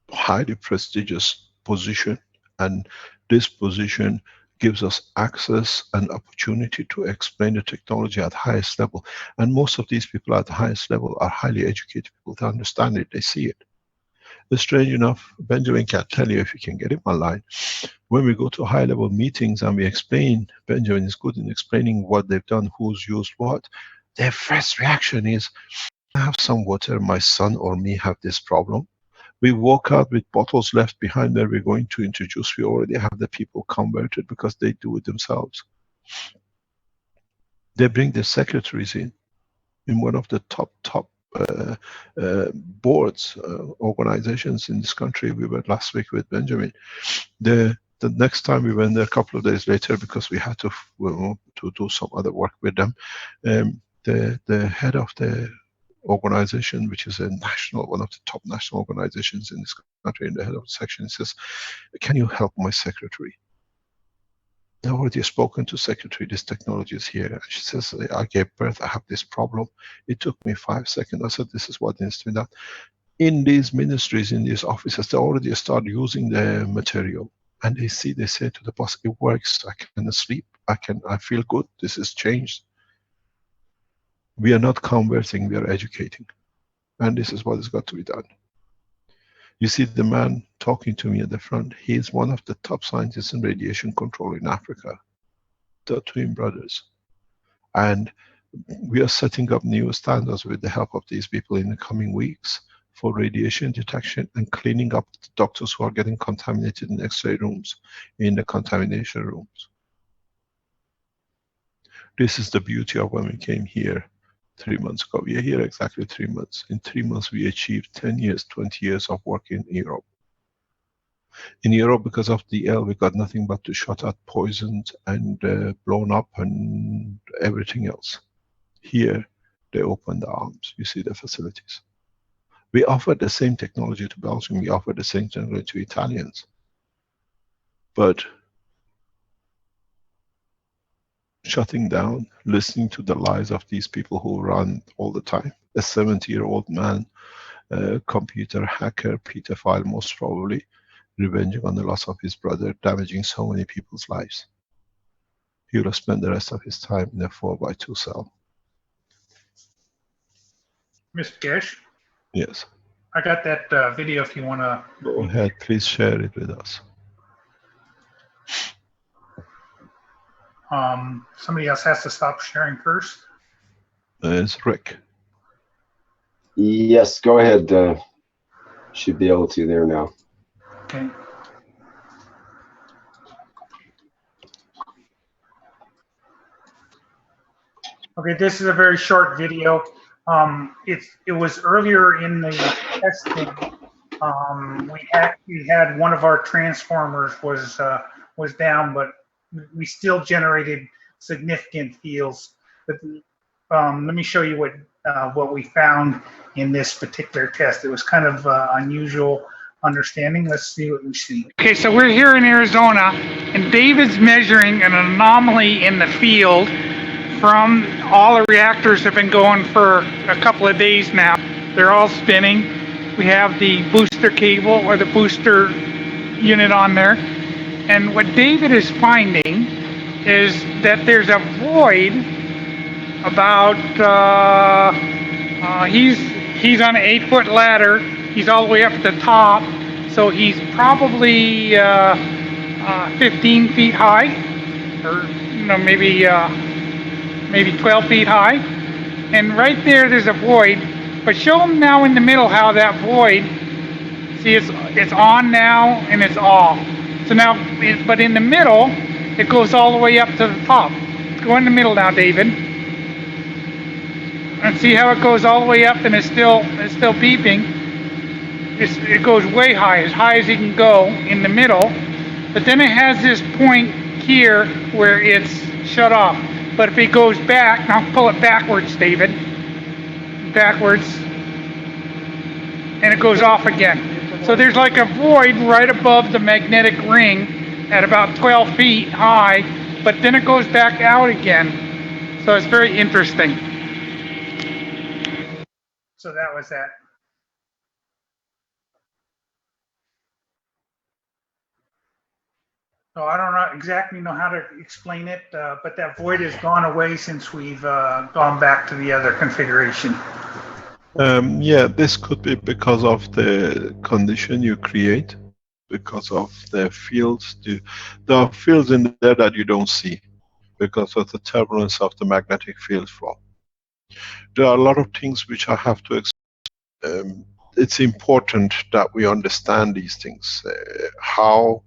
highly prestigious position, and this position gives us access and opportunity to explain the technology at highest level. And most of these people at the highest level are highly educated people. They understand it, they see it. It's strange enough, Benjamin can tell you if you can get him online. When we go to high level meetings and we explain, Benjamin is good in explaining what they've done, who's used what, their first reaction is, I have some water, my son or me have this problem. We walk out with bottles left behind where we're going to introduce. We already have the people converted because they do it themselves. They bring their secretaries in one of the top boards, organizations in this country. We were last week with Benjamin. The next time we went there a couple of days later, because we had to do some other work with them, the head of the organization, which is one of the top national organizations in this country, and the head of the section says, can you help my secretary? I already spoken to secretary, this technology is here. And she says, I gave birth, I have this problem. It took me 5 seconds. I said, this is what needs to be done. In these ministries, in these offices, they already start using the material. And they say to the boss, it works, I can sleep, I feel good, this is changed. We are not converting, we are educating. And this is what has got to be done. You see the man talking to me at the front, he is one of the top scientists in radiation control in Africa. The twin brothers. And we are setting up new standards with the help of these people in the coming weeks for radiation detection and cleaning up the doctors who are getting contaminated in X-ray rooms, in the contamination rooms. This is the beauty of when we came here 3 months ago. We are here exactly 3 months. In 3 months, we achieved 10 years, 20 years of work in Europe. In Europe, because of the L, we got nothing but to shut out poisoned and blown up and everything else. Here, they opened the arms. You see the facilities. We offered the same technology to Belgium. We offered the same technology to Italians. But shutting down, listening to the lies of these people who run all the time. A 70-year-old man, computer hacker, pedophile most probably, revenging on the loss of his brother, damaging so many people's lives. He will spend the rest of his time in a 4x2 cell.
Mr. Keshe?
Yes.
I got that video if you want to.
Go ahead, please share it with us.
Somebody else has to stop sharing first.
It's Rick.
Yes, go ahead. Should be able to there now.
Okay. Okay, this is a very short video. It was earlier in the testing. We had one of our transformers was down, but we still generated significant fields. But let me show you what we found in this particular test. It was kind of unusual understanding. Let's see what we see. Okay, so we're here in Arizona, and David's measuring an anomaly in the field from all the reactors have been going for a couple of days now. They're all spinning. We have the booster cable or the booster unit on there. And what David is finding is that there's a void about, he's on an 8-foot ladder. He's all the way up at the top. So he's probably 15 feet high, or maybe 12 feet high. And right there's a void. But show him now in the middle how that void, see it's on now and it's off. So now, but in the middle, it goes all the way up to the top. Go in the middle now, David. And see how it goes all the way up and it's still beeping. it goes way high as it can go in the middle, but then it has this point here where it's shut off. But if it goes back, now pull it backwards, David, backwards, and it goes off again. So there's like a void right above the magnetic ring at about 12 feet high, but then it goes back out again. So it's very interesting. So that was that. So I don't know exactly know how to explain it, but that void has gone away since we've gone back to the other configuration.
Yeah, this could be because of the condition you create, because of the fields. There are fields in there that you don't see because of the turbulence of the magnetic field flow. There are a lot of things which I have to explain. It's important that we understand these things. How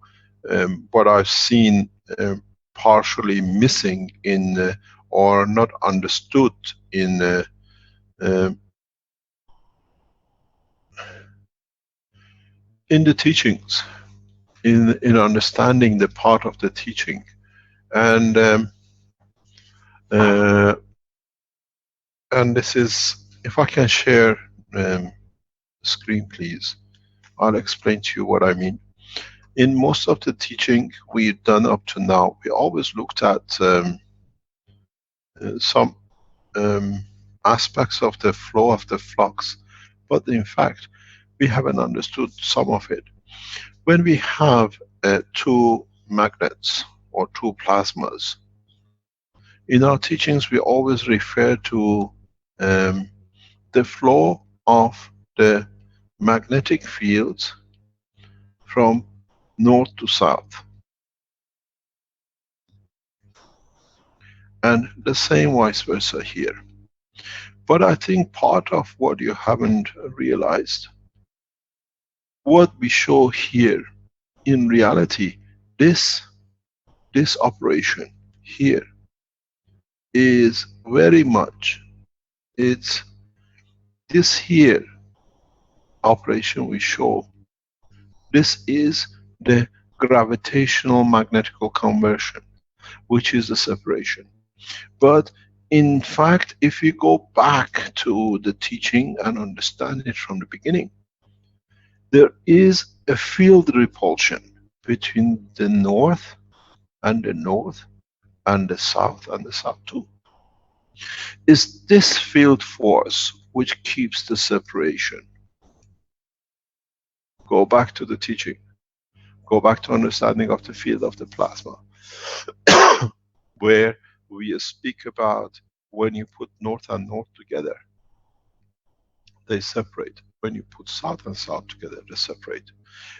what I've seen partially missing in or not understood in the teachings, in understanding the part of the teaching, and this is, if I can share screen, please. I'll explain to you what I mean. In most of the teaching we've done up to now, we always looked at some aspects of the flow of the flux, but in fact we haven't understood some of it. When we have two magnets or two plasmas, in our teachings we always refer to the flow of the magnetic fields from north to south, and the same vice versa here. But I think part of what you haven't realized, what we show here, in reality, this operation here is very much, it's this here operation we show. This is the gravitational magnetical conversion, which is the separation. But in fact, if you go back to the teaching and understand it from the beginning, there is a field repulsion between the north and the north and the south and the south too. It's this field force which keeps the separation. Go back to the teaching. Go back to understanding of the field of the plasma, where we speak about when you put north and north together, they separate. When you put south and south together, they separate.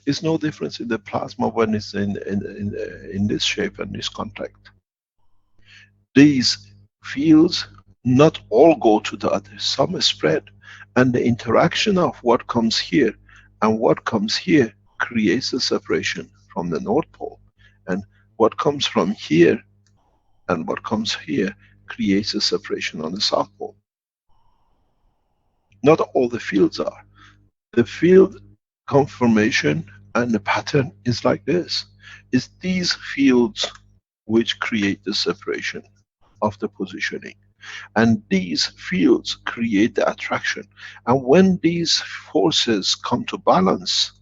It's no difference in the plasma when it's in this shape and this contact. These fields not all go to the other, some spread, and the interaction of what comes here and what comes here creates a separation from the North Pole, and what comes from here and what comes here creates a separation on the South Pole. Not all the fields are. The field conformation and the pattern is like this. It's these fields which create the separation of the positioning, and these fields create the attraction, and when these forces come to balance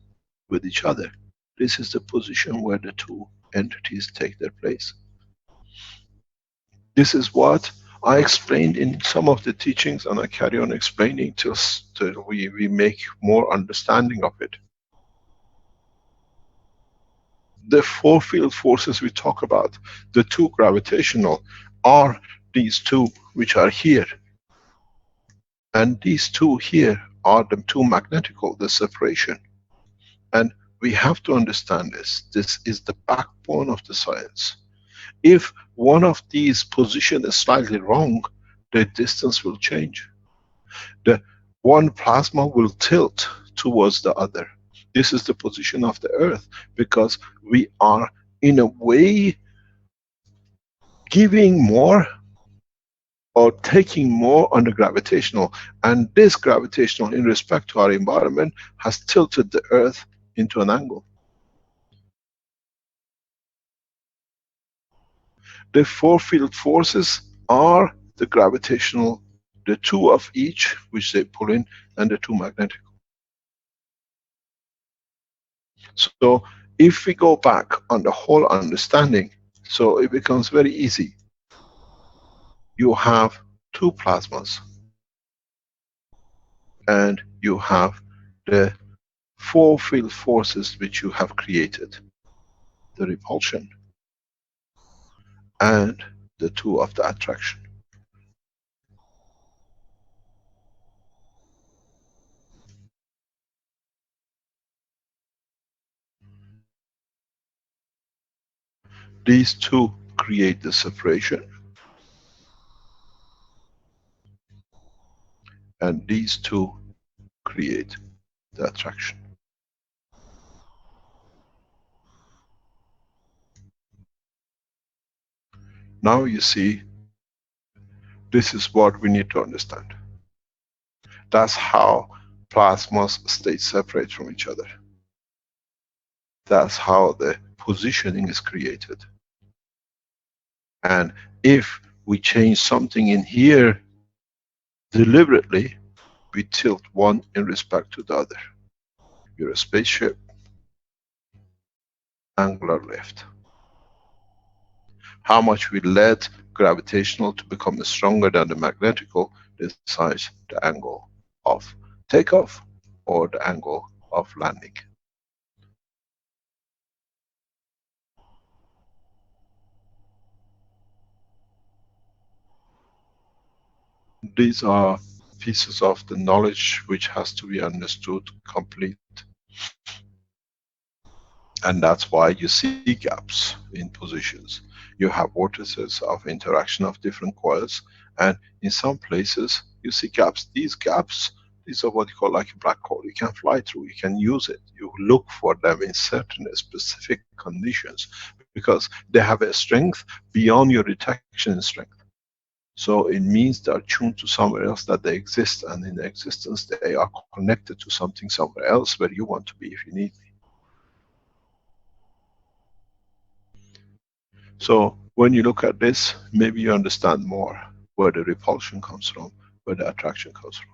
with each other, this is the position where the two entities take their place. This is what I explained in some of the teachings, and I carry on explaining till we make more understanding of it. The four field forces we talk about, the two gravitational, are these two which are here. And these two here are the two magnetical, the separation. And we have to understand this. This is the backbone of the science. If one of these position is slightly wrong, the distance will change. The one plasma will tilt towards the other. This is the position of the Earth, because we are in a way giving more or taking more on the gravitational, and this gravitational in respect to our environment has tilted the earth into an angle. The four field forces are the gravitational, the two of each which they pull in, and the two magnetic. So if we go back on the whole understanding, so it becomes very easy. You have two plasmas and you have the four field forces which you have created, the repulsion and the two of the attraction. These two create the separation, and these two create the attraction. Now you see, this is what we need to understand. That's how plasmas stay separate from each other. That's how the positioning is created. And if we change something in here deliberately, we tilt one in respect to the other. You're a spaceship, angular lift. How much we let gravitational to become stronger than the magnetical decides the angle of takeoff or the angle of landing. These are pieces of the knowledge which has to be understood complete. And that's why you see gaps in positions. You have vortices of interaction of different coils, and in some places you see gaps. These gaps, these are what you call like a black hole. You can fly through, you can use it. You look for them in certain specific conditions because they have a strength beyond your detection strength. So it means they are tuned to somewhere else, that they exist, and in existence they are connected to something somewhere else where you want to be if you need me. So when you look at this, maybe you understand more where the repulsion comes from, where the attraction comes from.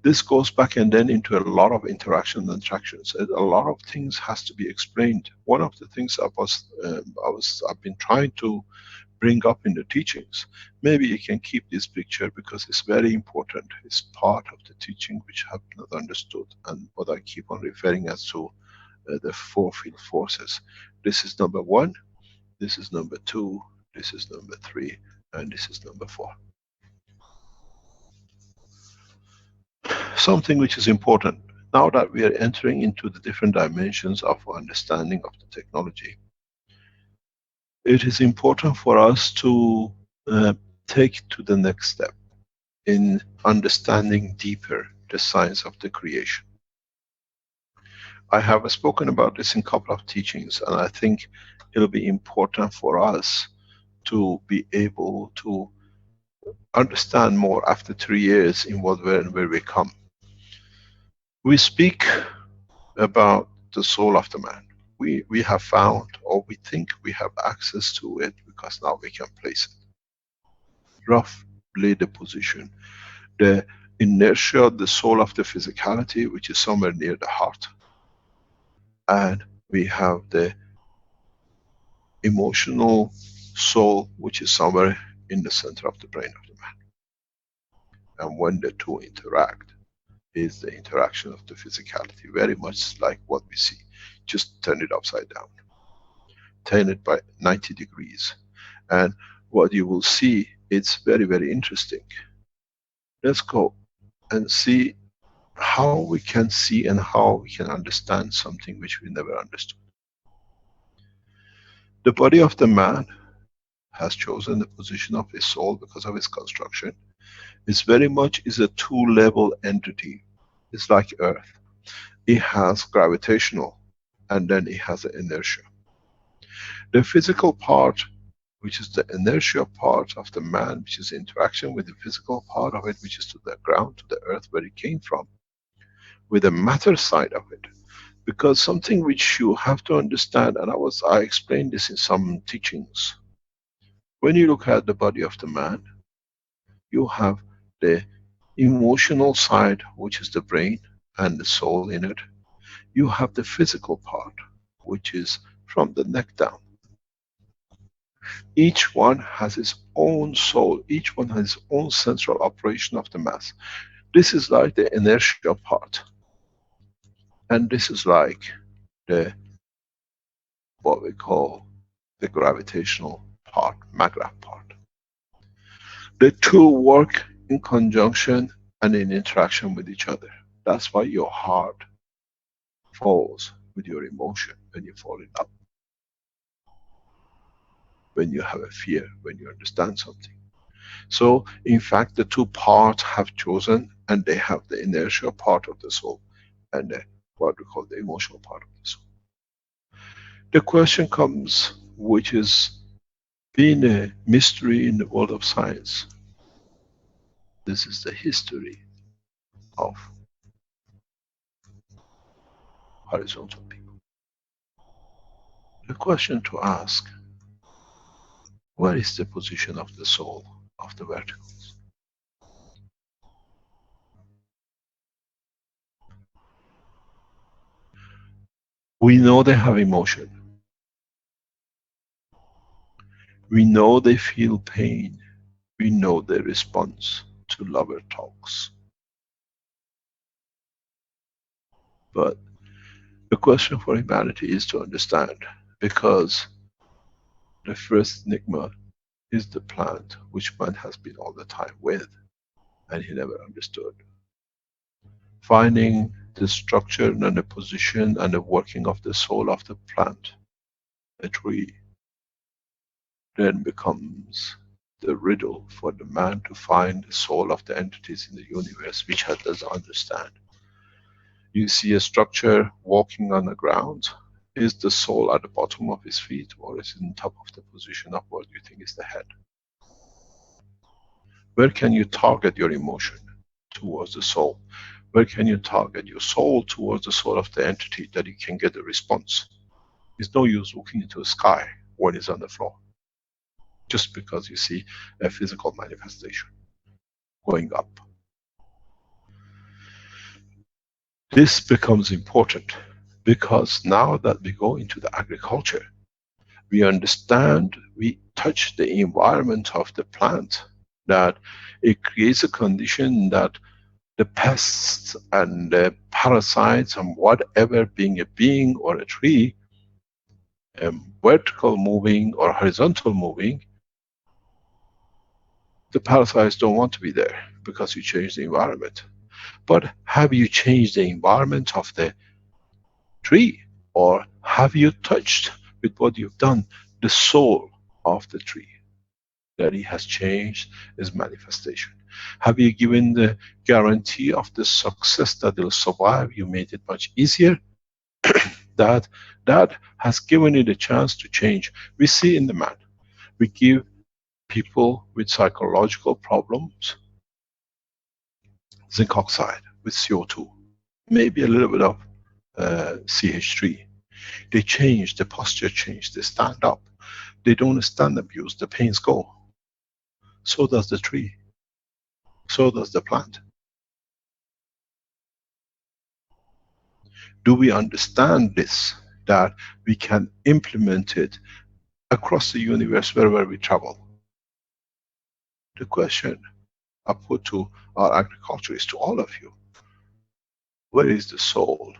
This goes back and then into a lot of interactions and attractions. A lot of things has to be explained. One of the things I've been trying to bring up in the teachings. Maybe you can keep this picture because it's very important. It's part of the teaching which I have not understood, and what I keep on referring as to the four field forces. This is number one, this is number two, this is number three, and this is number four. Something which is important, now that we are entering into the different dimensions of understanding of the technology, it is important for us to take to the next step in understanding deeper the science of the creation. I have spoken about this in a couple of teachings, and I think it'll be important for us to be able to understand more after 3 years in where we come. We speak about the soul of the man. We have found, or we think we have access to it because now we can place it. Roughly the position, the inertia, the soul of the physicality, which is somewhere near the heart. And we have the emotional soul, which is somewhere in the center of the brain of the man. And when the two interact, is the interaction of the physicality, very much like what we see. Just turn it upside down. Turn it by 90 degrees. And what you will see, it's very, very interesting. Let's go and see how we can see and how we can understand something which we never understood. The body of the man has chosen the position of his soul because of its construction. It's very much is a two-level entity. It's like Earth. It has gravitational, and then it has an inertia. The physical part which is the inertia part of the man, which is interaction with the physical part of it, which is to the ground, to the earth where it came from, with the matter side of it. Because something which you have to understand, and I explained this in some teachings. When you look at the body of the man, you have the emotional side, which is the brain and the soul in it. You have the physical part, which is from the neck down. Each one has its own soul. Each one has its own central operation of the mass. This is like the inertia part. And this is like the, what we call the gravitational part, maggrav part. The two work in conjunction and in interaction with each other. That's why your heart falls with your emotion when you fall in love, when you have a fear, when you understand something. So, in fact, the two parts have chosen, and they have the inertial part of the soul and the, what we call the emotional part of the soul. The question comes, which is being a mystery in the world of science. This is the history of horizontal people. The question to ask, where is the position of the soul of the verticals? We know they have emotion. We know they feel pain. We know their response to lover talks. But the question for humanity is to understand, because the first enigma is the plant which man has been all the time with, and he never understood. Finding the structure and the position and the working of the soul of the plant, a tree, then becomes the riddle for the man to find the soul of the entities in the universe, which he doesn't understand. You see a structure walking on the ground. Is the soul at the bottom of his feet, or is it on top of the position of what you think is the head? Where can you target your emotion? Towards the soul. Where can you target your soul? Towards the soul of the entity, that you can get a response. It's no use looking into the sky when it's on the floor, just because you see a physical manifestation going up. This becomes important, because now that we go into the agriculture, we understand, we touch the environment of the plant, that it creates a condition that the pests and the parasites and whatever, being a being or a tree, vertical moving or horizontal moving, the parasites don't want to be there, because you change the environment. But have you changed the environment of the tree, or have you touched with what you've done the soul of the tree, that it has changed its manifestation? Have you given the guarantee of the success that they'll survive? You made it much easier. that has given it a chance to change. We see in the man, we give people with psychological problems zinc oxide with CO2, maybe a little bit of CH3. They change, the posture change, they stand up. They don't stand abuse, the pains go. So does the tree. So does the plant. Do we understand this, that we can implement it across the universe wherever we travel? The question I put to our agriculturists, to all of you, where is the soul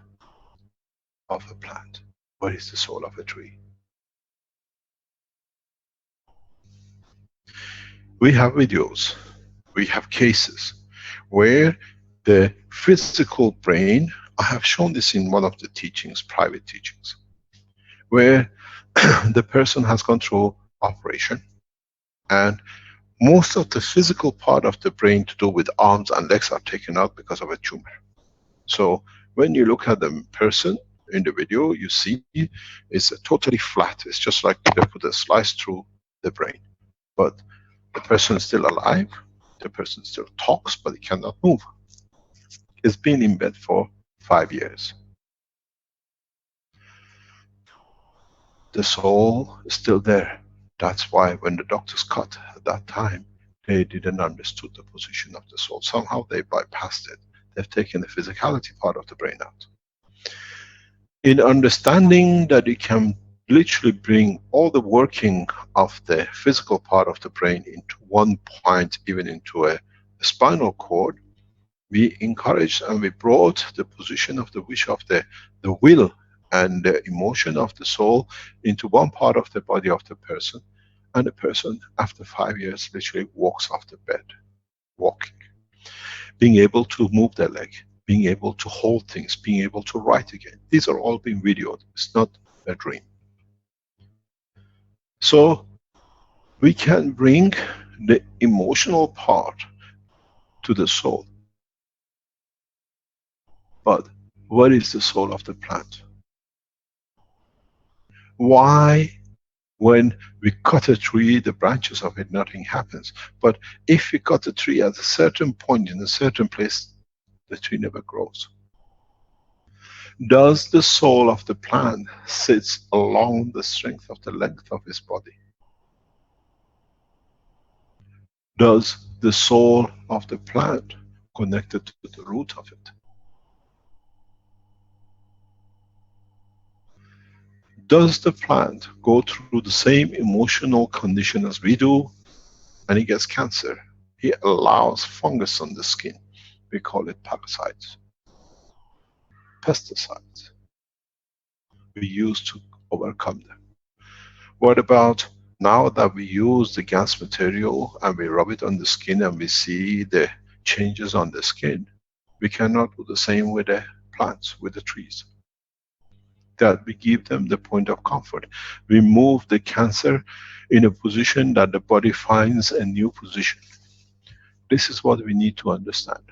of a plant? Where is the soul of a tree? We have videos, we have cases where the physical brain, I have shown this in one of the teachings, private teachings, where the person has gone through operation, and most of the physical part of the brain to do with arms and legs are taken out because of a tumor. So when you look at the person in the video, you see it's totally flat. It's just like they put a slice through the brain. But the person is still alive, the person still talks, but he cannot move. It's been in bed for 5 years. The soul is still there. That's why when the doctors cut at that time, they didn't understood the position of the soul. Somehow they bypassed it. They've taken the physicality part of the brain out. In understanding that it can literally bring all the working of the physical part of the brain into one point, even into a spinal cord, we encouraged and we brought the position of the wish of the will and the emotion of the soul into one part of the body of the person. And the person, after 5 years, literally walks off the bed, walking. Being able to move their leg, being able to hold things, being able to write again. These are all being videoed. It's not a dream. So we can bring the emotional part to the soul. But what is the soul of the plant? Why, when we cut a tree, the branches of it, nothing happens? But if we cut a tree at a certain point in a certain place, the tree never grows. Does the soul of the plant sits along the strength of the length of its body? Does the soul of the plant connected to the root of it? Does the plant go through the same emotional condition as we do, and he gets cancer? He allows fungus on the skin. We call it parasites. Pesticides. We use to overcome them. What about now that we use the gas material and we rub it on the skin and we see the changes on the skin? We cannot do the same with the plants, with the trees. That we give them the point of comfort. We move the cancer in a position that the body finds a new position. This is what we need to understand.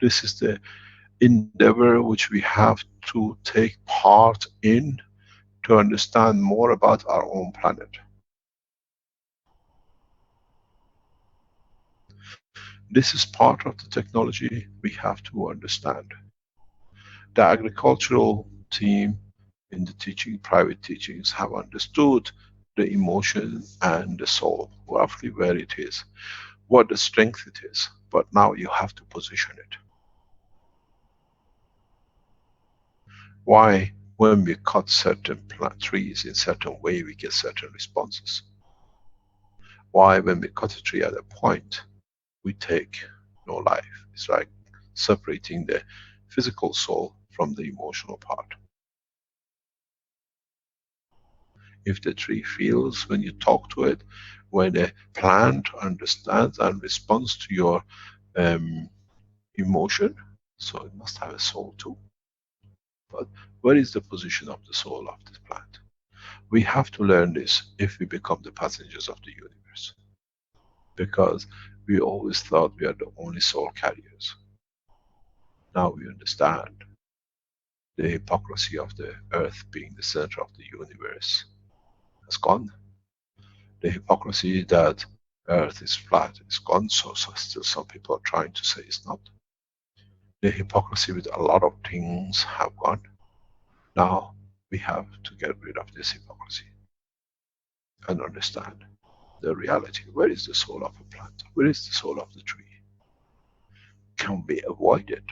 This is the endeavor which we have to take part in to understand more about our own planet. This is part of the technology we have to understand. The agricultural team in the teaching, private teachings, have understood the emotion and the soul, roughly where it is, what the strength it is, but now you have to position it. Why, when we cut certain plant trees in certain way, we get certain responses? Why, when we cut a tree at a point, we take no life? It's like separating the physical soul from the emotional part. If the tree feels when you talk to it, when a plant understands and responds to your emotion, so it must have a soul too. But where is the position of the soul of this plant? We have to learn this if we become the passengers of the universe. Because we always thought we are the only soul carriers. Now we understand the hypocrisy of the earth being the center of the universe has gone. The hypocrisy that earth is flat is gone, so still some people are trying to say it's not. The hypocrisy with a lot of things have gone. Now we have to get rid of this hypocrisy and understand the reality. Where is the soul of a plant? Where is the soul of the tree? Can we avoid it?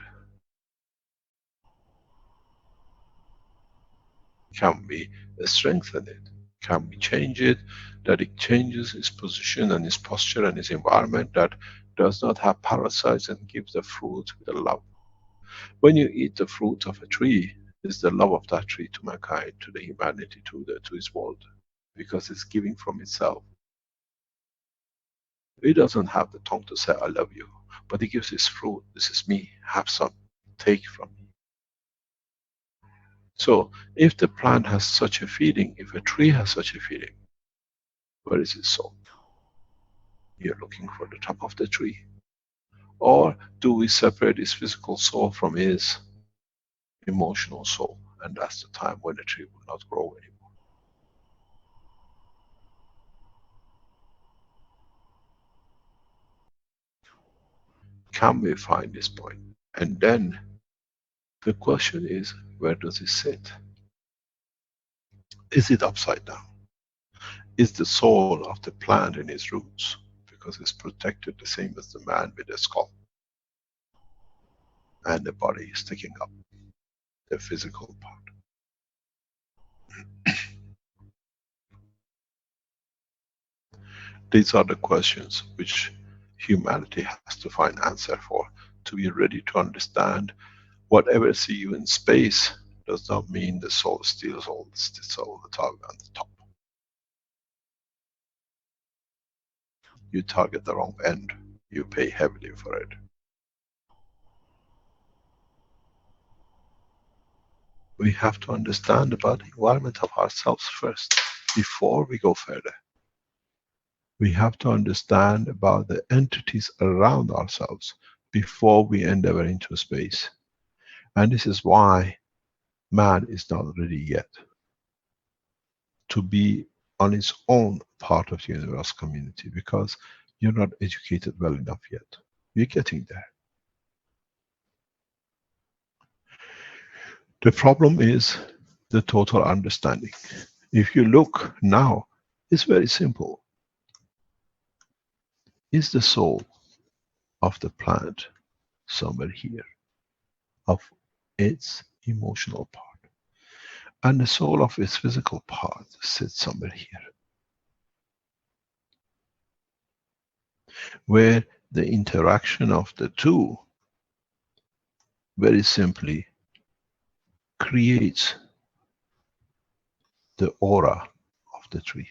Can we strengthen it? Can we change it, that it changes its position and its posture and its environment, that does not have parasites and gives the fruit with the love? When you eat the fruit of a tree, it's the love of that tree to mankind, to the humanity, to its world, because it's giving from itself. It doesn't have the tongue to say I love you, but it gives its fruit. This is me, have some, take from me. So if the plant has such a feeling, if a tree has such a feeling, where is its soul? You're looking for the top of the tree. Or do we separate his physical soul from his emotional soul? And that's the time when the tree will not grow anymore. Can we find this point? And then the question is, where does it sit? Is it upside down? Is the soul of the plant in its roots? Because it's protected the same as the man with the skull. And the body is sticking up, the physical part. These are the questions which humanity has to find answer for, to be ready to understand whatever see you in space does not mean the soul steals all the time on the top. You target the wrong end, you pay heavily for it. We have to understand about the environment of ourselves first, before we go further. We have to understand about the entities around ourselves before we endeavor into space. And this is why man is not ready yet to be on its own part of the universe community, because you're not educated well enough yet. We're getting there. The problem is the total understanding. If you look now, it's very simple. Is the soul of the plant somewhere here, of its emotional part? And the soul of its physical part sits somewhere here, where the interaction of the two very simply creates the aura of the tree.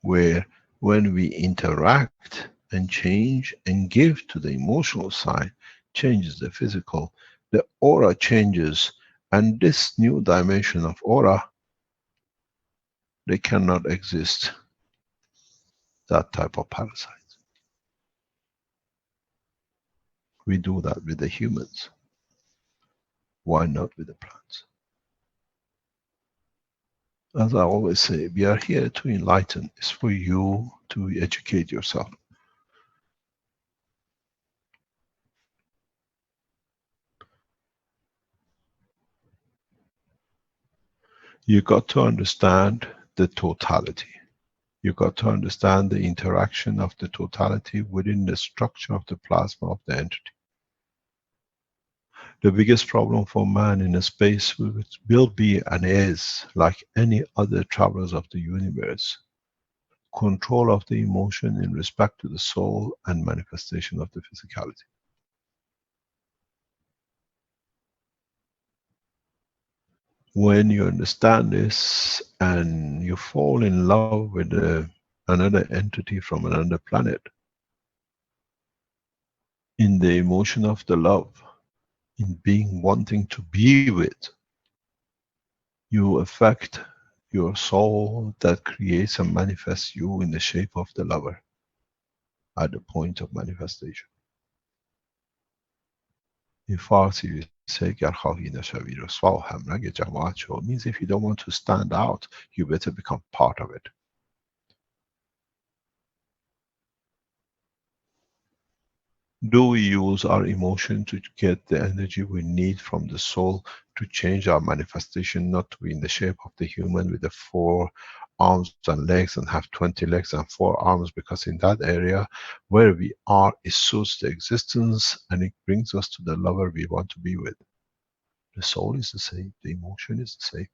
Where when we interact and change and give to the emotional side, changes the physical, the aura changes, and this new dimension of aura, they cannot exist, that type of parasite. We do that with the humans. Why not with the plants? As I always say, we are here to enlighten. It's for you to educate yourself. You got to understand the totality. You got to understand the interaction of the totality within the structure of the plasma of the entity. The biggest problem for man in a space will be and is, like any other travelers of the universe, control of the emotion in respect to the soul and manifestation of the physicality. When you understand this and you fall in love with another entity from another planet, in the emotion of the love, in being wanting to be with, you affect your soul that creates and manifests you in the shape of the lover at the point of manifestation. In Farsi we say گر خواهی نشوی رسوا همرنگ جماعت شو, means if you don't want to stand out, you better become part of it. Do we use our emotion to get the energy we need from the soul to change our manifestation, not to be in the shape of the human with the 4 arms and legs and have 20 legs and 4 arms, because in that area where we are, it suits the existence and it brings us to the lover we want to be with. The soul is the same, the emotion is the same.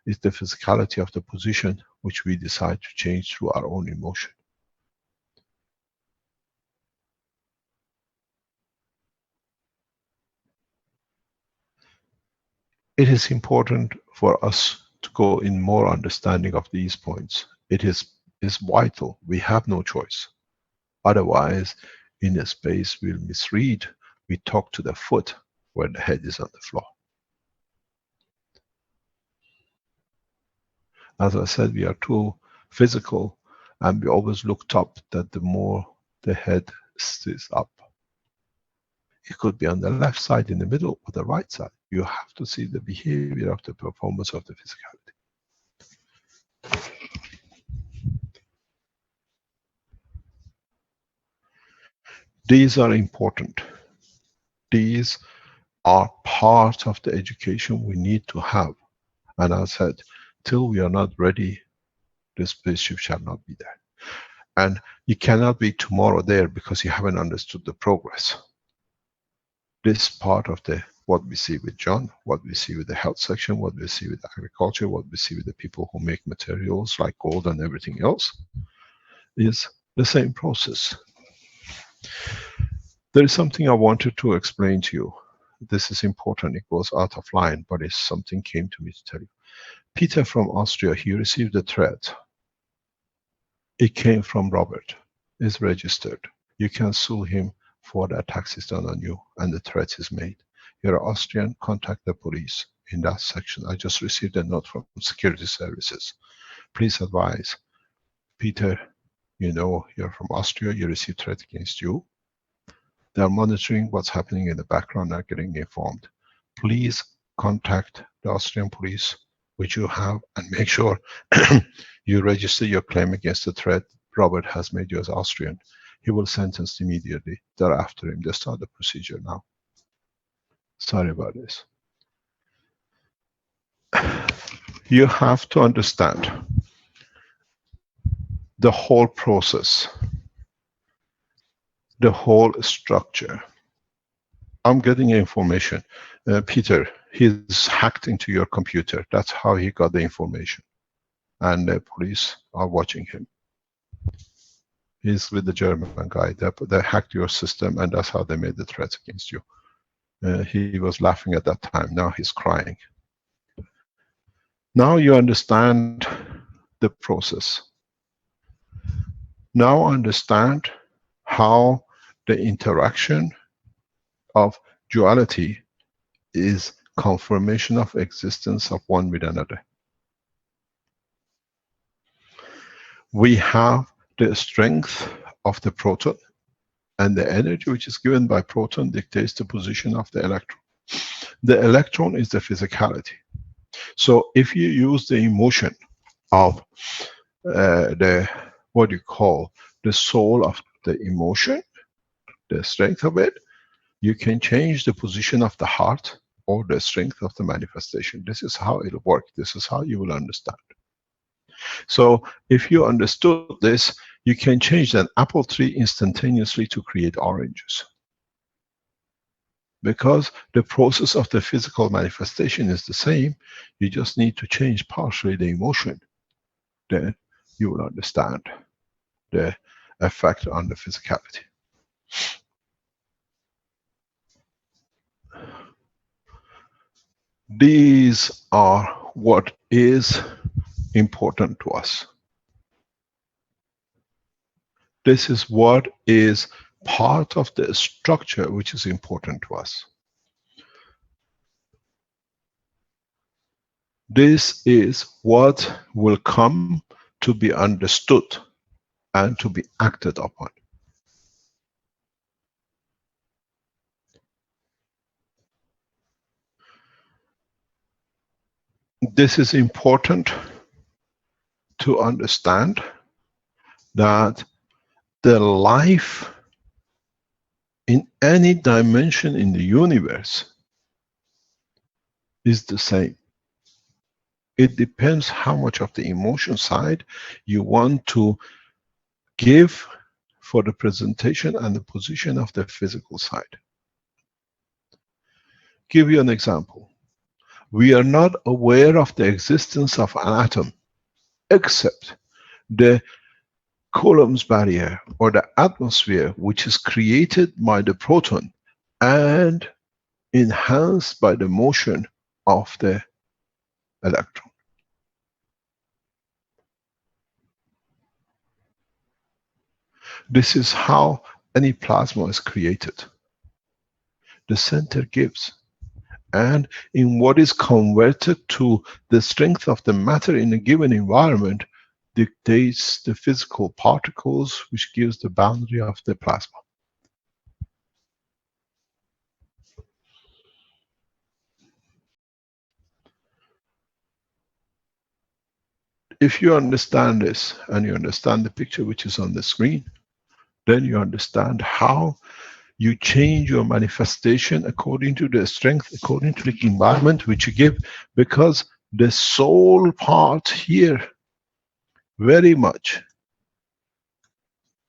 It's the physicality of the position which we decide to change through our own emotion. It is important for us to go in more understanding of these points. It is vital. We have no choice. Otherwise, in a space we'll misread. We talk to the foot where the head is on the floor. As I said, we are too physical and we always look up, that the more the head stays up. It could be on the left side, in the middle, or the right side. You have to see the behavior of the performance of the physicality. These are important. These are part of the education we need to have. And as I said, till we are not ready, the spaceship shall not be there. And you cannot be tomorrow there because you haven't understood the progress. This part of the what we see with John, what we see with the health section, what we see with agriculture, what we see with the people who make materials like gold and everything else, is the same process. There is something I wanted to explain to you. This is important. It goes out of line, but it's something came to me to tell you. Peter from Austria, he received a threat. It came from Robert. It's registered. You can sue him for the attacks he's done on you, and the threat is made. You're Austrian, contact the police in that section. I just received a note from security services. Please advise. Peter, you know you're from Austria, you received threat against you. They're monitoring what's happening in the background, not getting informed. Please contact the Austrian police, which you have, and make sure you register your claim against the threat Robert has made you as Austrian. He will sentence immediately. They're after him. They start the procedure now. Sorry about this. You have to understand the whole process, the whole structure. I'm getting information. Peter, he's hacked into your computer. That's how he got the information. And the police are watching him. He's with the German guy. They hacked your system, and that's how they made the threats against you. He was laughing at that time. Now he's crying. Now you understand the process. Now understand how the interaction of duality is confirmation of existence of one with another. We have the strength of the proton, and the energy which is given by proton dictates the position of the electron. The electron is the physicality. So if you use the emotion of what you call the soul of the emotion, the strength of it, you can change the position of the heart or the strength of the manifestation. This is how it'll work. This is how you will understand. So if you understood this, you can change an apple tree instantaneously to create oranges. Because the process of the physical manifestation is the same, you just need to change partially the emotion. Then you will understand the effect on the physicality. These are what is important to us. This is what is part of the structure which is important to us. This is what will come to be understood and to be acted upon. This is important to understand, that the life in any dimension in the universe is the same. It depends how much of the emotion side you want to give for the presentation and the position of the physical side. Give you an example. We are not aware of the existence of an atom except the Coulomb's barrier or the atmosphere, which is created by the proton and enhanced by the motion of the electron. This is how any plasma is created. The center gives, and in what is converted to the strength of the matter in a given environment dictates the physical particles, which gives the boundary of the plasma. If you understand this, and you understand the picture which is on the screen, then you understand how you change your manifestation according to the strength, according to the environment which you give, because the soul part here very much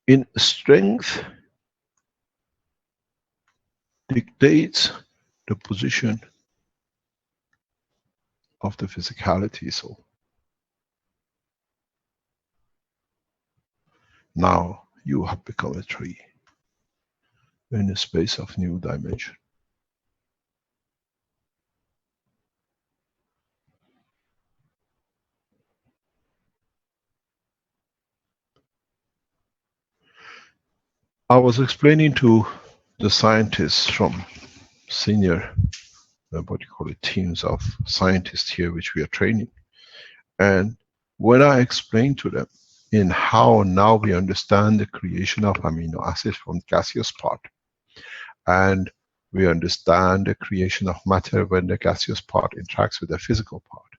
in strength dictates the position of the physicality soul. Now you have become a tree in a space of new dimension. I was explaining to the scientists from senior, what do you call it, teams of scientists here which we are training. And when I explained to them in how now we understand the creation of amino acids from gaseous part, and we understand the creation of matter when the gaseous part interacts with the physical part,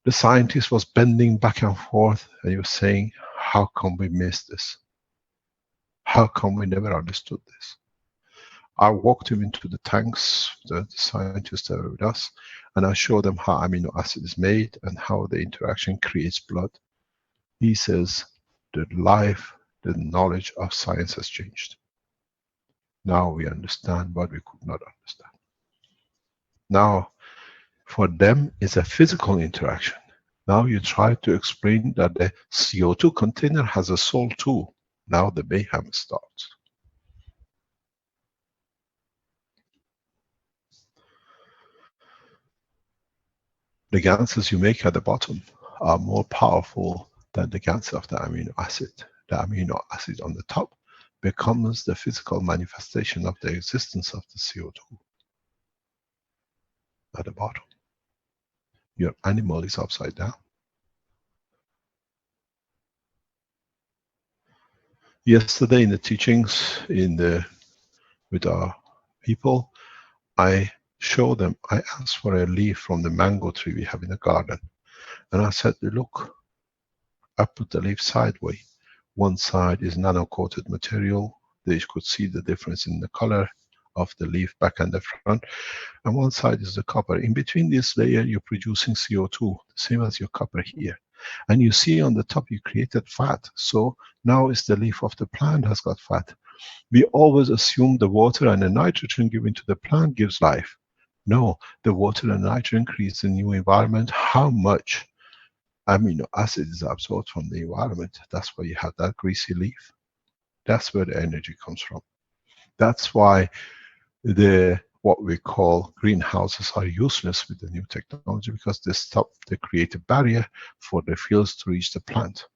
the scientist was bending back and forth and he was saying, how come we missed this? How come we never understood this? I walked him into the tanks, the scientists that are with us, and I showed them how amino acid is made and how the interaction creates blood. He says, the life, the knowledge of science has changed. Now we understand what we could not understand. Now, for them, it's a physical interaction. Now you try to explain that the CO2 container has a soul too. Now the mayhem starts. The ganses you make at the bottom are more powerful than the gans of the amino acid. The amino acid on the top becomes the physical manifestation of the existence of the CO2 at the bottom. Your animal is upside down. Yesterday in the teachings with our people, I showed them, I asked for a leaf from the mango tree we have in the garden. And I said, look, I put the leaf sideways. One side is nano-coated material. They could see the difference in the color of the leaf back and the front. And one side is the copper. In between this layer, you're producing CO2, the same as your copper here. And you see on the top, you created fat. So now it's the leaf of the plant has got fat. We always assume the water and the nitrogen given to the plant gives life. No, the water and nitrogen creates a new environment. How much amino acid is absorbed from the environment? That's why you have that greasy leaf. That's where the energy comes from. That's why what we call greenhouses are useless with the new technology, because they create a barrier for the fields to reach the plant.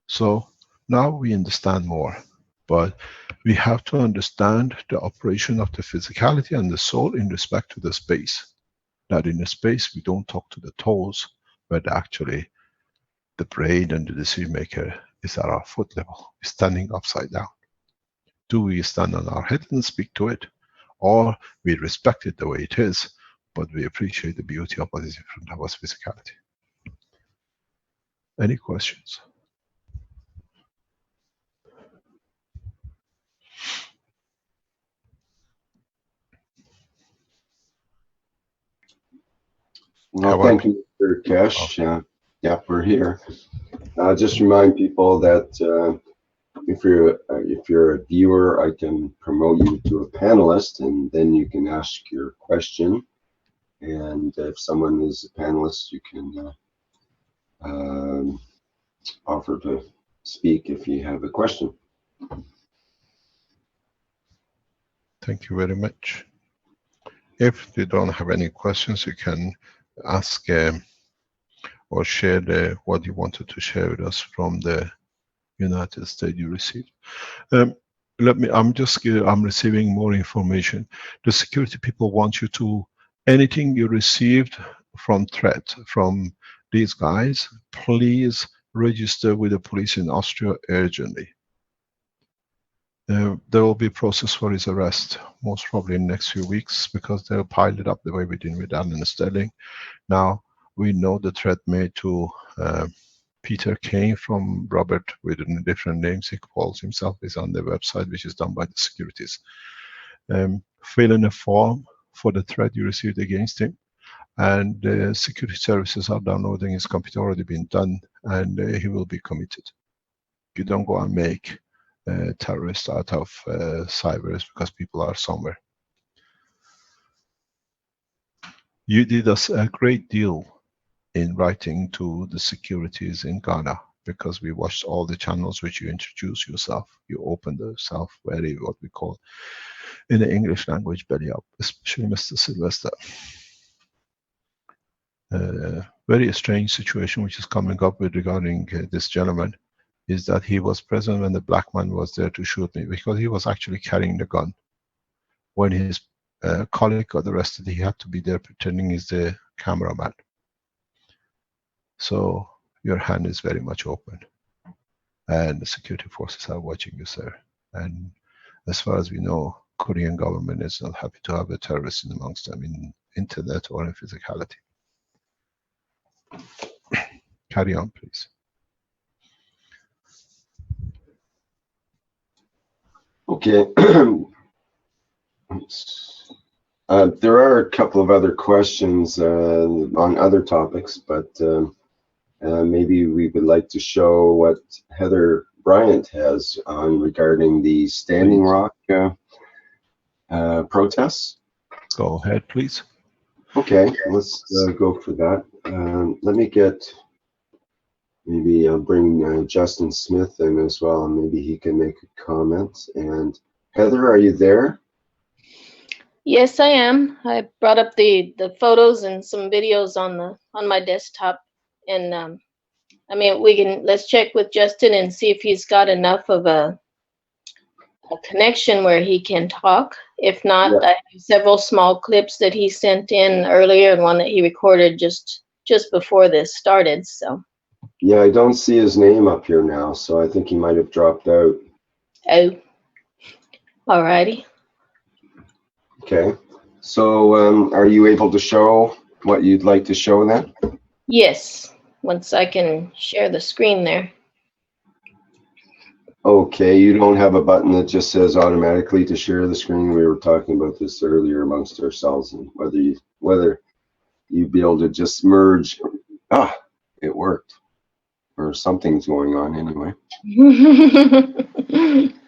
So now we understand more, but we have to understand the operation of the physicality and the soul in respect to the space. That in the space we don't talk to the toes, but actually the brain and the decision maker is at our foot level, standing upside down. Do we stand on our head and speak to it? Or we respect it the way it is, but we appreciate the beauty of what is in front of us, physicality. Any questions?
Well, thank you, Mr. Keshe. Yeah, we're here. Just remind people that if you're a viewer, I can promote you to a panelist, and then you can ask your question. And if someone is a panelist, you can offer to speak if you have a question.
Thank you very much. If you don't have any questions, you can ask or share what you wanted to share with us from the United States you received. I'm receiving more information. The security people want you to, anything you received from threat from these guys, please register with the police in Austria urgently. There will be a process for his arrest, most probably in the next few weeks, because they'll pile it up the way we did with Alan Sterling. Now, we know the threat made to Peter came from Robert with different names. He calls himself, is on the website, which is done by the securities. Fill in a form for the threat you received against him, and the security services are downloading his computer, already been done, and he will be committed. You don't go and make terrorists out of cybers because people are somewhere. You did us a great deal in writing to the securities in Ghana, because we watched all the channels which you introduced yourself. You opened yourself very, what we call in the English language, belly up, especially Mr. Sylvester. Very strange situation which is coming up with regarding this gentleman is that he was present when the black man was there to shoot me, because he was actually carrying the gun. When his colleague got arrested, he had to be there pretending he's the cameraman. So your hand is very much open, and the security forces are watching you, sir. And as far as we know, Korean government is not happy to have a terrorist in amongst them in internet or in physicality. Carry on, please.
Okay. There are a couple of other questions on other topics, but maybe we would like to show what Heather Bryant has on regarding the Standing Rock protests.
Go ahead, please.
Okay, let's go for that. Let me get, maybe I'll bring Justin Smith in as well, and maybe he can make a comment. And Heather, are you there?
Yes, I am. I brought up the photos and some videos on my desktop, and I mean, let's check with Justin and see if he's got enough of a connection where he can talk. If not,
Yeah.
I have several small clips that he sent in earlier, and one that he recorded just before this started. So.
Yeah, I don't see his name up here now, so I think he might have dropped out.
Oh. Alrighty.
Okay, so are you able to show what you'd like to show then?
Yes, once I can share the screen there.
Okay, you don't have a button that just says automatically to share the screen. We were talking about this earlier amongst ourselves, and whether you'd be able to just merge. Ah, it worked, or something's going on anyway.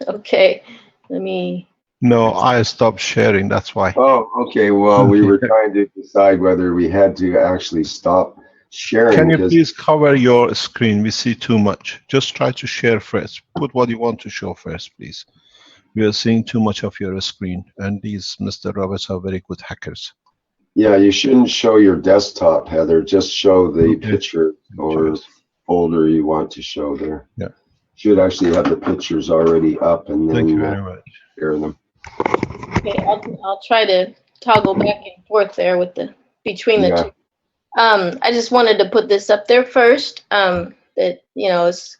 Okay, let me.
No, I stopped sharing, that's why.
Oh, okay. Well, we were trying to decide whether we had to actually stop sharing.
Can you please cover your screen? We see too much. Just try to share first. Put what you want to show first, please. We are seeing too much of your screen, and these Mr. Roberts are very good hackers.
Yeah, you shouldn't show your desktop, Heather. Just show the picture or folder you want to show there.
Yeah.
Should actually have the pictures already up, and then
Thank you very much.
share them.
Okay, I'll try to toggle back and forth there with between the two. I just wanted to put this up there first. That, you know, it's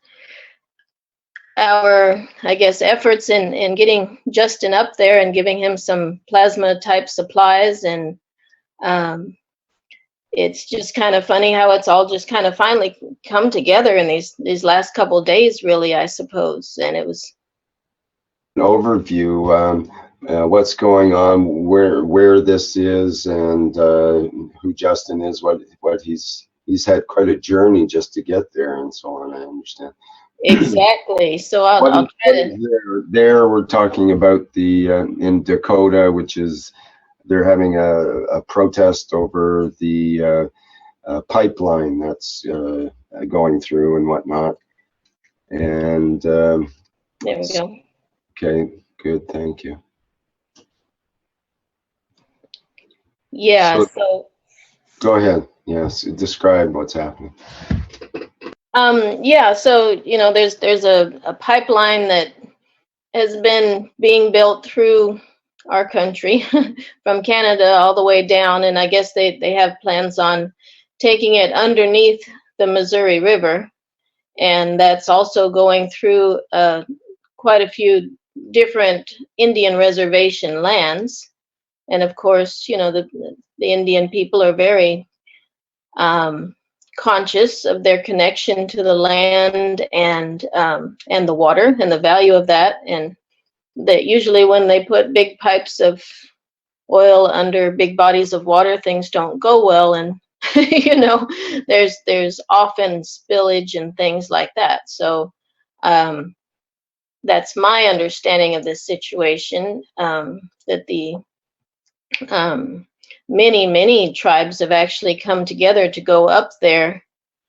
our, I guess, efforts in getting Justin up there and giving him some plasma type supplies, and it's just kind of funny how it's all just kind of finally come together in these last couple of days, really, I suppose. And it was
an overview. What's going on, where this is, and who Justin is, what he's had quite a journey just to get there, and so on. I understand.
Exactly. So I'll try to.
There we're talking about the in Dakota, which is they're having a protest over the pipeline that's going through and whatnot. And
there we go.
Okay, good, thank you.
Yeah, so
go ahead. Yes, describe what's happening.
Yeah, so you know, there's a pipeline that has been being built through our country from Canada all the way down, and I guess they have plans on taking it underneath the Missouri River, and that's also going through quite a few different Indian reservation lands. And of course, you know, the Indian people are very conscious of their connection to the land and the water and the value of that, and that usually when they put big pipes of oil under big bodies of water, things don't go well, and you know, there's often spillage and things like that. So that's my understanding of this situation, that the many tribes have actually come together to go up there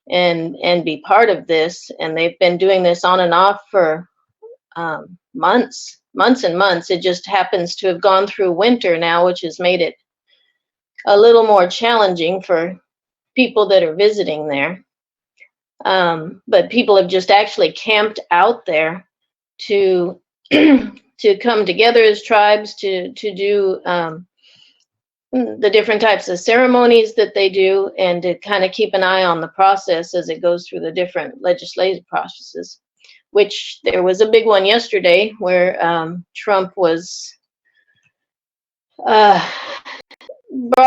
and be part of this, and they've been doing this on and off for months and months. It just happens to have gone through winter now, which has made it a little more challenging for people that are visiting there. But people have just actually camped out there to to come together as tribes to do the different types of ceremonies that they do, and to kind of keep an eye on the process as it goes through the different legislative processes, which there was a big one yesterday where Trump was brought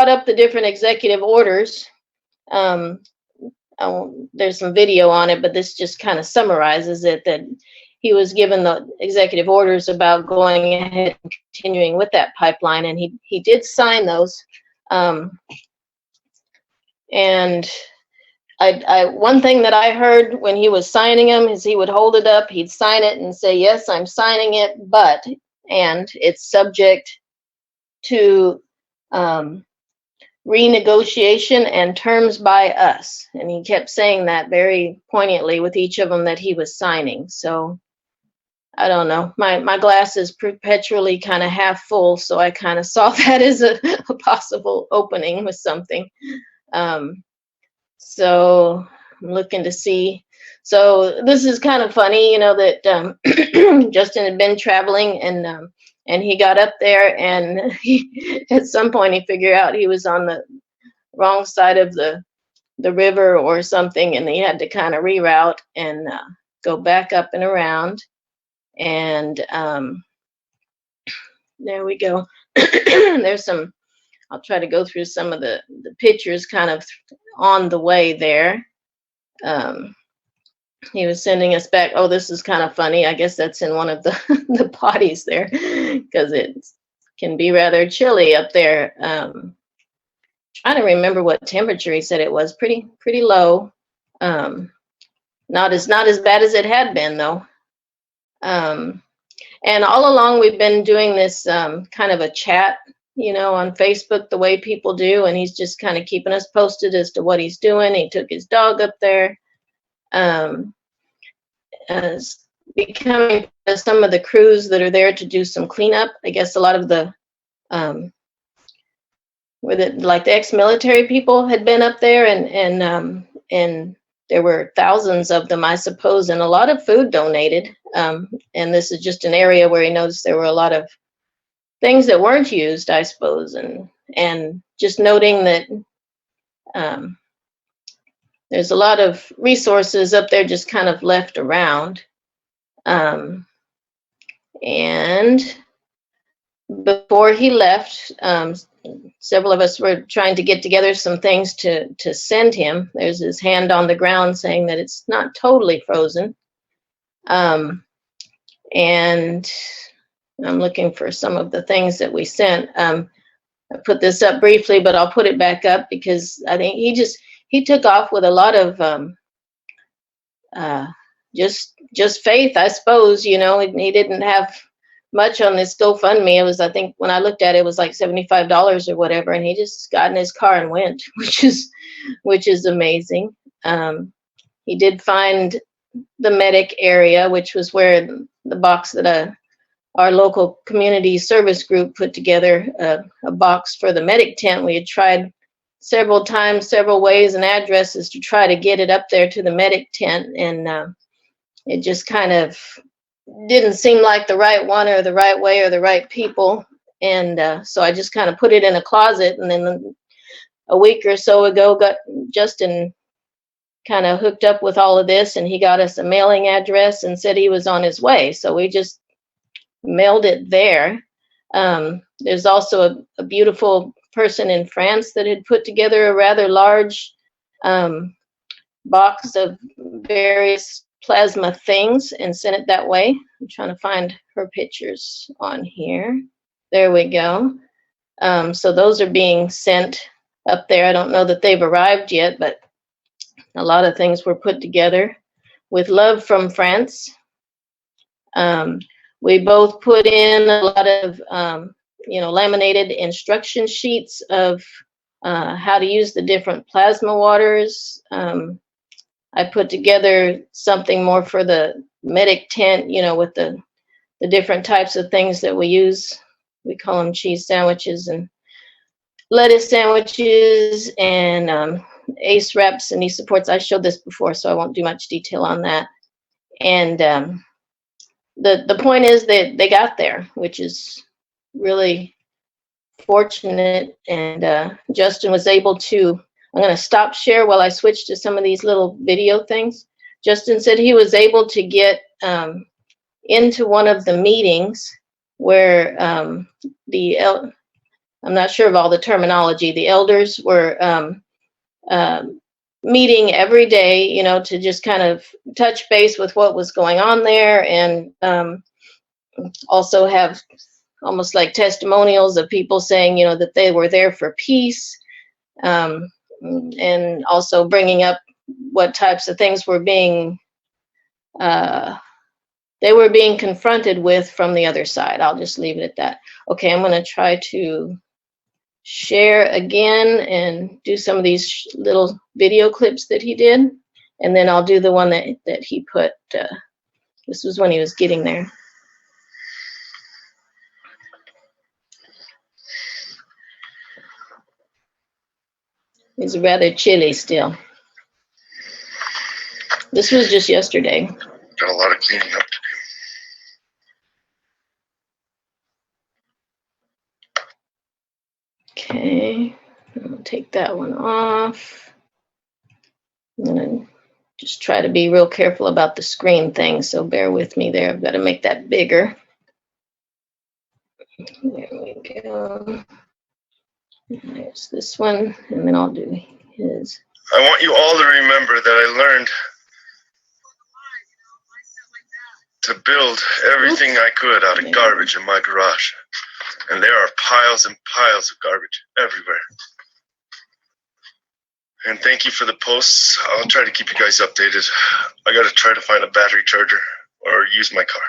up the different executive orders. There's some video on it, but this just kind of summarizes it, that he was given the executive orders about going ahead and continuing with that pipeline, and he did sign those. And one thing that I heard when he was signing them is he would hold it up, he'd sign it and say, yes, I'm signing it, and it's subject to renegotiation and terms by us. And he kept saying that very poignantly with each of them that he was signing. So I don't know, my glass is perpetually kind of half full, so I kind of saw that as a possible opening with something. So I'm looking to see. So this is kind of funny, you know, that Justin had been traveling, and he got up there, and at some point he figured out he was on the wrong side of the river or something, and he had to kind of reroute and go back up and around. And there we go. There's some, I'll try to go through some of the pictures kind of on the way there. He was sending us back. Oh, this is kind of funny. I guess that's in one of the, the potties there, because it can be rather chilly up there. Trying to remember what temperature he said it was. Pretty low. Not as bad as it had been, though. And all along we've been doing this kind of a chat, you know, on Facebook, the way people do, and he's just kind of keeping us posted as to what he's doing. He took his dog up there. Becoming some of the crews that are there to do some cleanup. I guess a lot of the like the ex-military people had been up there, and there were thousands of them, I suppose, and a lot of food donated. And this is just an area where he noticed there were a lot of things that weren't used, I suppose, and just noting that there's a lot of resources up there just kind of left around. And before he left, several of us were trying to get together some things to send him. There's his hand on the ground saying that it's not totally frozen. And I'm looking for some of the things that we sent. I put this up briefly, but I'll put it back up because I think he took off with a lot of just faith, I suppose. You know, he didn't have much on this GoFundMe. It was, I think when I looked at it, it was like $75 or whatever, and he just got in his car and went, which is amazing. He did find the medic area, which was where the box that our local community service group put together, a box for the medic tent. We had tried several times, several ways and addresses to try to get it up there to the medic tent, and it just kind of didn't seem like the right one or the right way or the right people. And so I just kind of put it in a closet, and then a week or so ago got Justin kind of hooked up with all of this, and he got us a mailing address and said he was on his way. So we just mailed it there. There's also a beautiful person in France that had put together a rather large box of various plasma things and sent it that way. I'm trying to find her pictures on here. There we go. So those are being sent up there. I don't know that they've arrived yet, but a lot of things were put together with love from France. We both put in a lot of, laminated instruction sheets of how to use the different plasma waters. I put together something more for the medic tent, with the different types of things that we use. We call them cheese sandwiches and lettuce sandwiches and ACE wraps and knee supports. I showed this before, so I won't do much detail on that. And the point is that they got there, which is really fortunate. And Justin was able to, I'm going to stop share while I switch to some of these little video things. Justin said he was able to get into one of the meetings where I'm not sure of all the terminology. The elders were meeting every day, to just kind of touch base with what was going on there, and also have almost like testimonials of people saying, that they were there for peace, and also bringing up what types of things were being they were being confronted with from the other side. I'll just leave it at that. Okay, I'm going to try to share again and do some of these little video clips that he did, and then I'll do the one that he put. This was when he was getting there. It's rather chilly still. This was just yesterday.
Got a lot of cleaning up to do.
Okay, I'll take that one off. I'm gonna just try to be real careful about the screen thing, so bear with me there. I've got to make that bigger. There we go. There's this one, and then I'll do his.
I want you all to remember that I learned to build everything I could out of garbage in my garage. And there are piles and piles of garbage everywhere. And thank you for the posts. I'll try to keep you guys updated. I got to try to find a battery charger or use my car.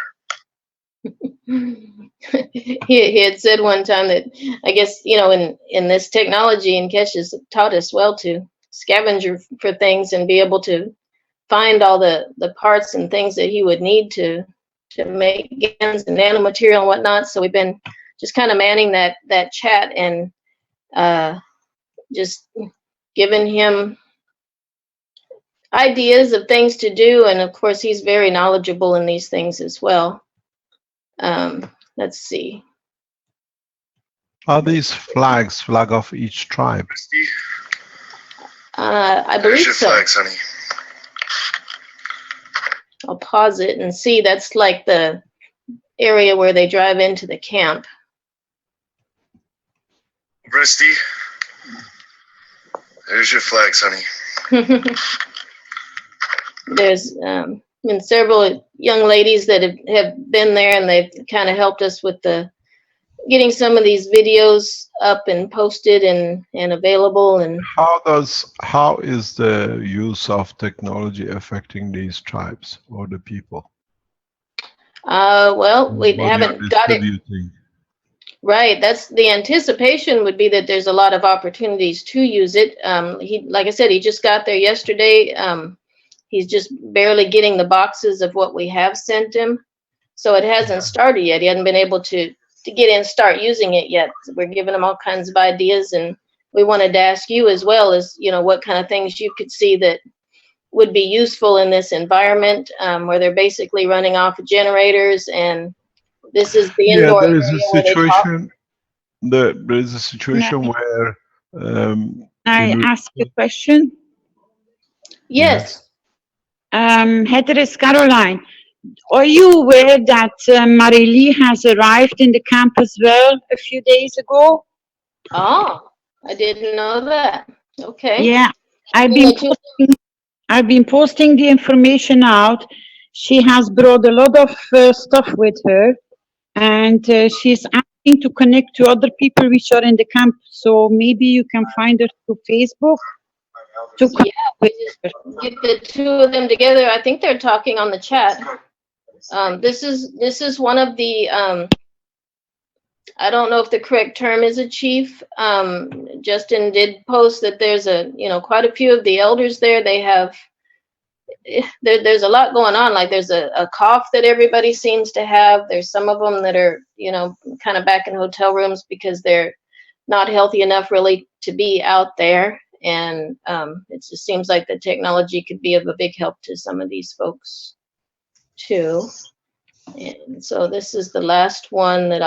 He had said one time that, I guess, in this technology, and Keshe has taught us well to scavenge for things and be able to find all the parts and things that he would need to make guns and nanomaterial and whatnot. So we've been just kind of manning that chat and just giving him ideas of things to do. And of course, he's very knowledgeable in these things as well. Let's see.
Are these flag of each tribe?
I believe
There's your
so.
flags, honey.
I'll pause it and see. That's like the area where they drive into the camp.
Rusty, there's your flags, honey.
There's been several young ladies that have been there, and they've kind of helped us with getting some of these videos up and posted and available. And
how is the use of technology affecting these tribes or the people?
Well, we haven't got it right. That's the anticipation would be that there's a lot of opportunities to use it. Like I said, he just got there yesterday. He's just barely getting the boxes of what we have sent him. So it hasn't started yet. He hasn't been able to get in, start using it yet. We're giving him all kinds of ideas, and we wanted to ask you as well as, what kind of things you could see that would be useful in this environment, where they're basically running off of generators, and this is the indoor area where they talk.
There is a situation where
I ask a question?
Yes.
Heather, is Caroline. Are you aware that Marilee has arrived in the camp as well a few days ago?
Oh, I didn't know that. Okay.
Yeah, I've I've been posting the information out. She has brought a lot of stuff with her, and she's asking to connect to other people which are in the camp. So maybe you can find her through Facebook.
Yeah, we just get the two of them together. I think they're talking on the chat. This is one of the I don't know if the correct term is a chief. Justin did post that there's quite a few of the elders there. They have there's a lot going on. Like there's a cough that everybody seems to have. There's some of them that are kind of back in hotel rooms because they're not healthy enough really to be out there. And it just seems like the technology could be of a big help to some of these folks too. And so this is the last one that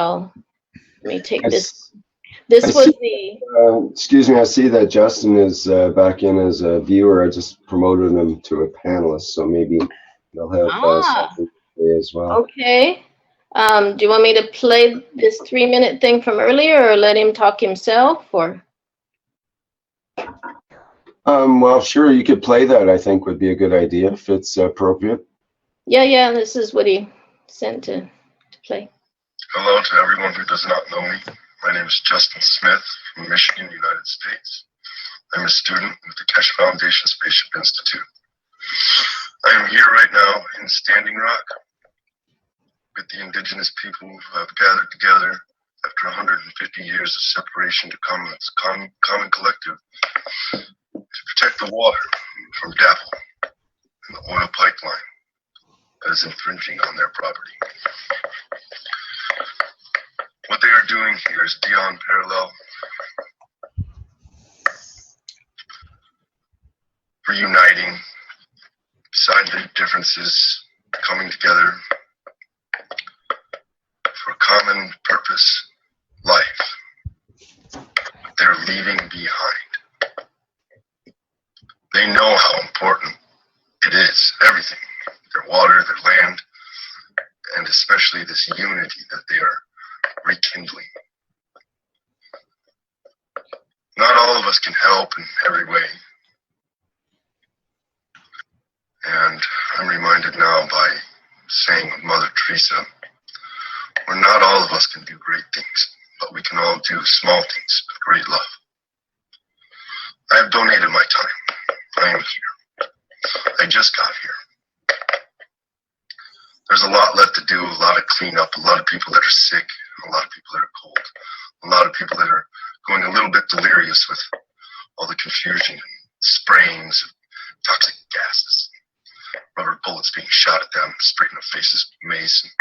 let me take this. This was the.
Excuse me, I see that Justin is back in as a viewer. I just promoted him to a panelist, so maybe they'll have something to say as well.
Okay. Do you want me to play this 3-minute thing from earlier, or let him talk himself, or?
Well, sure, you could play that. I think would be a good idea if it's appropriate.
Yeah. This is what he sent to play.
Hello to everyone who does not know me. My name is Justin Smith from Michigan, United States. I'm a student with the Keshe Foundation Spaceship Institute. I am here right now in Standing Rock with the indigenous people who have gathered together after 150 years of separation to come as common collective to protect the water from DAPL and the oil pipeline that is infringing on their property. What they are doing here is beyond parallel. Reuniting, beside their differences, coming together for a common purpose, life, that they're leaving behind. They know how important it is, everything, their water, their land, and especially this unity that they are rekindling. Not all of us can help in every way. And I'm reminded now by saying of Mother Teresa, where not all of us can do great things, but we can all do small things with great love. I have donated my time. I am here. I just got here. There's a lot left to do, a lot of cleanup, a lot of people that are sick, a lot of people that are cold, a lot of people that are going a little bit delirious with all the confusion and sprayings of toxic gases, rubber bullets being shot at them, sprayed in their faces, mace and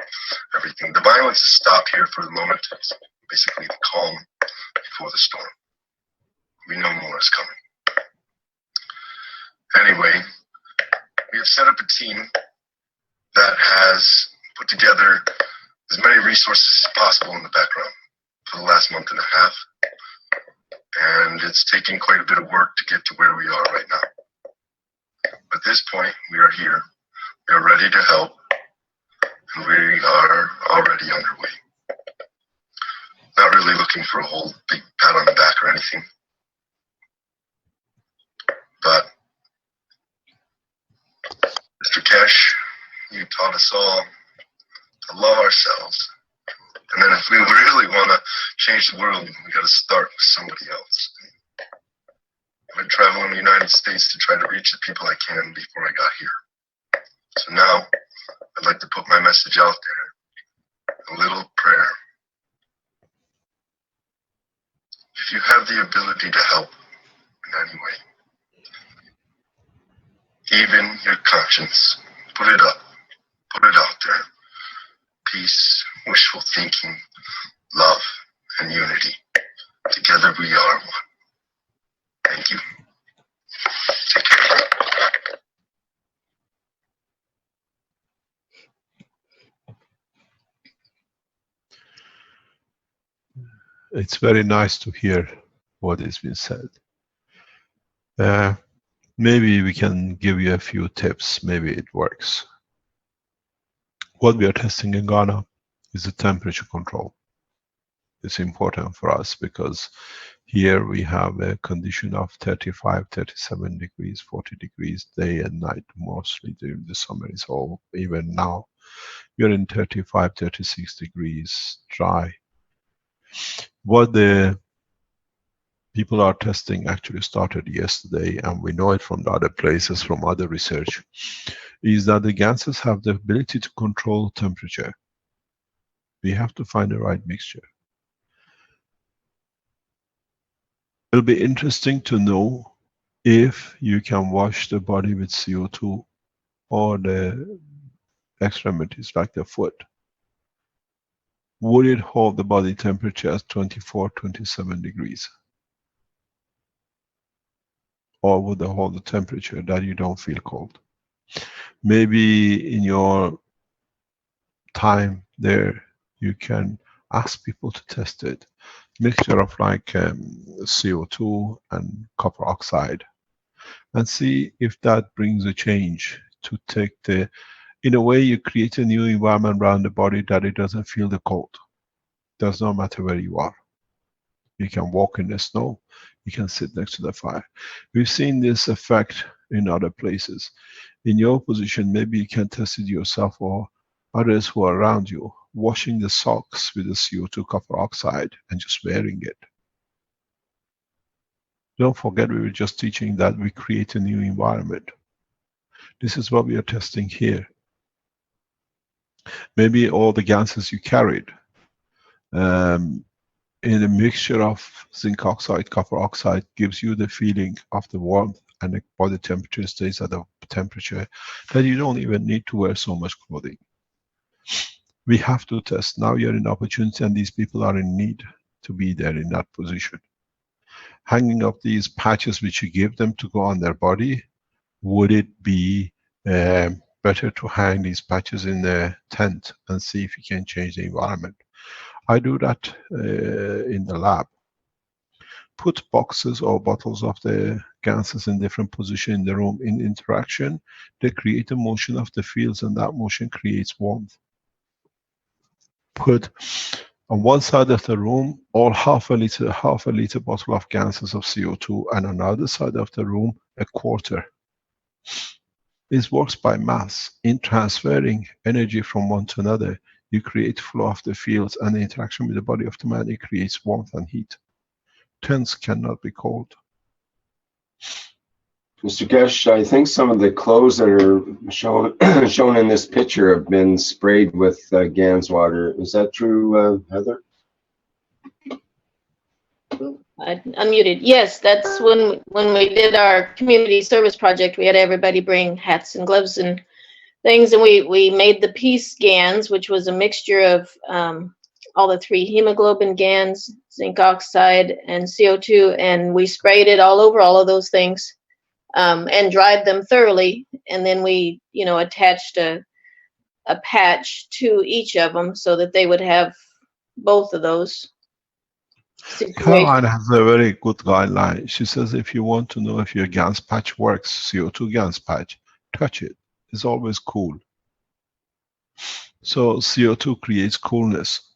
everything. The violence has stopped here for the moment. It's basically the calm before the storm. We know more is coming. Anyway, we have set up a team that has put together as many resources as possible in the background for the last month and a half. And it's taken quite a bit of work to get to where we are right now. At this point, we are here. We are ready to help. And we are already underway. Not really looking for a whole big pat on the back or anything. But Mr. Keshe, you taught us all to love ourselves. And then if we really want to change the world, we got to start with somebody else. I've been traveling the United States to try to reach the people I can before I got here. So now I'd like to put my message out there. A little prayer. If you have the ability to help in any way, even your conscience, put it up, put it out there. Peace, wishful thinking, love, and unity. Together we are one. Thank you. Take care.
It's very nice to hear what has been said. Maybe we can give you a few tips. Maybe it works. What we are testing in Ghana is the temperature control. It's important for us because Here we have a condition of 35, 37 degrees, 40 degrees day and night, mostly during the summer. It's all, even now, you're in 35, 36 degrees dry. What the people are testing actually started yesterday, and we know it from the other places, from other research, is that the gases have the ability to control temperature. We have to find the right mixture. It'll be interesting to know if you can wash the body with CO2 or the extremities like the foot. Would it hold the body temperature at 24, 27 degrees? Or would it hold the temperature that you don't feel cold? Maybe in your time there, you can ask people to test it. Mixture of like CO2 and copper oxide, and see if that brings a change to take the, in a way you create a new environment around the body that it doesn't feel the cold. Does not matter where you are. You can walk in the snow, you can sit next to the fire. We've seen this effect in other places. In your position, maybe you can test it yourself or others who are around you, washing the socks with the CO2 copper oxide and just wearing it. Don't forget, we were just teaching that we create a new environment. This is what we are testing here. Maybe all the gases you carried in a mixture of zinc oxide, copper oxide gives you the feeling of the warmth, and the body temperature stays at a temperature that you don't even need to wear so much clothing. We have to test. Now you're in opportunity, and these people are in need to be there in that position. Hanging up these patches which you give them to go on their body, would it be better to hang these patches in the tent and see if you can change the environment? I do that in the lab. Put boxes or bottles of the gases in different positions in the room. In interaction, they create a motion of the fields, and that motion creates warmth. Put on one side of the room or half a liter bottle of gases of CO2, and on the other side of the room a quarter. This works by mass. In transferring energy from one to another, you create flow of the fields, and the interaction with the body of the man, it creates warmth and heat. Tents cannot be cold.
Mr. Keshe, I think some of the clothes that are shown in this picture have been sprayed with GANS water. Is that true, Heather?
I unmuted. Yes, that's when we did our community service project. We had everybody bring hats and gloves and things, and we made the peace GANS, which was a mixture of all the three hemoglobin GANS, zinc oxide, and CO2, and we sprayed it all over all of those things. And dried them thoroughly, and then we, attached a patch to each of them so that they would have both of those situations.
Caroline has a very good guideline. She says if you want to know if your GANS patch works, CO2 GANS patch, touch it. It's always cool. So CO2 creates coolness.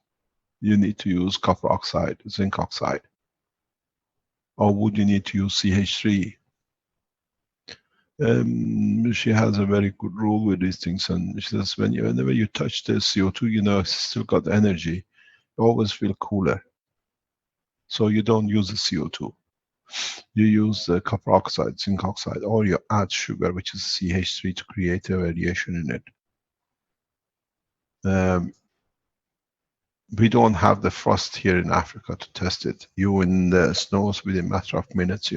You need to use copper oxide, zinc oxide. Or would you need to use CH3? She has a very good rule with these things, and she says whenever you touch the CO2, it's still got energy, you always feel cooler. So you don't use the CO2. You use the copper oxide, zinc oxide, or you add sugar, which is CH3, to create a variation in it. We don't have the frost here in Africa to test it. You in the snows within a matter of minutes,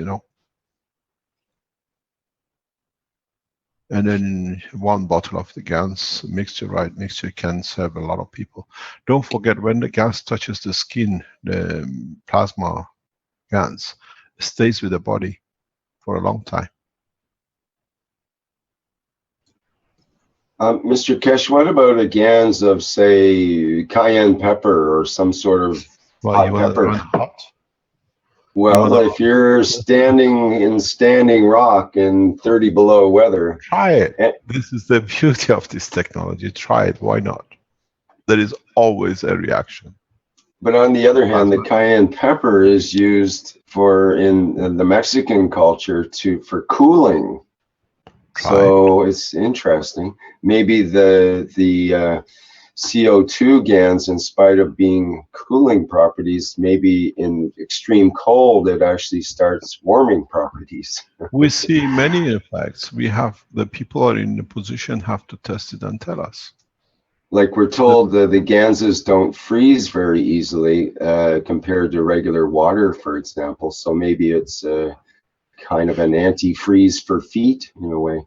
And then one bottle of the GANS mixture, right mixture, can serve a lot of people. Don't forget, when the gas touches the skin, the plasma GANS stays with the body for a long time.
Mr. Keshe, what about a GANS of, say, cayenne pepper or some sort of hot pepper?
Hot?
Well, if you're standing in standing rock in 30 below weather.
Try it. This is the beauty of this technology. Try it. Why not? There is always a reaction.
But on the other hand, the cayenne pepper is used for in the Mexican culture for cooling. So it's interesting. Maybe the CO2 GANs, in spite of being cooling properties, maybe in extreme cold, it actually starts warming properties.
We see many effects. We have the people are in the position have to test it and tell us.
Like we're told the Ganses don't freeze very easily compared to regular water, for example. So maybe it's kind of an antifreeze for feet in a way.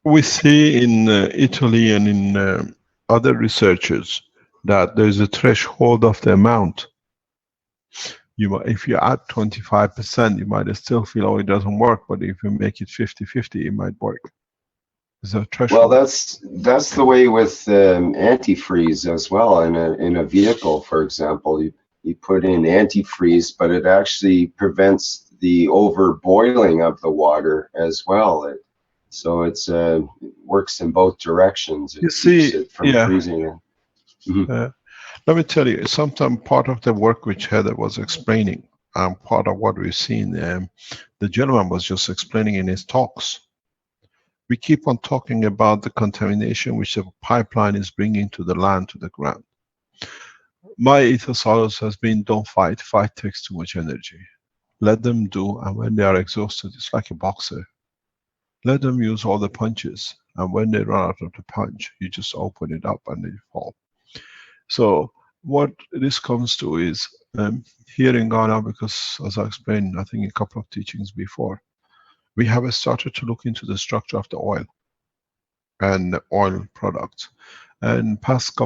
We see in Italy and in other researchers that there's a threshold of the amount. If you add 25%, you might still feel, oh, it doesn't work. But if you make it 50-50, it might work. There's a threshold.
Well, that's the way with antifreeze as well. In a vehicle, for example, you put in antifreeze, but it actually prevents the overboiling of the water as well. So it works in both directions. It keeps it from freezing.
Let me tell you, sometimes part of the work which Heather was explaining, part of what we've seen, the gentleman was just explaining in his talks. We keep on talking about the contamination which the pipeline is bringing to the land, to the ground. My ethos always has been, don't fight. Fight takes too much energy. Let them do, and when they are exhausted, it's like a boxer. Let them use all the punches, and when they run out of the punch, you just open it up and they fall. So what this comes to is, here in Ghana, because as I explained, I think a couple of teachings before, we have started to look into the structure of the oil and the oil products. And past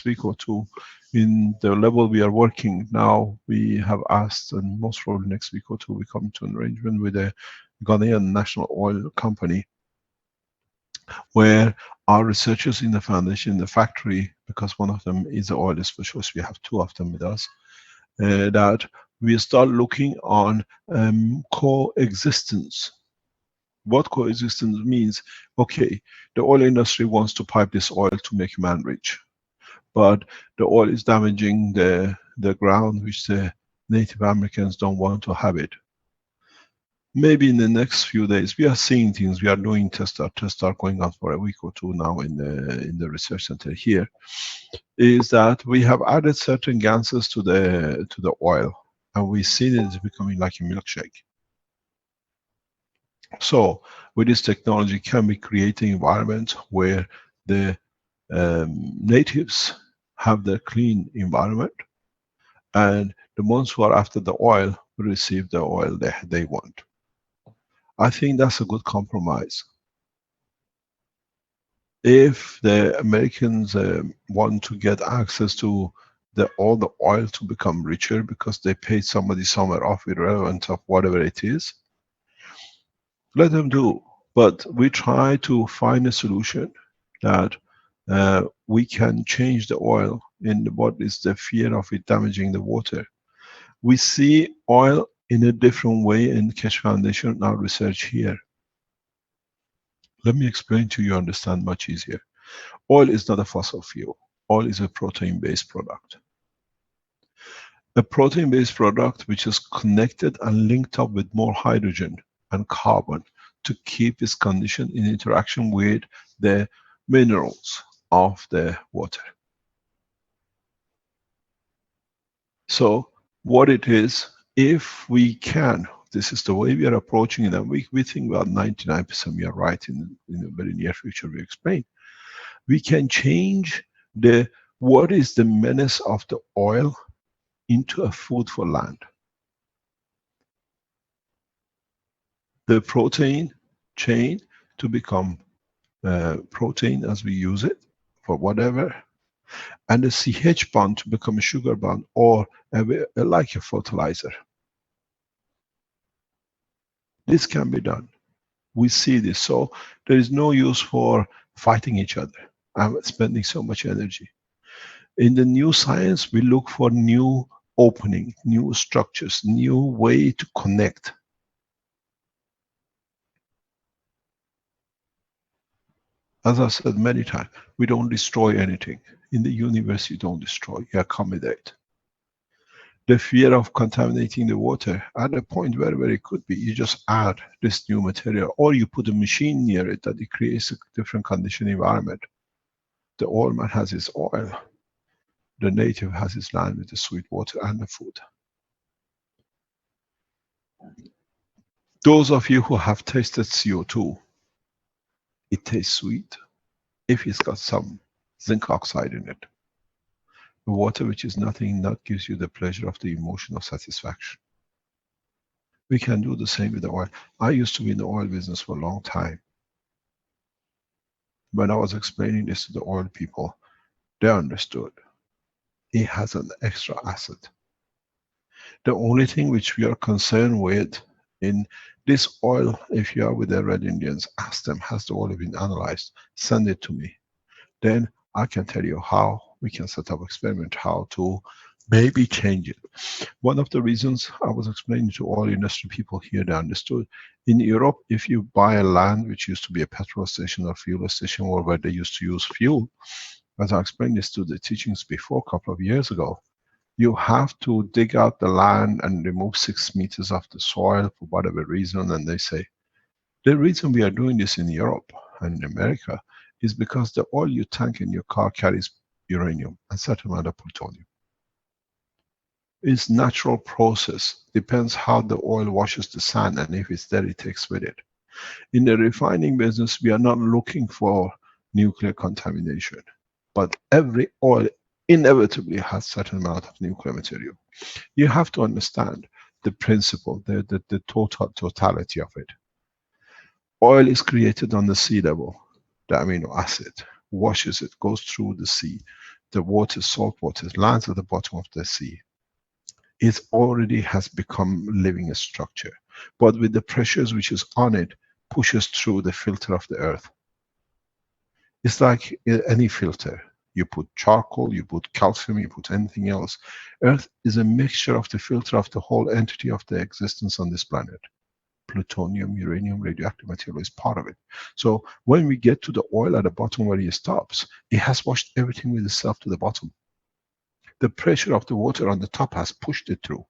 week or two, in the level we are working now, we have asked, and most probably next week or two, we come to an arrangement with a Ghanaian national oil company, where our researchers in the foundation, in the factory, because one of them is an oil specialist, we have two of them with us, that we start looking on coexistence. What coexistence means, okay, the oil industry wants to pipe this oil to make man rich, but the oil is damaging the ground, which the Native Americans don't want to have it. Maybe in the next few days, we are seeing things, we are doing tests are going on for a week or two now in the research center here, is that we have added certain gases to the oil, and we see that it's becoming like a milkshake. So with this technology, can we create an environment where the natives have their clean environment, and the ones who are after the oil will receive the oil they want. I think that's a good compromise. If the Americans want to get access to all the oil to become richer because they paid somebody somewhere off, irrelevant of whatever it is, let them do. But we try to find a solution that we can change the oil in what is the fear of it damaging the water. We see oil in a different way in Keshe Foundation, our research here. Let me explain to you, understand much easier. Oil is not a fossil fuel. Oil is a protein-based product. A protein-based product which is connected and linked up with more hydrogen and carbon to keep its condition in interaction with the minerals of the water. So what it is, if we can, this is the way we are approaching it, and we think about 99% we are right in the very near future we explain. We can change what is the menace of the oil into a food for land. The protein chain to become protein as we use it for whatever, and the CH bond to become a sugar bond, or like a fertilizer. This can be done. We see this. So there is no use for fighting each other and spending so much energy. In the new science, we look for new opening, new structures, new way to connect. As I said many times, we don't destroy anything. In the universe, you don't destroy, you accommodate. The fear of contaminating the water, at a point where it could be, you just add this new material, or you put a machine near it that it creates a different condition environment. The oil man has his oil. The native has his land with the sweet water and the food. Those of you who have tasted CO2, it tastes sweet if it's got some zinc oxide in it. The water which is nothing, that gives you the pleasure of the emotion of satisfaction. We can do the same with the oil. I used to be in the oil business for a long time. When I was explaining this to the oil people, they understood. It has an extra acid. The only thing which we are concerned with in this oil, if you are with the Red Indians, ask them, has the oil been analyzed? Send it to me. Then I can tell you how we can set up experiment, how to maybe change it. One of the reasons I was explaining to all industry people here, they understood. In Europe, if you buy a land which used to be a petrol station or fuel station, or where they used to use fuel, as I explained this to the teachings before a couple of years ago, you have to dig out the land and remove 6 meters of the soil for whatever reason. And they say, the reason we are doing this in Europe and in America is because the oil you tank in your car carries uranium and certain amount of plutonium. It's natural process, depends how the oil washes the sand, and if it's there, it takes with it. In the refining business, we are not looking for nuclear contamination, but every oil inevitably has certain amount of nuclear material. You have to understand the principle, the totality of it. Oil is created on the sea level. The amino acid washes it, goes through the sea. The water, salt water, lands at the bottom of the sea. It already has become living structure, but with the pressures which is on it, pushes through the filter of the earth. It's like any filter. You put charcoal, you put calcium, you put anything else. Earth is a mixture of the filter of the whole entity of the existence on this planet. Plutonium, uranium, radioactive material is part of it. So when we get to the oil at the bottom where it stops, it has washed everything with itself to the bottom. The pressure of the water on the top has pushed it through.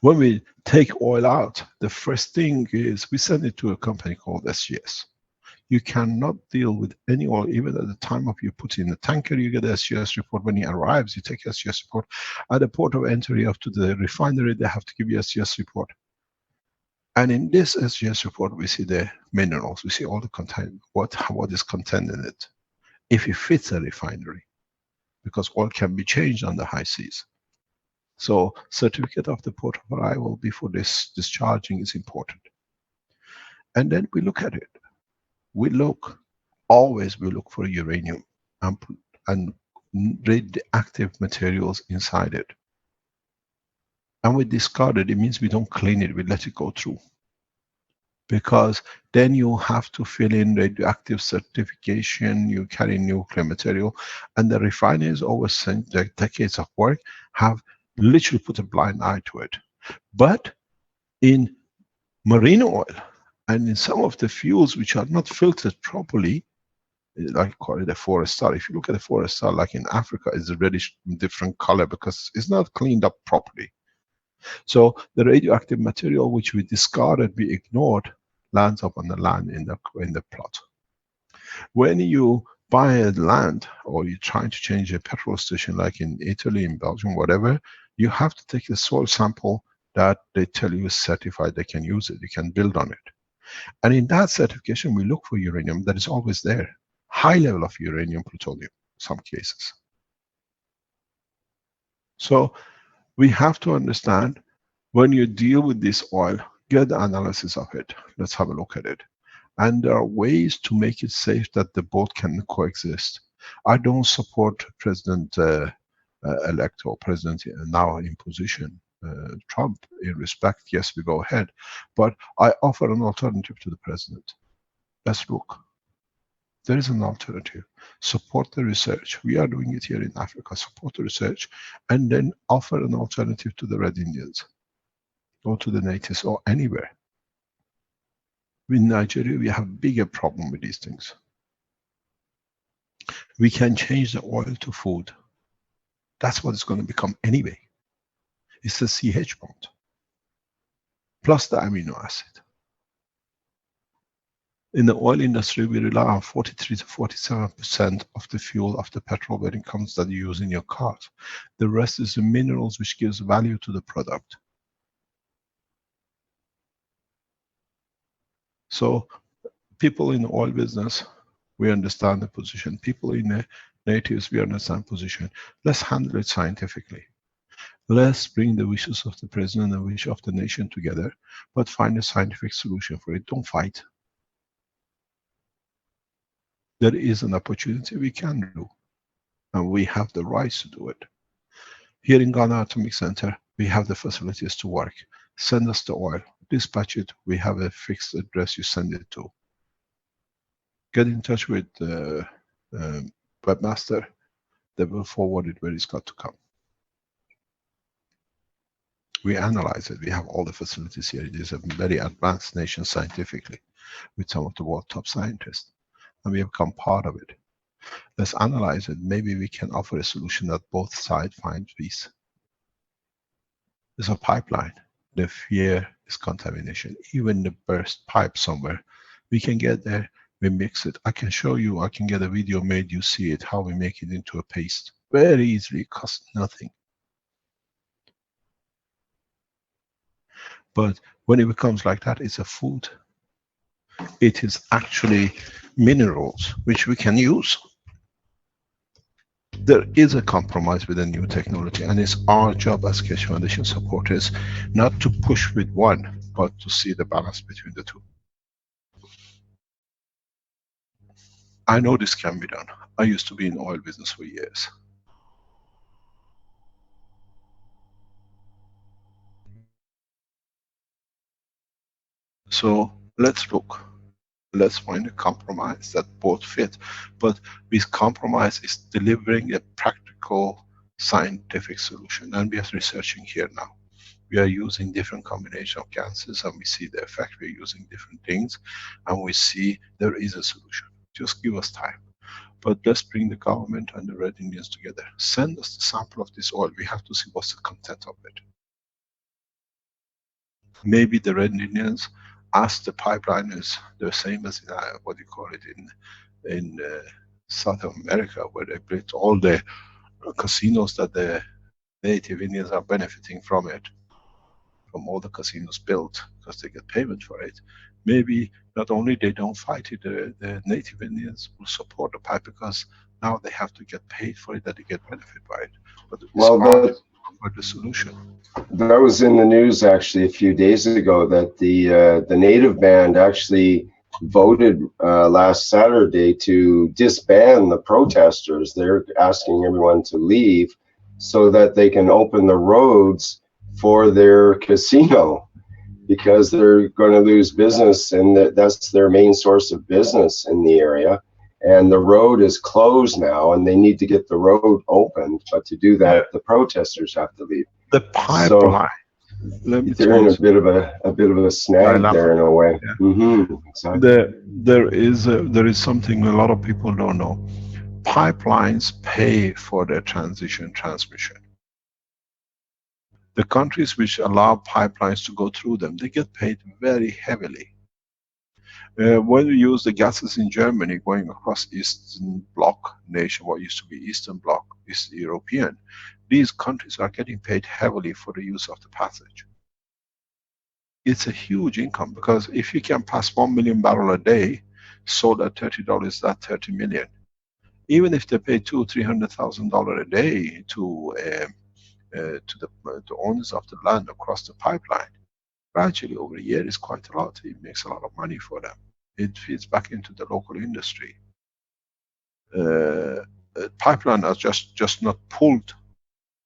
When we take oil out, the first thing is we send it to a company called SGS. You cannot deal with any oil, even at the time of you put in the tanker, you get the SGS report. When it arrives, you take SGS report. At the port of entry up to the refinery, they have to give you SGS report. And in this SGS report, we see the minerals, we see all the content, what is contained in it, if it fits a refinery, because oil can be changed on the high seas. So certificate of the port of arrival before this discharging is important. And then we look at it. We look, always we look for uranium and radioactive materials inside it. And we discard it, it means we don't clean it, we let it go through. Because then you have to fill in radioactive certification, you carry nuclear material, and the refineries over decades of work have literally put a blind eye to it. But in marine oil, and in some of the fuels which are not filtered properly, like call it a forest star. If you look at a forest star, like in Africa, it's a reddish different color because it's not cleaned up properly. So the radioactive material which we discarded, we ignored, lands up on the land in the plot. When you buy a land or you're trying to change a petrol station, like in Italy, in Belgium, whatever, you have to take a soil sample that they tell you is certified, they can use it, you can build on it. And in that certification, we look for uranium that is always there. High level of uranium, plutonium, some cases. So we have to understand, when you deal with this oil, get the analysis of it. Let's have a look at it. And there are ways to make it safe that the both can coexist. I don't support President-elect or President now in position, Trump, in respect. Yes, we go ahead. But I offer an alternative to the President. Let's look. There is an alternative. Support the research. We are doing it here in Africa. Support the research and then offer an alternative to the Red Indians or to the natives or anywhere. In Nigeria, we have a bigger problem with these things. We can change the oil to food. That's what it's going to become anyway. It's the CH bond, plus the amino acid. In the oil industry, we rely on 43 to 47% of the fuel of the petrol when it comes that you use in your cars. The rest is the minerals which gives value to the product. So people in the oil business, we understand the position. People in the natives, we understand position. Let's handle it scientifically. Let's bring the wishes of the president and the wish of the nation together, but find a scientific solution for it. Don't fight. There is an opportunity we can do, and we have the rights to do it. Here in Ghana Atomic Center, we have the facilities to work. Send us the oil, dispatch it, we have a fixed address you send it to. Get in touch with the webmaster, they will forward it where it's got to come. We analyze it, we have all the facilities here. It is a very advanced nation scientifically, with some of the world top scientists, and we have become part of it. Let's analyze it. Maybe we can offer a solution that both sides find peace. There's a pipeline. The fear is contamination. Even the burst pipe somewhere, we can get there, we mix it. I can show you, I can get a video made, you see it, how we make it into a paste. Very easily, it costs nothing. But when it becomes like that, it's a food. It is actually minerals which we can use. There is a compromise with the new technology, and it's our job as Keshe Foundation supporters not to push with one, but to see the balance between the two. I know this can be done. I used to be in the oil business for years. So let's look. Let's find a compromise that both fit. But this compromise is delivering a practical scientific solution, and we are researching here now. We are using different combination of gases, and we see the effect. We are using different things, and we see there is a solution. Just give us time. But let's bring the government and the Red Indians together. Send us the sample of this oil. We have to see what's the content of it. Maybe the Red Indians ask the pipeliners the same as in, what do you call it, in South America, where they built all the casinos that the native Indians are benefiting from it, from all the casinos built, because they get payment for it. Maybe not only they don't fight it, the native Indians will support the pipe, because now they have to get paid for it, that they get benefit by it. But well, for the solution.
That was in the news actually a few days ago, that the native band actually voted last Saturday to disband the protesters. They're asking everyone to leave so that they can open the roads for their casino, because they're going to lose business, and that's their main source of business in the area. And the road is closed now, and they need to get the road opened. But to do that, the protesters have to leave.
The pipeline.
So they're in a bit of a snag there in a way. Yeah.
Exactly. There is something a lot of people don't know. Pipelines pay for their transmission. The countries which allow pipelines to go through them, they get paid very heavily. When we use the gases in Germany going across Eastern Bloc nation, what used to be Eastern Bloc, East European, these countries are getting paid heavily for the use of the passage. It's a huge income, because if you can pass 1 million barrel a day, sold at $30, that's 30 million. Even if they pay $200,000-300,000 a day to the owners of the land across the pipeline, gradually over a year is quite a lot. It makes a lot of money for them. It feeds back into the local industry. Pipeline are just not pulled.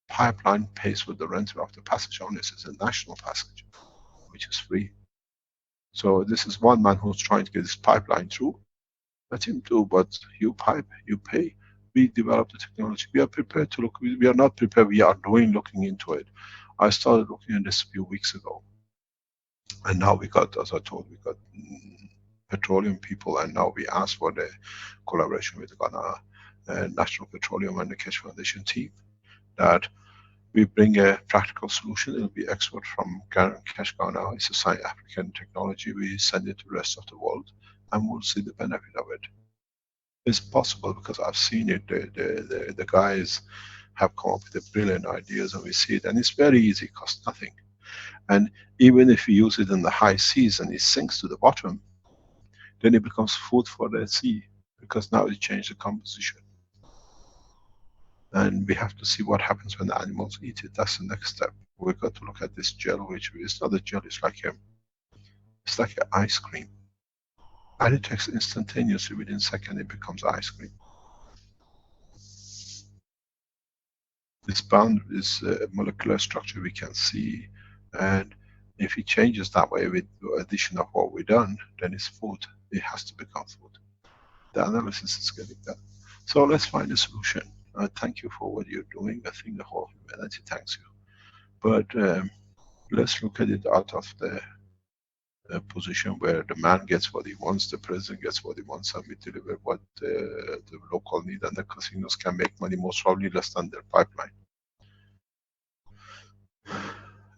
Pipeline pays for the rental of the passage only. It's a national passage, which is free. So this is one man who's trying to get this pipeline through. Let him do, but you pipe, you pay. We develop the technology. We are prepared to look. We are not prepared. We are looking into it. I started looking at this a few weeks ago. And now we got, as I told, we got petroleum people, and now we ask for the collaboration with Ghana National Petroleum and the Keshe Foundation team, that we bring a practical solution. It'll be export from Keshe Ghana. It's a South African technology. We send it to the rest of the world, and we'll see the benefit of it. It's possible because I've seen it. The guys have come up with brilliant ideas, and we see it, and it's very easy, costs nothing. And even if you use it in the high seas and it sinks to the bottom, then it becomes food for the sea, because now it changed the composition. And we have to see what happens when the animals eat it. That's the next step. We've got to look at this gel, which is not a gel, it's like an ice cream. And it takes instantaneously, within a second it becomes ice cream. This bound is a molecular structure we can see, and if it changes that way with the addition of what we've done, then it's food. It has to become food. The analysis is getting done. So let's find a solution. Thank you for what you're doing. I think the whole humanity thanks you. But let's look at it out of the position where the man gets what he wants, the president gets what he wants, and we deliver what the local need, and the casinos can make money, most probably less than their pipeline.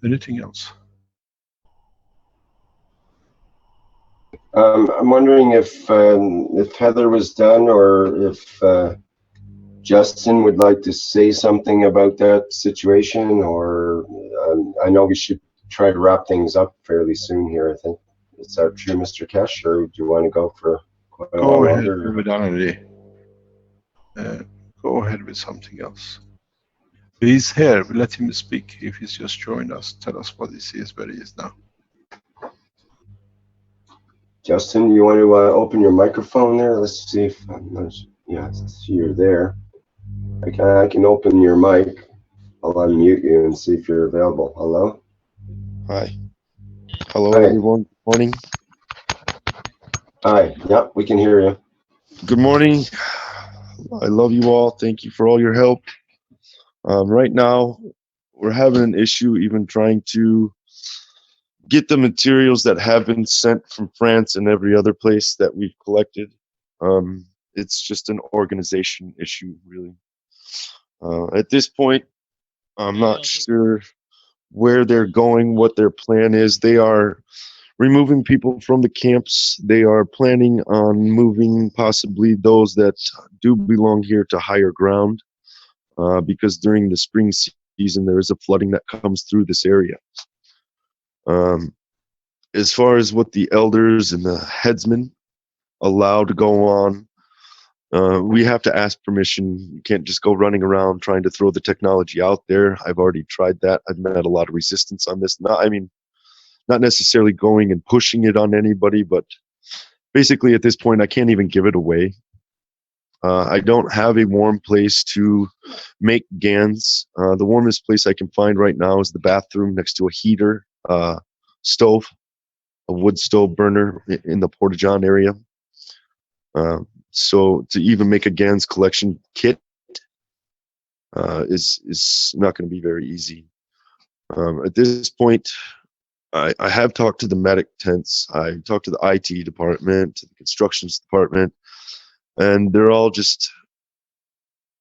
Anything else?
I'm wondering if Heather was done, or if Justin would like to say something about that situation, or I know we should try to wrap things up fairly soon here, I think. Is that true, Mr. Keshe, or do you want to go for quite a while longer?
We're done already. Go ahead with something else. He's here, we let him speak. If he's just joined us, tell us what he sees, where he is now.
Justin, you want to open your microphone there? Let's see if yeah, see you're there. I can open your mic. I'll unmute you and see if you're available. Hello?
Hi. Hello,
Hi.
everyone. Good morning.
Hi. Yep, we can hear you.
Good morning. I love you all. Thank you for all your help. Right now, we're having an issue even trying to get the materials that have been sent from France and every other place that we've collected. It's just an organization issue, really. At this point, I'm not sure where they're going, what their plan is. They are removing people from the camps. They are planning on moving possibly those that do belong here to higher ground, because during the spring season there is a flooding that comes through this area. As far as what the elders and the headsmen allow to go on, we have to ask permission. You can't just go running around trying to throw the technology out there. I've already tried that. I've met a lot of resistance on this. Not necessarily going and pushing it on anybody, but basically at this point, I can't even give it away. I don't have a warm place to make GANs. The warmest place I can find right now is the bathroom next to a heater, stove, a wood stove burner in the Porta-John area. So to even make a GANs collection kit is not going to be very easy. At this point, I have talked to the medic tents. I talked to the IT department, to the constructions department, and they're all just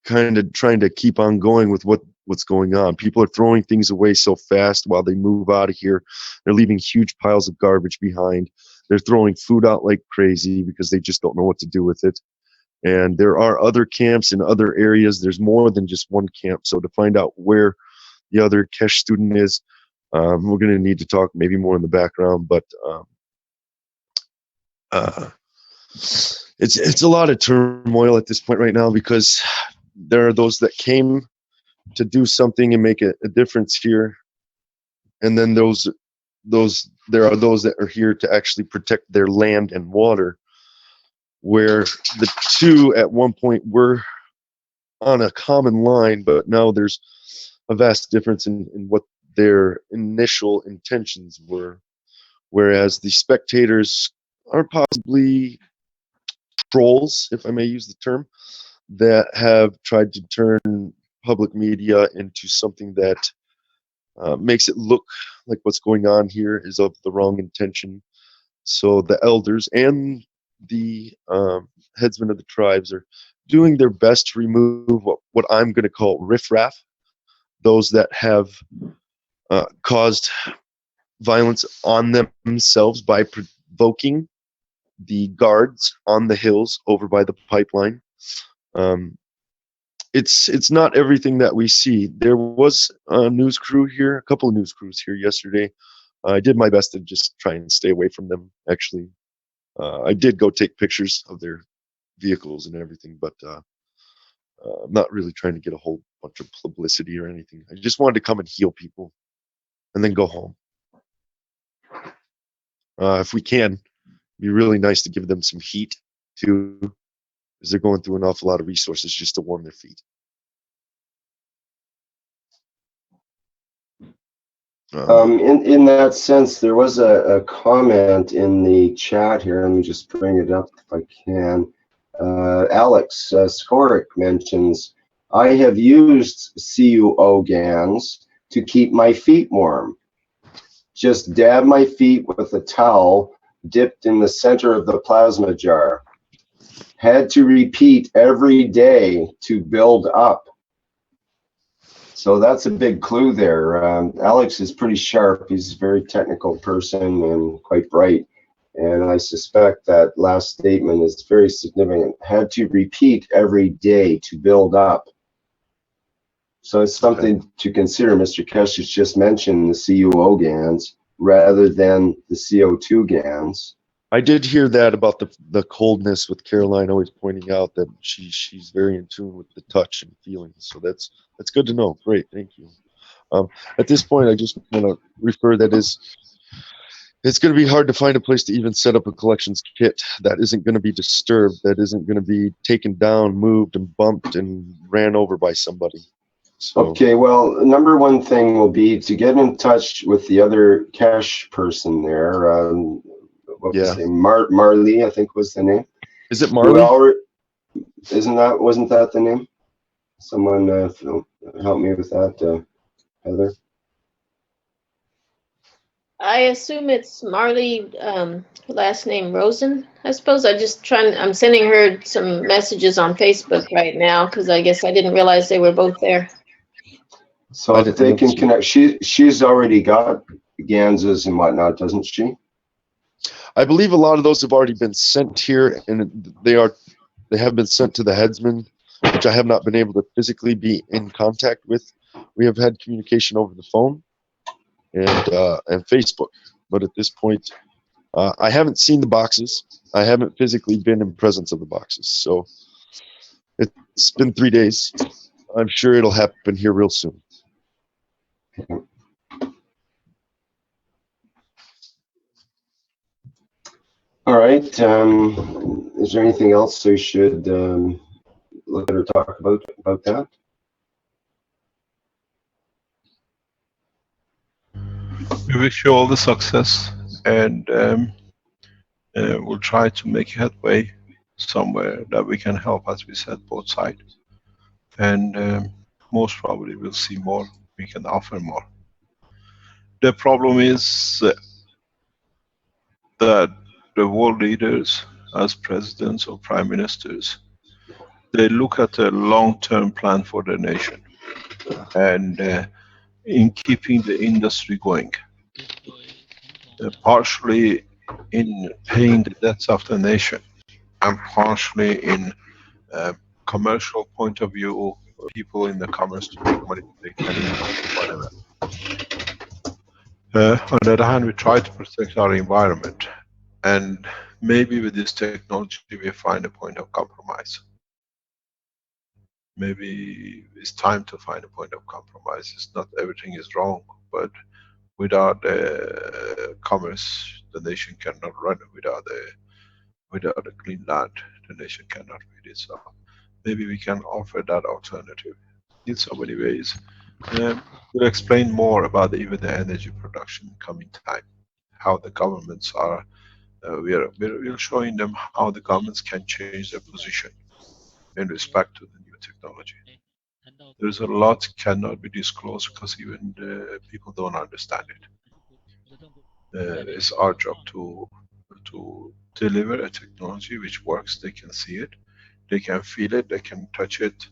kind of trying to keep on going with what's going on. People are throwing things away so fast while they move out of here. They're leaving huge piles of garbage behind. They're throwing food out like crazy because they just don't know what to do with it. And there are other camps in other areas. There's more than just one camp. So to find out where the other Keshe student is, we're going to need to talk maybe more in the background, but it's a lot of turmoil at this point right now, because there are those that came to do something and make a difference here, and then there are those that are here to actually protect their land and water, where the two at one point were on a common line, but now there's a vast difference in what their initial intentions were, whereas the spectators are possibly trolls, if I may use the term, that have tried to turn public media into something that makes it look like what's going on here is of the wrong intention. So the elders and the headsmen of the tribes are doing their best to remove what I'm going to call riffraff, those that have caused violence on themselves by provoking the guards on the hills over by the pipeline. It's not everything that we see. There was a news crew here, a couple of news crews here yesterday. I did my best to just try and stay away from them, actually. I did go take pictures of their vehicles and everything, but I'm not really trying to get a whole bunch of publicity or anything. I just wanted to come and heal people and then go home. If we can, it'd be really nice to give them some heat too, because they're going through an awful lot of resources just to warm their feet.
In that sense, there was a comment in the chat here. Let me just bring it up if I can. Alex Skorik mentions, I have used CUO GANs to keep my feet warm. Just dab my feet with a towel dipped in the center of the plasma jar. Had to repeat every day to build up. So that's a big clue there. Alex is pretty sharp. He's a very technical person and quite bright. And I suspect that last statement is very significant. Had to repeat every day to build up. So it's something to consider. Mr. Keshe has just mentioned the CUO GANs rather than the CO2 GANs.
I did hear that about the coldness, with Caroline always pointing out that she's very in tune with the touch and feelings. So that's good to know. Great, thank you. At this point, I just want to refer that it's going to be hard to find a place to even set up a collections kit that isn't going to be disturbed, that isn't going to be taken down, moved, and bumped and ran over by somebody. So,
okay, well, number one thing will be to get in touch with the other Keshe person there. What was his name? Marley, I think was the name.
Is it Marley?
Wasn't that the name? Someone help me with that, Heather.
I assume it's Marley, last name Rosen. I suppose I'm sending her some messages on Facebook right now because I guess I didn't realize they were both there.
So if they can connect, she's already got Gansas and whatnot, doesn't she?
I believe a lot of those have already been sent here, and they have been sent to the headsman, which I have not been able to physically be in contact with. We have had communication over the phone and Facebook, but at this point, I haven't seen the boxes. I haven't physically been in presence of the boxes, so it's been 3 days. I'm sure it'll happen here real soon.
All right. Is there anything else we should look at or talk about that?
We wish you all the success, and we'll try to make headway somewhere that we can help, as we said, both sides. And most probably we'll see more, we can offer more. The problem is that the world leaders, as presidents or prime ministers, they look at a long-term plan for the nation and in keeping the industry going, partially in paying the debts of the nation, and partially in commercial point of view, people in the commerce to make money, they can whatever. On the other hand, we try to protect our environment, and maybe with this technology we find a point of compromise. Maybe it's time to find a point of compromise. It's not everything is wrong, but without commerce, the nation cannot run. Without a clean land, the nation cannot feed itself. Maybe we can offer that alternative in so many ways. We'll explain more about even the energy production in coming time, how the governments are. We're showing them how the governments can change their position in respect to the new technology. There's a lot cannot be disclosed because even the people don't understand it. It's our job to deliver a technology which works. They can see it, they can feel it, they can touch it,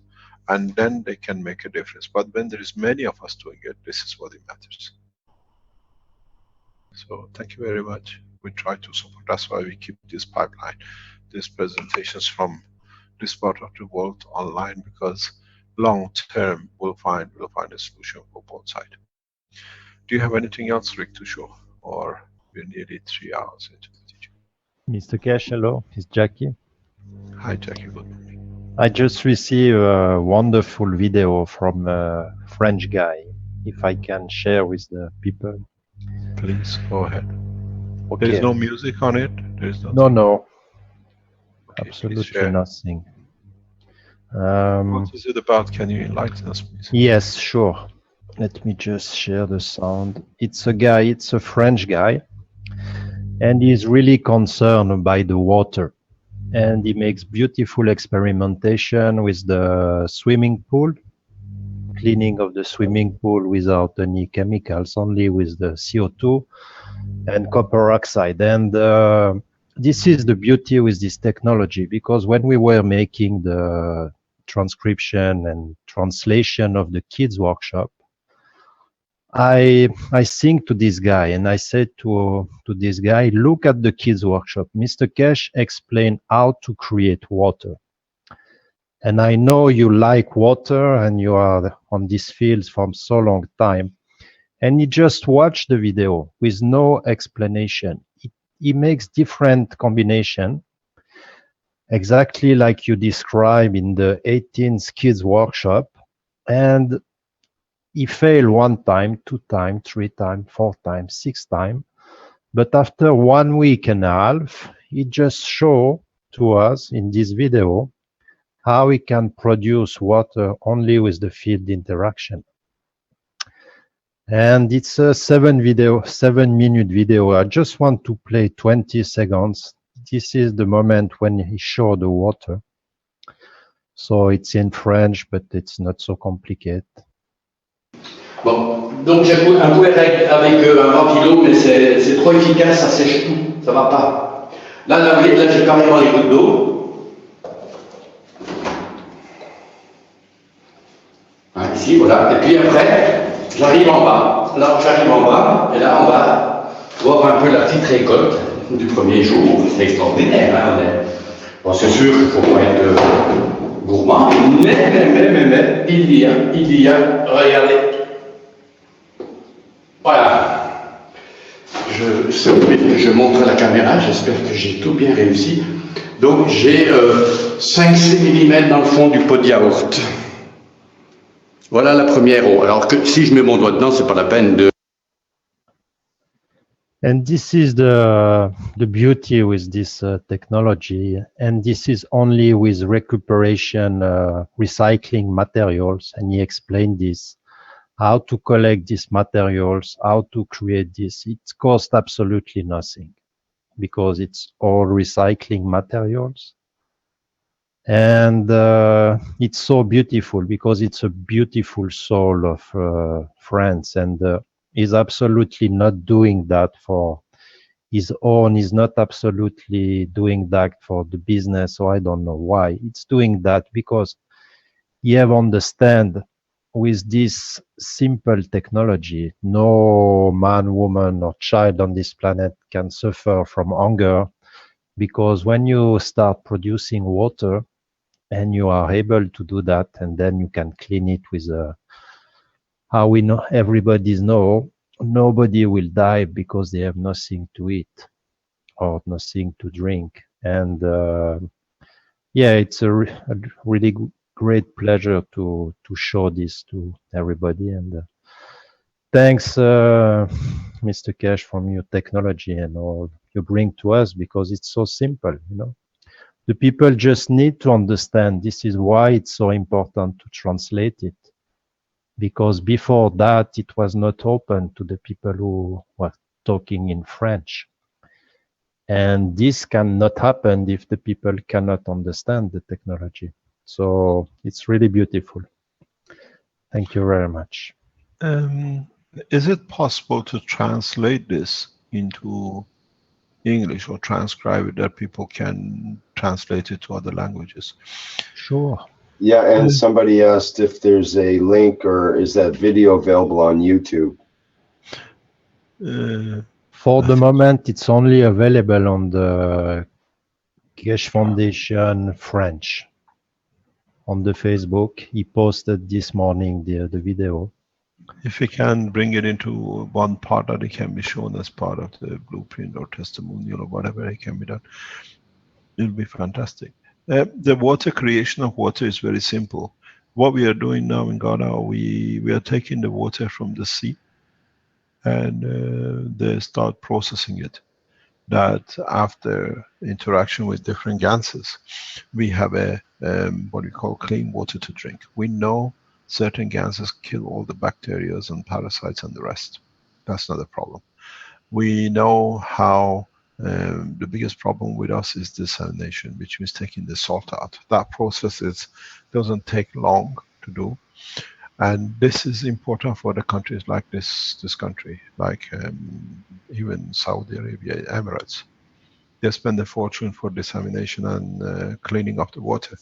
and then they can make a difference. But when there is many of us doing it, this is what it matters. So thank you very much. We try to support. That's why we keep this pipeline, these presentations from this part of the world online, because long term we'll find a solution for both sides. Do you have anything else, Rick, to show, or we're nearly 3 hours into the teaching?
Mr. Keshe, hello, it's Jackie.
Hi, Jackie. Good morning.
I just received a wonderful video from a French guy. If I can share with the people.
Please go ahead.
Okay.
There is no music on it. There is nothing.
No.
Okay,
Absolutely nothing.
What is it about? Can you enlighten us, please?
Yes, sure. Let me just share the sound. It's a French guy, and he's really concerned by the water. And he makes beautiful experimentation with the swimming pool, cleaning of the swimming pool without any chemicals, only with the CO2 and copper oxide. And this is the beauty with this technology, because when we were making the transcription and translation of the kids workshop, I think to this guy, and I said to this guy, look at the kids workshop. Mr. Keshe explained how to create water. And I know you like water and you are on this field for so long time. And he just watched the video with no explanation. He makes different combination, exactly like you described in the 18th kids workshop. And he failed 1 time, 2 times, 3 times, 4 times, 6 times. But after 1 week and a half, he just showed to us in this video how he can produce water only with the field interaction. And it's a 7-minute video. I just want to play 20 seconds. This is the moment when he showed the water. So it's in French, but it's not so complicated.
Bon, donc j'ai un coup avec un ventilo, mais c'est trop efficace, ça sèche tout, ça va pas. Là j'ai carrément les gouttes d'eau. Hein, ici, voilà. Et puis après, j'arrive en bas. Là, j'arrive en bas, et là, on va voir un peu la petite récolte du premier jour. C'est extraordinaire, hein, bon, c'est sûr qu'il ne faut pas être gourmand, mais il y a, regardez. Voilà. Je montre à la caméra, j'espère que j'ai tout bien réussi. Donc j'ai 5-6 mm dans le fond du pot de yaourt. Voilà la première eau. Alors que si je mets mon doigt dedans, c'est pas la peine de...
And this is the beauty with this technology. And this is only with recuperation, recycling materials. And he explained this. How to collect these materials, how to create this. It costs absolutely nothing because it's all recycling materials. And it's so beautiful because it's a beautiful soul of France, and he's absolutely not doing that for his own. He's not absolutely doing that for the business, so I don't know why. It's doing that because he have understand with this simple technology, no man, woman, or child on this planet can suffer from hunger, because when you start producing water and you are able to do that, and then you can clean it with how we know, everybody's know, nobody will die because they have nothing to eat or nothing to drink. And yeah, it's a really great pleasure to show this to everybody. And thanks, Mr. Keshe, from your technology and all you bring to us, because it's so simple, you know. The people just need to understand. This is why it's so important to translate it, because before that it was not open to the people who were talking in French. And this cannot happen if the people cannot understand the technology. So it's really beautiful. Thank you very much.
Is it possible to translate this into English or transcribe it that people can translate it to other languages.
Sure.
Yeah, and somebody asked if there's a link or is that video available on YouTube?
For the moment, it's only available on the Keshe Foundation French. On the Facebook, he posted this morning the video.
If we can bring it into one part that it can be shown as part of the blueprint or testimonial or whatever it can be done, it'll be fantastic. The water creation of water is very simple. What we are doing now in Ghana, we are taking the water from the sea and they start processing it. That after interaction with different gases, we have a what we call clean water to drink. We know certain gases kill all the bacteria and parasites and the rest. That's not a problem. We know how the biggest problem with us is desalination, which means taking the salt out. That process doesn't take long to do. And this is important for the countries like this country, like even Saudi Arabia, Emirates. They spend a fortune for desalination and cleaning up the water.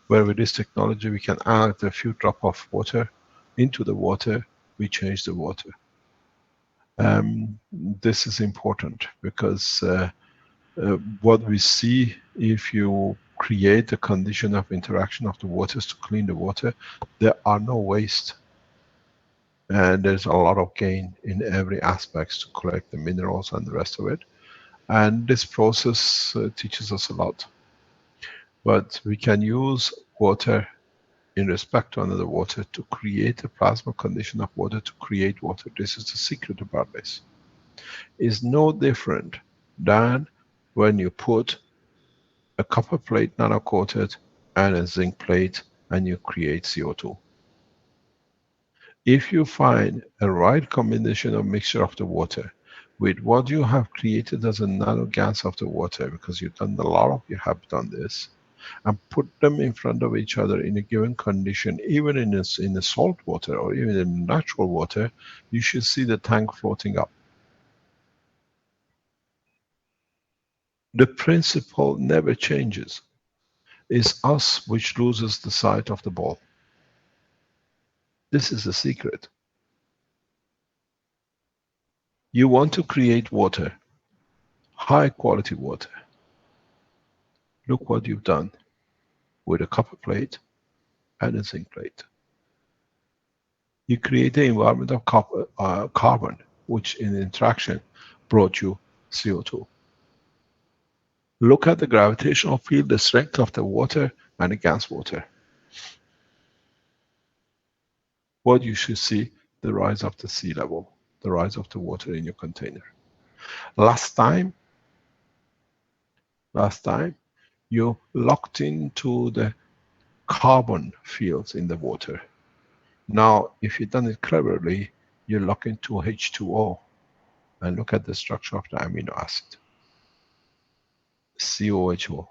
Where with this technology, we can add a few drops of water into the water, we change the water. This is important because what we see, if you create a condition of interaction of the waters to clean the water, there are no waste. And there's a lot of gain in every aspect to collect the minerals and the rest of it. And this process teaches us a lot. But we can use water in respect to another water to create a plasma condition of water to create water. This is the secret about this. It's no different than when you put a copper plate nano-coated and a zinc plate and you create CO2. If you find a right combination of mixture of the water with what you have created as a nano gas of the water, because you've done a lot of, you have done this, and put them in front of each other in a given condition, even in the salt water or even in natural water, you should see the tank floating up. The principle never changes. It's us which loses the sight of the ball. This is the secret. You want to create water, high quality water. Look what you've done with a copper plate and a zinc plate. You create an environment of carbon, which in interaction brought you CO2. Look at the gravitational field, the strength of the water and the gas water. What you should see, the rise of the sea level, the rise of the water in your container. Last time, you locked into the carbon fields in the water. Now, if you've done it cleverly, you lock into H2O and look at the structure of the amino acid. COHO,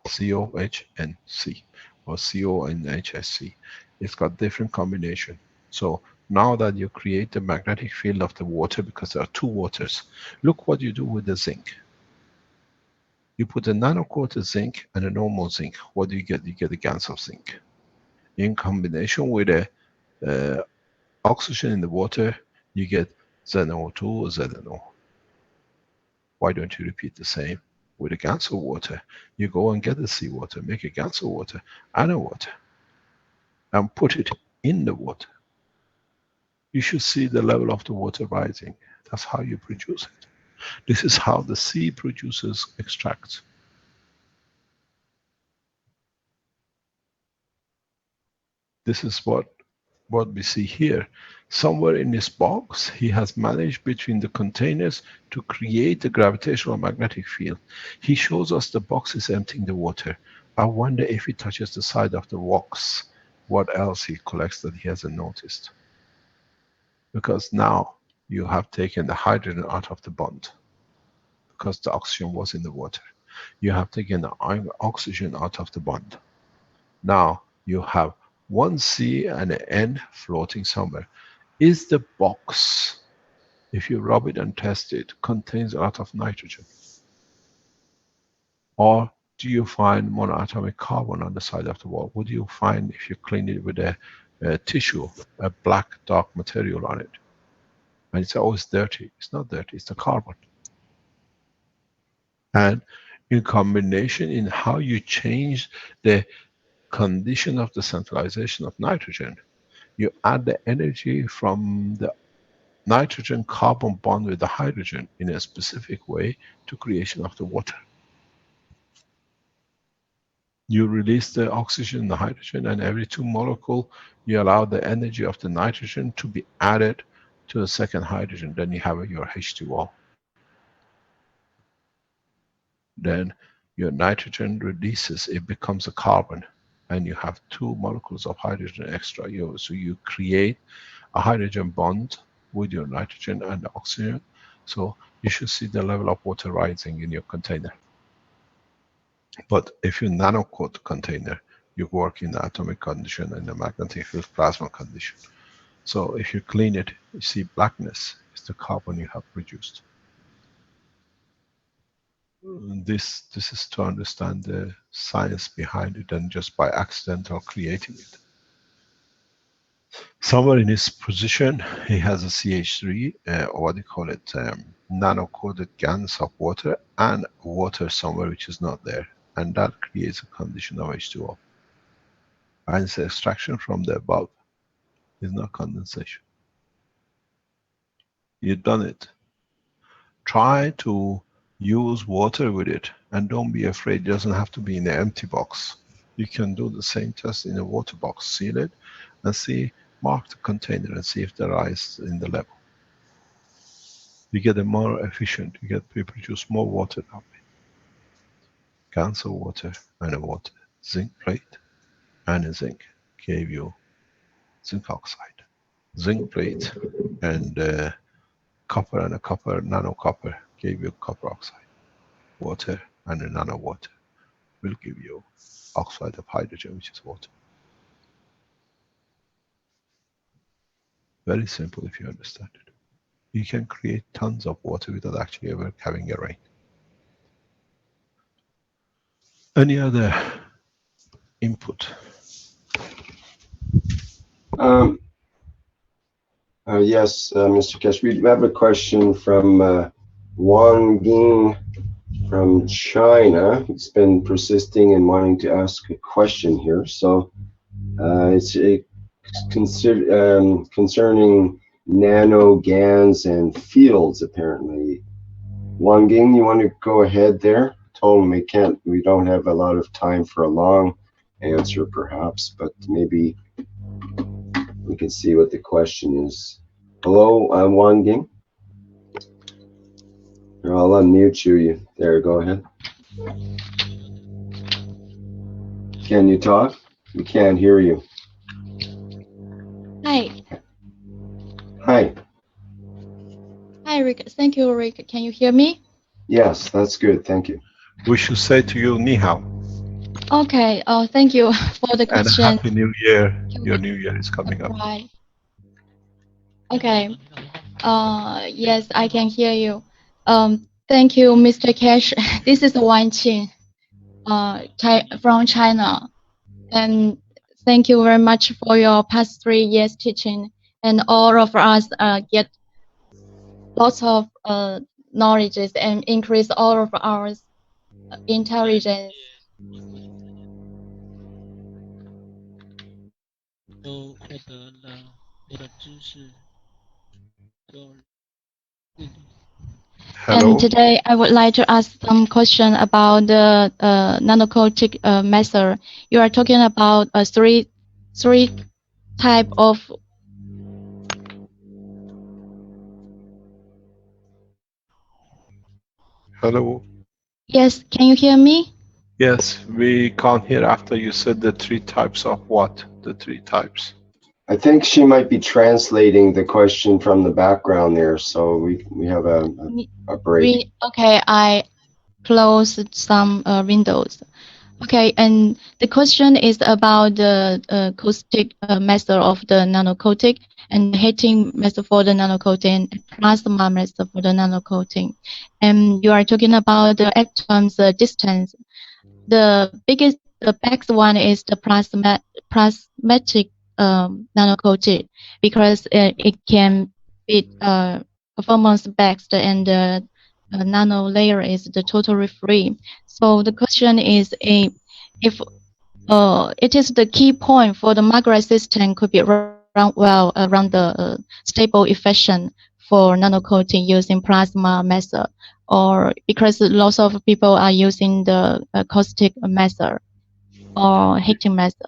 COHNC, or CONHSC. It's got different combination. So now that you create the magnetic field of the water, because there are two waters, look what you do with the zinc. You put a nano-coated zinc and a normal zinc. What do you get? You get a gas of zinc. In combination with a oxygen in the water, you get ZnO2 or ZnO. Why don't you repeat the same with a gas of water? You go and get the seawater, make a gas of water and a water, and put it in the water. You should see the level of the water rising. That's how you produce it. This is how the sea produces extracts. This is what we see here. Somewhere in this box, he has managed between the containers to create a gravitational magnetic field. He shows us the box is emptying the water. I wonder if he touches the side of the box, what else he collects that he hasn't noticed. Because now you have taken the hydrogen out of the bond, because the oxygen was in the water. You have taken the oxygen out of the bond. Now you have one C and an N floating somewhere. Is the box, if you rub it and test it, contains a lot of nitrogen? Or do you find monoatomic carbon on the side of the wall? What do you find if you clean it with a tissue, a black dark material on it? And it's always dirty. It's not dirty, it's the carbon. And in combination in how you change the condition of the centralization of nitrogen, you add the energy from the nitrogen carbon bond with the hydrogen in a specific way to creation of the water. You release the oxygen and the hydrogen, and every 2 molecules you allow the energy of the nitrogen to be added to the second hydrogen. Then you have your H2O. Then your nitrogen releases, it becomes a carbon, and you have 2 molecules of hydrogen extra. So you create a hydrogen bond with your nitrogen and the oxygen. So you should see the level of water rising in your container. But if you nanocoat the container, you work in the atomic condition and the magnetic field plasma condition. So if you clean it, you see blackness, it's the carbon you have produced. This is to understand the science behind it, and just by accidental creating it. Somewhere in his position, he has a CH3, or what do you call it, nano-coated GANs of water, and water somewhere which is not there. And that creates a condition of H2O. And it's extraction from the above. It's not condensation. You've done it. Try to use water with it, and don't be afraid. It doesn't have to be in an empty box. You can do the same test in a water box, seal it, and see, mark the container and see if there is in the level. You get a more efficient, you produce more water that way. Cans of water and a water zinc plate and a zinc gave you zinc oxide. Zinc plate and copper and a copper, nano copper gave you copper oxide. Water and a nano water will give you oxide of hydrogen, which is water. Very simple if you understand it. You can create tons of water without actually ever having a rain. Any other input?
Yes, Mr. Keshe, we have a question from Wang Ging from China. He's been persisting and wanting to ask a question here. So it's concerning nano GANs and fields, apparently. Wang Ging, you want to go ahead there? Told him we don't have a lot of time for a long answer, perhaps, but maybe we can see what the question is. Hello, I'm Wang Ging. I'll unmute you. There, go ahead. Can you talk? We can't hear you.
Hi.
Hi.
Hi, Rick. Thank you, Rick. Can you hear me?
Yes, that's good. Thank you.
We should say to you, Ni hao.
Okay. Thank you for the question.
And Happy New Year. Your New Year is coming up.
Right. Okay. Yes, I can hear you. Thank you, Mr. Keshe. This is Wang Qing, from China. And thank you very much for your past 3 years teaching. And all of us get lots of knowledge and increase all of our intelligence.
Hello.
And today I would like to ask some question about the nanocoating method. You are talking about three type of.
Hello.
Yes, can you hear me?
Yes, we can't hear after you said the 3 types of what? The 3 types.
I think she might be translating the question from the background there, so we have a break.
Okay, I closed some windows. Okay, and the question is about the acoustic method of the nanocoating and heating method for the nanocoating, plasma method for the nanocoating. And you are talking about the atoms distance the best one is the plasmatic nanocoated, because it can be performance best, and the nano layer is the totally free. So the question is, if it is the key point for the Margaret system could be run well around the stable efficient for nanocoating using plasma method, or because lots of people are using the caustic method or heating method.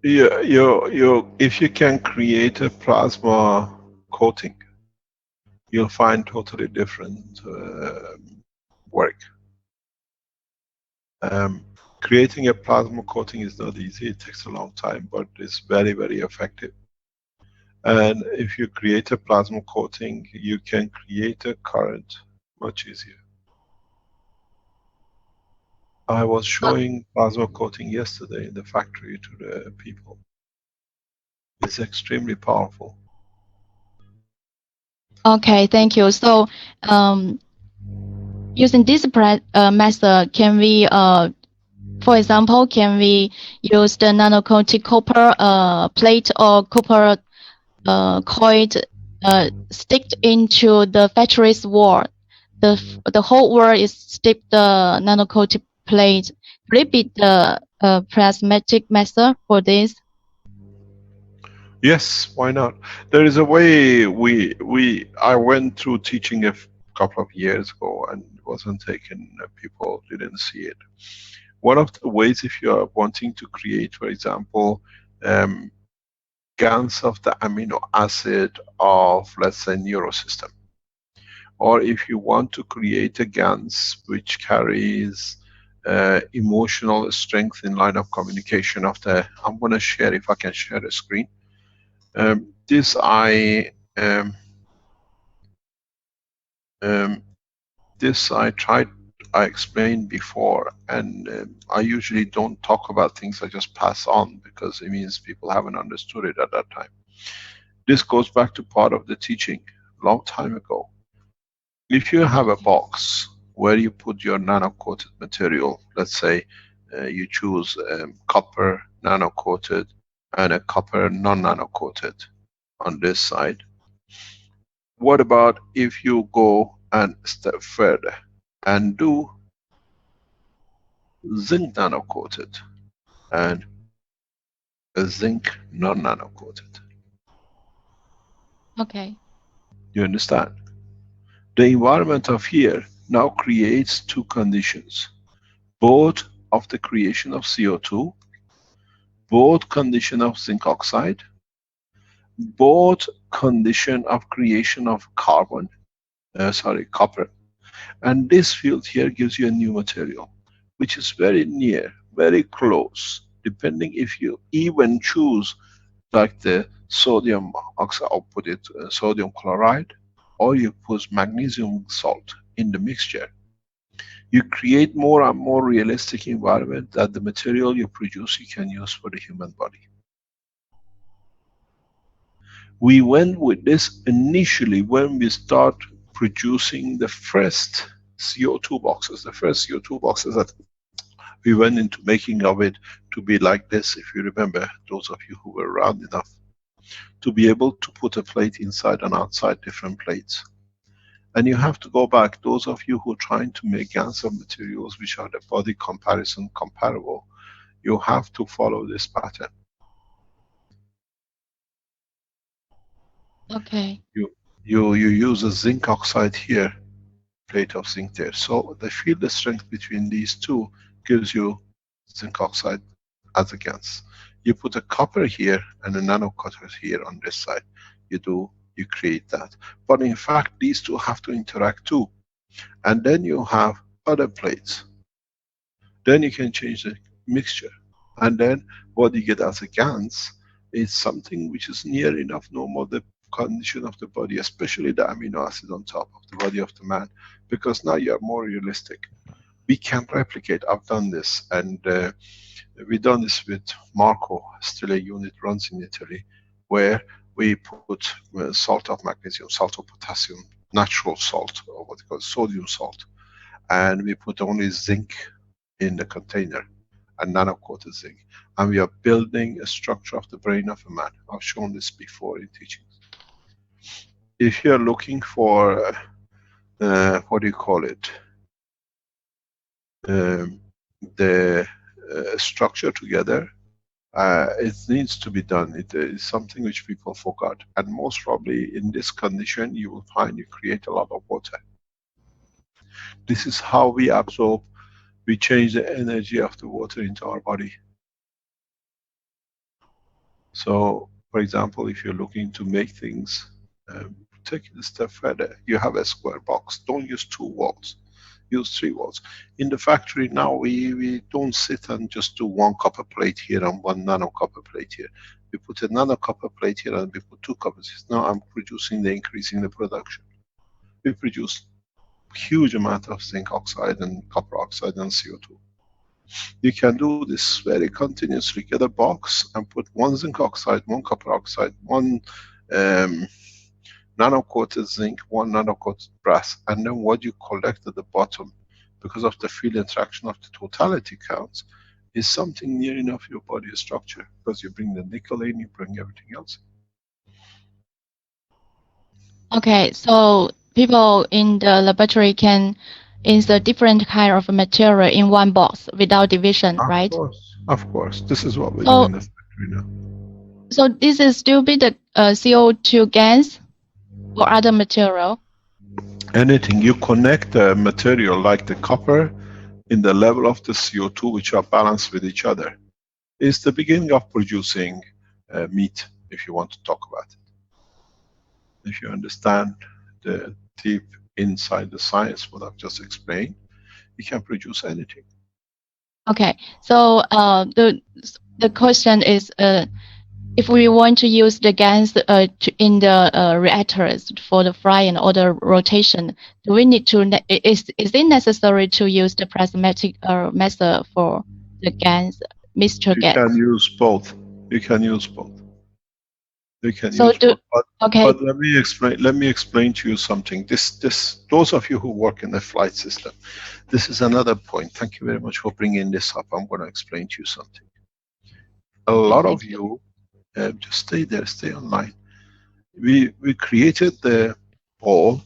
If you can create a plasma coating, you'll find totally different work. Creating a plasma coating is not easy. It takes a long time, but it's very, very effective. And if you create a plasma coating, you can create a current much easier. I was showing plasma coating yesterday in the factory to the people. It's extremely powerful.
Okay, thank you. So using this method, can we, for example, can we use the nanocoated copper plate or copper coil sticked into the factory's wall? The whole wall is stick the nanocoated plate. Could it be the plasmatic method for this?
Yes, why not? There is a way I went through teaching a couple of years ago and it wasn't taken, people didn't see it. One of the ways, if you are wanting to create, for example, GANs of the amino acid of, let's say, neurosystem, or if you want to create a GANs which carries emotional strength in line of communication of the, I'm going to share, if I can share the screen. This I explained before, and I usually don't talk about things, I just pass on because it means people haven't understood it at that time. This goes back to part of the teaching long time ago. If you have a box where you put your nano-coated material, let's say you choose copper nano-coated and a copper non-nano-coated on this side. What about if you go and step further and do zinc nano-coated and a zinc non-nano-coated?
Okay.
You understand? The environment of here now creates two conditions, both of the creation of CO2, both condition of zinc oxide, both condition of creation of copper. And this field here gives you a new material, which is very near, very close, depending if you even choose like the sodium oxide, or put it sodium chloride, or you put magnesium salt in the mixture. You create more and more realistic environment that the material you produce you can use for the human body. We went with this initially when we start producing the first CO2 boxes, the first CO2 boxes that we went into making of it to be like this, if you remember, those of you who were around enough, to be able to put a plate inside and outside different plates. And you have to go back, those of you who are trying to make GANs of materials which are the body comparison comparable, you have to follow this pattern.
Okay.
You use a zinc oxide here, plate of zinc there. So the field strength between these two gives you zinc oxide as a GANs. You put a copper here and a nano-copper here on this side. You create that. But in fact, these two have to interact too. And then you have other plates. Then you can change the mixture. And then what you get as a GANs is something which is near enough normal the condition of the body, especially the amino acid on top of the body of the man, because now you are more realistic. We can replicate, I've done this, and we've done this with Marco, still a unit runs in Italy, where we put salt of magnesium, salt of potassium, natural salt, or what they call sodium salt, and we put only zinc in the container, a nano-coated zinc. And we are building a structure of the brain of a man. I've shown this before in teachings. If you're looking for, what do you call it? The structure together, it needs to be done. It is something which people forgot. And most probably in this condition, you will find you create a lot of water. This is how we absorb, we change the energy of the water into our body. So, for example, if you're looking to make things, take it a step further. You have a square box. Don't use 2 walls. Use 3 walls. In the factory now, we don't sit and just do 1 copper plate here and 1 nano copper plate here. We put a nano copper plate here and we put 2 coppers. Now I'm increasing the production. We produce huge amount of zinc oxide and copper oxide and CO2. You can do this very continuously. Get a box and put 1 zinc oxide, 1 copper oxide, 1 nano-coated zinc, 1 nano-coated brass, and then what you collect at the bottom, because of the field interaction of the totality counts, is something near enough your body structure, because you bring the nickel in, you bring everything else.
Okay, so people in the laboratory can insert different kind of material in 1 box without division, right?
Of course. This is what we do in the factory now.
So this is still be the CO2 gas or other material?
Anything. You connect the material like the copper in the level of the CO2, which are balanced with each other. It's the beginning of producing meat, if you want to talk about it. If you understand the deep inside the science, what I've just explained, you can produce anything.
Okay, so the question is, if we want to use the gas in the reactors for the frying or the rotation, do we need to? Is it necessary to use the prismatic method for the gas mixture gas?
You can use both. You can use both. You can
So
use both. But let me explain to you something. Those of you who work in the flight system, this is another point. Thank you very much for bringing this up. I'm going to explain to you something. A lot of you, just stay there, stay online. We created the ball,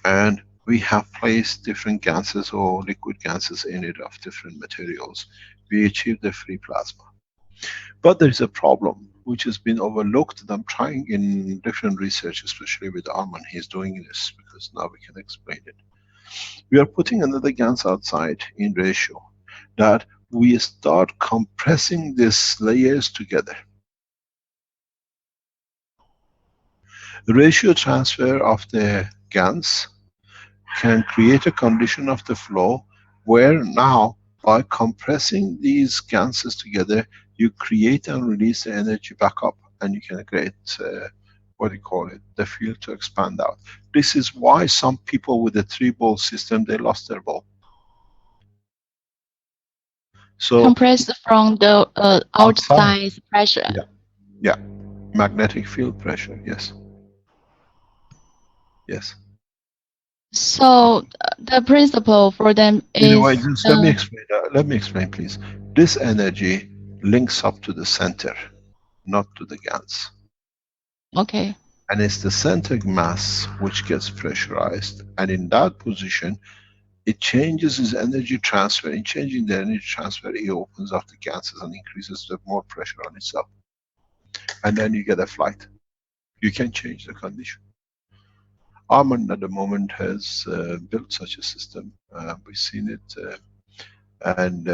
and we have placed different gases or liquid gases in it of different materials. We achieved the free plasma. But there is a problem which has been overlooked, and I'm trying in different research, especially with Arman. He's doing this because now we can explain it. We are putting another gas outside in ratio that we start compressing these layers together. The ratio transfer of the GANs can create a condition of the flow where now, by compressing these gases together, you create and release the energy back up, and you can create, what do you call it, the field to expand out. This is why some people with the 3-ball system, they lost their ball. So
compressed from the outside pressure.
Yeah, magnetic field pressure. Yes. Yes.
So the principle for them is.
Anyway, just let me explain. Let me explain, please. This energy links up to the center, not to the GANs.
Okay.
And it's the center mass which gets pressurized, and in that position, it changes its energy transfer. In changing the energy transfer, it opens up the gases and increases the more pressure on itself. And then you get a flight. You can change the condition. Arman at the moment has built such a system. We've seen it, and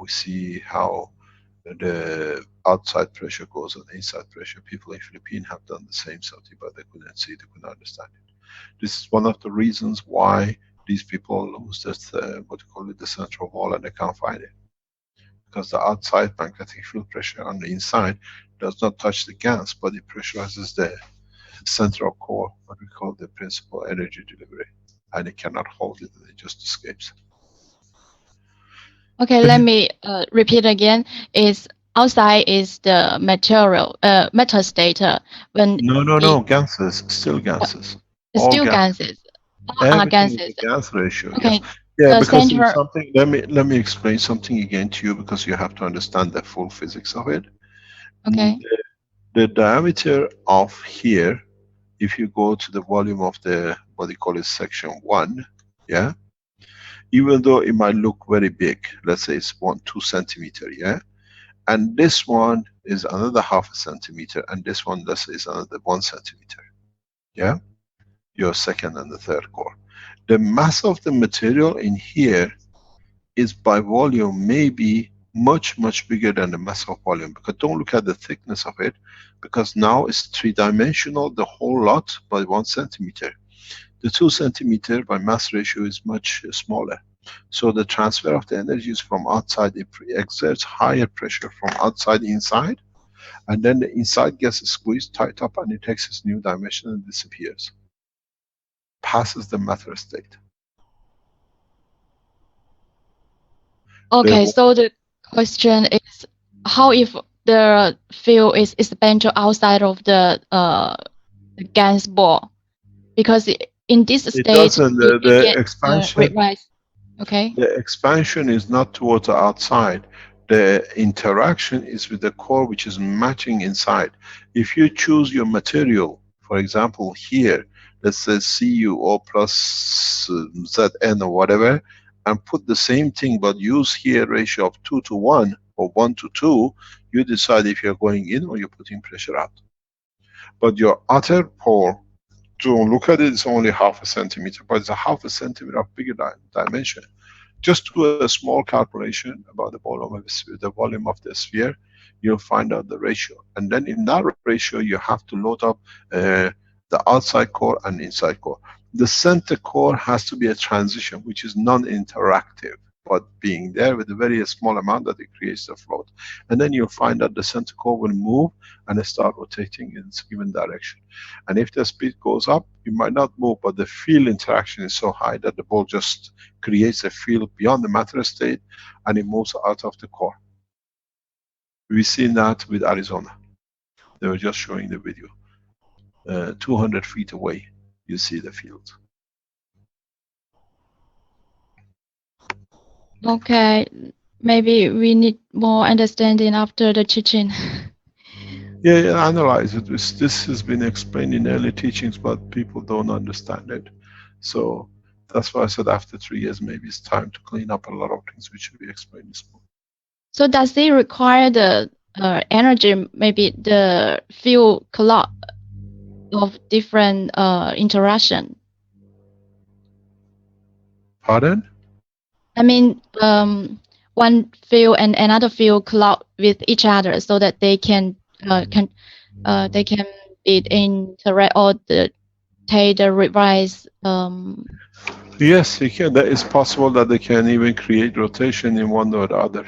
we see how the outside pressure goes on inside pressure. People in Philippines have done the same something, but they couldn't see it, they couldn't understand it. This is one of the reasons why these people lose this, what you call it, the central wall, and they can't find it. Because the outside magnetic field pressure on the inside does not touch the gas, but it pressurizes the central core, what we call the principal energy delivery, and it cannot hold it, and it just escapes.
Okay, let me repeat again. Is outside is the material, metal state. When
no, gases, still gases.
Still gases.
Everything
Gases.
is a gas ratio.
Okay.
Yes. Yeah,
the
because there's
center.
something. Let me explain something again to you, because you have to understand the full physics of it.
Okay.
The diameter of here, if you go to the volume of the, what you call it, section 1, yeah, even though it might look very big, let's say it's 2 centimeter, yeah, and this one is another half a centimeter, and this one, let's say, is another 1 centimeter, yeah, your second and the third core. The mass of the material in here is by volume maybe much bigger than the mass of volume, because don't look at the thickness of it, because now it's three-dimensional, the whole lot, by 1 centimeter. The 2 centimeter by mass ratio is much smaller. So the transfer of the energy is from outside, it exerts higher pressure from outside inside, and then the inside gets squeezed tight up and it takes its new dimension and disappears. Passes the matter state.
Okay, so the question is, how if the field is expanded outside of the gas ball? Because in this
It
state,
doesn't.
you
The
get
expansion.
rise. Okay.
The expansion is not towards the outside. The interaction is with the core, which is matching inside. If you choose your material, for example, here, let's say CuO plus Zn or whatever, and put the same thing, but use here ratio of 2 to 1 or 1 to 2, you decide if you're going in or you're putting pressure out. But your outer pore, don't look at it, it's only half a centimeter, but it's a half a centimeter of bigger dimension. Just do a small calculation about the volume of the sphere, you'll find out the ratio. And then in that ratio, you have to load up the outside core and inside core. The center core has to be a transition, which is non-interactive, but being there with a very small amount that it creates the float. And then you'll find that the center core will move and start rotating in its given direction. And if the speed goes up, you might not move, but the field interaction is so high that the ball just creates a field beyond the matter state and it moves out of the core. We've seen that with Arizona. They were just showing the video. 200 feet away, you see the field.
Okay, maybe we need more understanding after the teaching.
Yeah, analyze it. This has been explained in early teachings, but people don't understand it. So that's why I said after 3 years, maybe it's time to clean up a lot of things which should be explained in school.
So does it require the energy, maybe the field clock of different interaction?
Pardon?
I mean, one field and another field clock with each other, so that they can be interact or take the revise.
Yes, you can. That is possible that they can even create rotation in one or the other.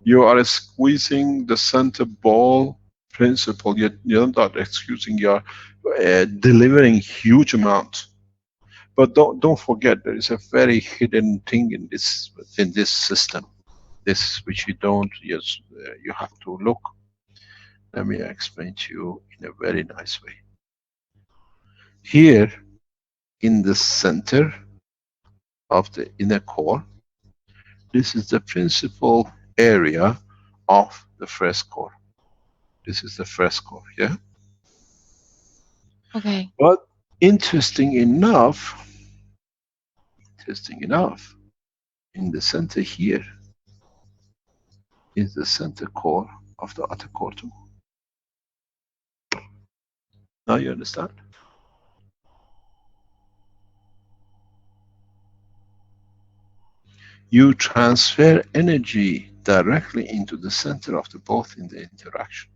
You are squeezing the center ball principle. You're not excusing. You're delivering huge amount. But don't forget, there is a very hidden thing in this system. This which you don't. Yes, you have to look. Let me explain to you in a very nice way. Here, in the center of the inner core, this is the principal area of the first core. This is the first core, yeah?
Okay.
But interesting enough, in the center here is the center core of the outer core too. Now you understand? You transfer energy directly into the center of the both in the interaction.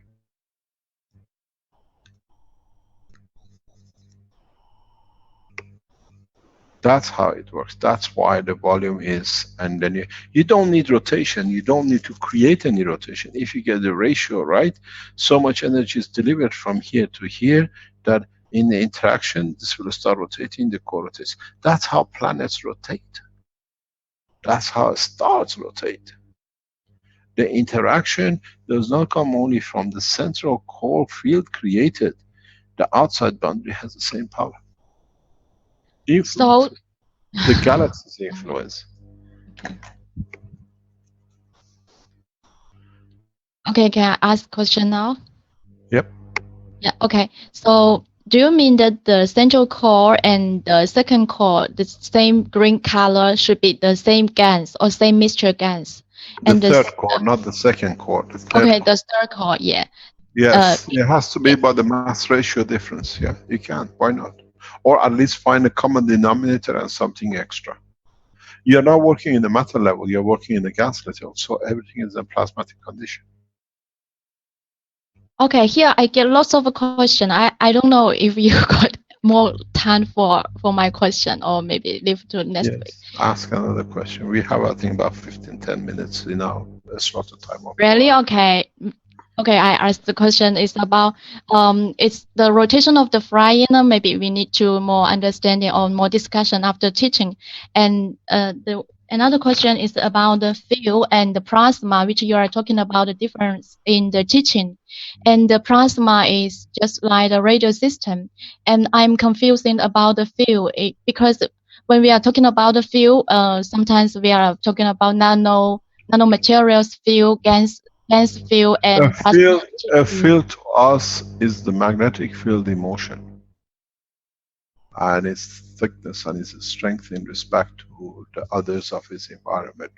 That's how it works. That's why the volume is, and then you don't need rotation. You don't need to create any rotation. If you get the ratio right, so much energy is delivered from here to here that in the interaction, this will start rotating, the core rotates. That's how planets rotate. That's how stars rotate. The interaction does not come only from the central core field created. The outside boundary has the same power. Influence. The galaxy's influence.
Okay, can I ask question now?
Yep.
Yeah, okay. So do you mean that the central core and the second core, the same green color, should be the same gas or same mixture gas?
The
And
third core, not the second core. The third
okay,
core.
the third core, yeah.
Yes, it has to be by the mass ratio difference. Yeah, you can. Why not? Or at least find a common denominator and something extra. You're not working in the matter level, you're working in the gas level, so everything is in plasmatic condition.
Okay, here I get lots of question. I don't know if you got more time for my question or maybe leave to next week.
Ask another question. We have, I think, about 10 minutes in our slot of time.
Really? Okay. Okay, I asked the question is about it's the rotation of the fly inner. Maybe we need to more understanding or more discussion after teaching. And the another question is about the field and the plasma, which you are talking about the difference in the teaching. And the plasma is just like the radio system. And I'm confusing about the field because when we are talking about the field, sometimes we are talking about nanomaterials field, gas field, and plasma.
A field to us is the magnetic field in motion, and its thickness and its strength in respect to the others of its environment.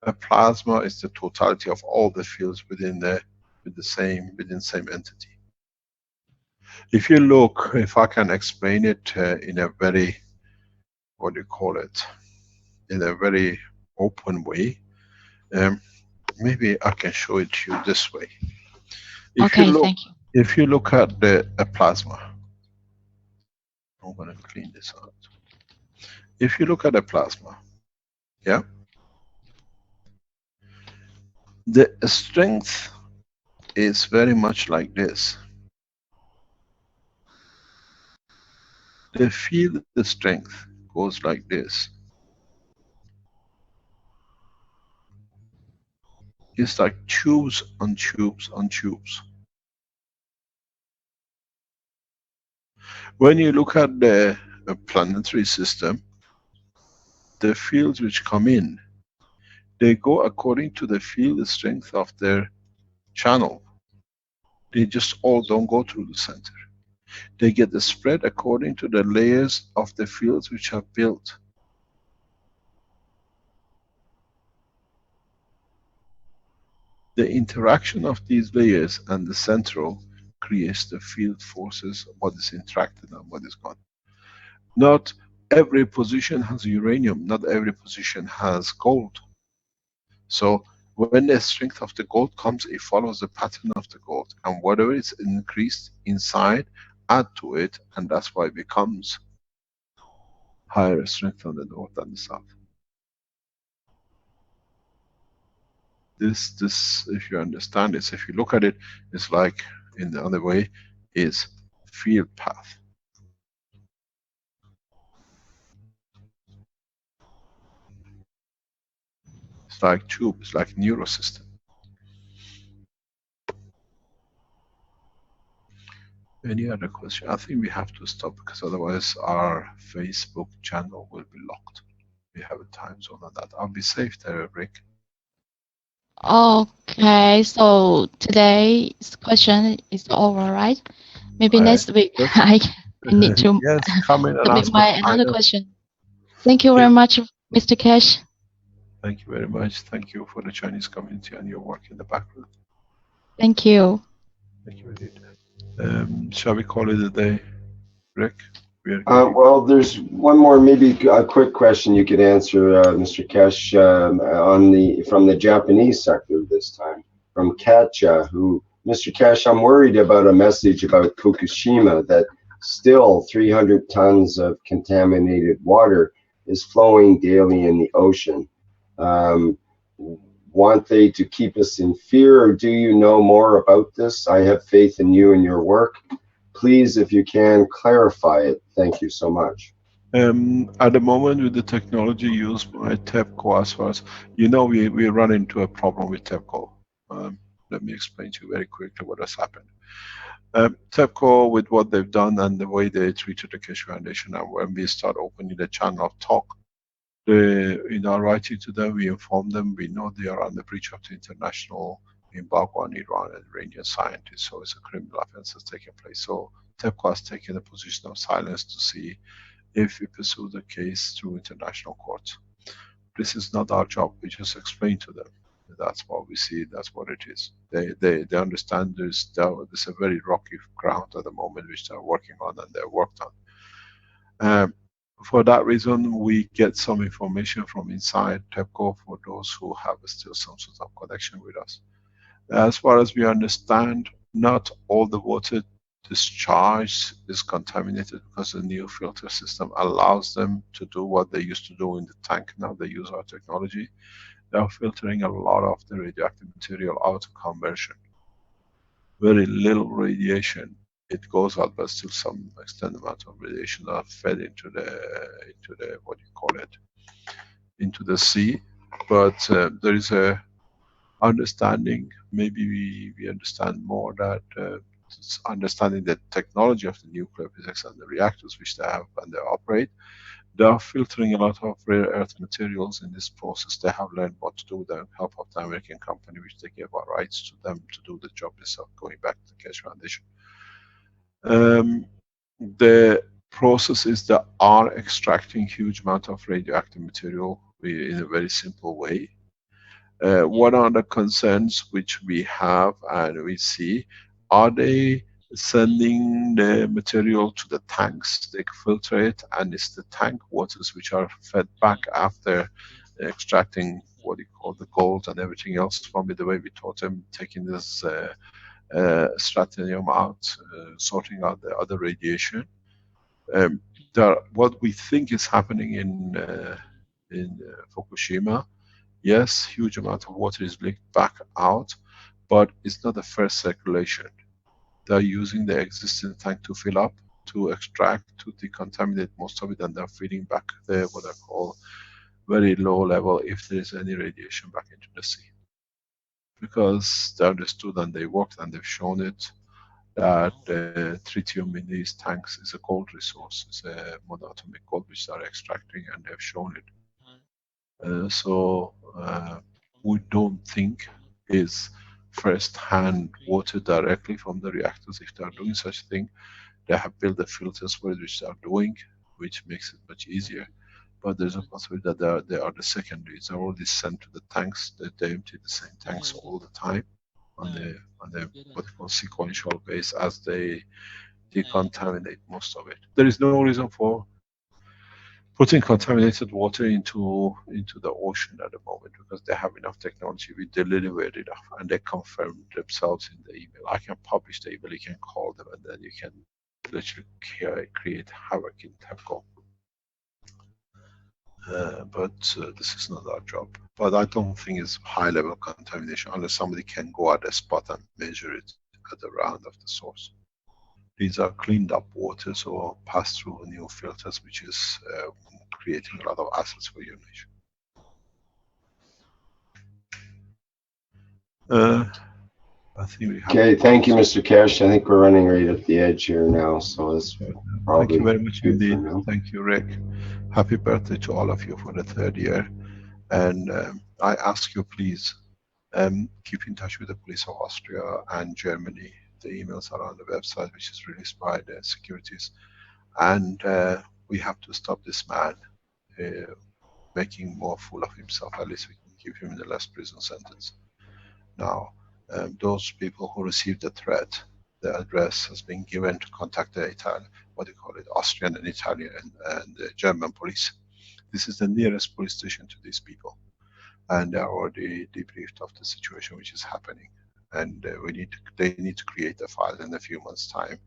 A plasma is the totality of all the fields within the same entity. If you look, if I can explain it in a very, what do you call it, in a very open way, maybe I can show it to you this way. Thank you. If you look at a plasma, I'm going to clean this out. If you look at a plasma, yeah, the strength is very much like this. The field, the strength goes like this. It's like tubes on tubes on tubes. When you look at the planetary system, the fields which come in, they go according to the field strength of their channel. They just all don't go through the center. They get the spread according to the layers of the fields which are built. The interaction of these layers and the central creates the field forces, what is interacted and what is gone. Not every position has uranium, not every position has gold. So when the strength of the gold comes, it follows the pattern of the gold, and whatever is increased inside, add to it, and that's why it becomes higher strength on the north than the south. This, if you understand this, if you look at it, it's like in the other way, is field path. It's like tube, it's like neural system. Any other question? I think we have to stop because otherwise our Facebook channel will be locked. We have a time zone on that. I'll be safe there, Rick.
Okay, so today's question is over, right? Maybe next week I need to
come in and
submit
ask
my another question. Thank you very much, Mr. Keshe.
Thank you very much. Thank you for the Chinese community and your work in the background.
Thank you.
Thank you indeed. Shall we call it a day, Rick?
Well, there's one more, maybe a quick question you could answer, Mr. Keshe, from the Japanese sector this time, from Katja, who, Mr. Keshe, I'm worried about a message about Fukushima that still 300 tons of contaminated water is flowing daily in the ocean. Want they to keep us in fear, or do you know more about this? I have faith in you and your work. Please, if you can, clarify it. Thank you so much.
At the moment, with the technology used by TEPCO, as far as you know, we run into a problem with TEPCO. Let me explain to you very quickly what has happened. TEPCO, with what they've done and the way they treated the Keshe Foundation, and when we start opening the channel of talk, in our writing to them, we inform them, we know they are on the breach of the international embargo on Iran and Iranian scientists, so it's a criminal offense that's taking place. So TEPCO has taken a position of silence to see if we pursue the case through international courts. This is not our job, we just explain to them. That's what we see, that's what it is. They understand there's a very rocky ground at the moment which they're working on and they're worked on. For that reason, we get some information from inside TEPCO for those who have still some sort of connection with us. As far as we understand, not all the water discharge is contaminated because the new filter system allows them to do what they used to do in the tank. Now they use our technology. They are filtering a lot of the radioactive material out of conversion. Very little radiation. It goes out, but still some extent amount of radiation are fed into the what do you call it, into the sea. But there is a understanding. Maybe we understand more that understanding the technology of the nuclear physics and the reactors which they have and they operate. They are filtering a lot of rare earth materials in this process. They have learned what to do with the help of the American company, which they gave our rights to them to do the job themselves, going back to the Keshe Foundation. The process is they are extracting huge amount of radioactive material in a very simple way. What are the concerns which we have and we see? Are they sending the material to the tanks? They filter it, and it's the tank waters which are fed back after extracting what you call the gold and everything else from it. The way we taught them, taking this strontium out, sorting out the other radiation. What we think is happening in Fukushima. Yes, huge amount of water is leaked back out, but it's not the first circulation. They're using the existing tank to fill up, to extract, to decontaminate most of it, and they're feeding back the what I call very low level if there is any radiation back into the sea. Because they understood and they worked and they've shown it that the tritium in these tanks is a gold resource, it's a monatomic gold which they're extracting, and they've shown it. We don't think is first-hand water directly from the reactors. If they are doing such a thing, they have built the filters for it, which they are doing, which makes it much easier. But there's a possibility that they are the secondaries. They're already sent to the tanks. They empty the same tanks all the time on the what we call sequential base as they decontaminate most of it. There is no reason for putting contaminated water into the ocean at the moment because they have enough technology. We delivered it and they confirmed themselves in the email. I can publish the email, you can call them, and then you can literally create havoc in TEPCO. But this is not our job. But I don't think it's high level contamination unless somebody can go at the spot and measure it at the round of the source. These are cleaned up waters or pass through new filters, which is creating a lot of assets for your nation. I think we have.
Okay, thank you, Mr. Keshe. I think we're running right at the edge here now, so it's probably.
Thank you very much indeed. Thank you, Rick. Happy birthday to all of you for the 3rd year. And I ask you, please, keep in touch with the police of Austria and Germany. The emails are on the website, which is released by the securities. And we have to stop this man making more fool of himself. At least we can give him the less prison sentence. Now, those people who received the threat, the address has been given to contact the Italian, what do you call it, Austrian and Italian and the German police. This is the nearest police station to these people. And they are already debriefed of the situation which is happening. And they need to create a file in a few months' time.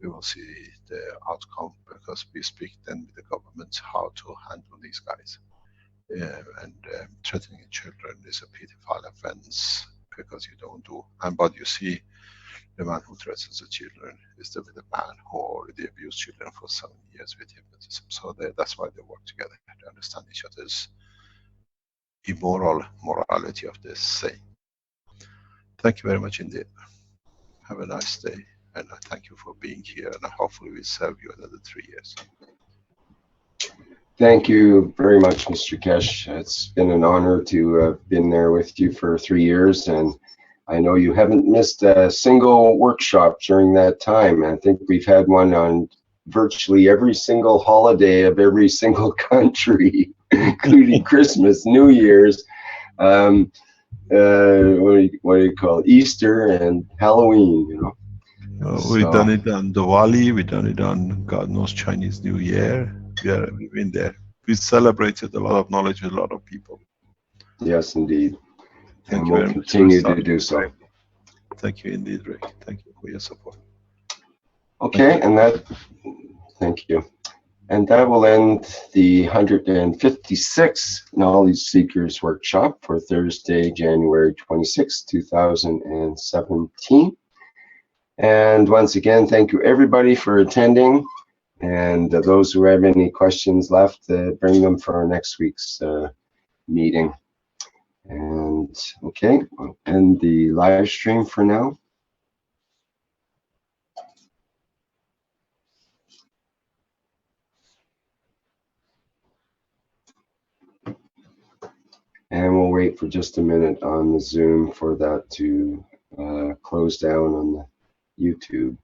We will see the outcome because we speak then with the government how to handle these guys. Threatening children is a pedophile offense because you don't do. And but you see, the man who threatens the children is the man who already abused children for 7 years with hypnotism. So that's why they work together. They understand each other's immoral morality of this saying. Thank you very much indeed. Have a nice day. And I thank you for being here, and hopefully we serve you another 3 years.
Thank you very much, Mr. Keshe. It's been an honor to have been there with you for 3 years, and I know you haven't missed a single workshop during that time. I think we've had one on virtually every single holiday of every single country, including Christmas, New Year's, what do you call it? Easter and Halloween, you know.
We've done it on Diwali, we've done it on God knows Chinese New Year. We've been there. We celebrated a lot of knowledge with a lot of people.
Yes, indeed.
Thank
And
you
we'll
very much.
continue to do so.
Thank you indeed, Rick. Thank you for your support.
Okay, and that, thank you. And that will end the 156th Knowledge Seekers Workshop for Thursday, January 26, 2017. And once again, thank you everybody for attending. And those who have any questions left, bring them for our next week's meeting. And okay, I'll end the live stream for now. And we'll wait for just a minute on the Zoom for that to close down on the YouTube.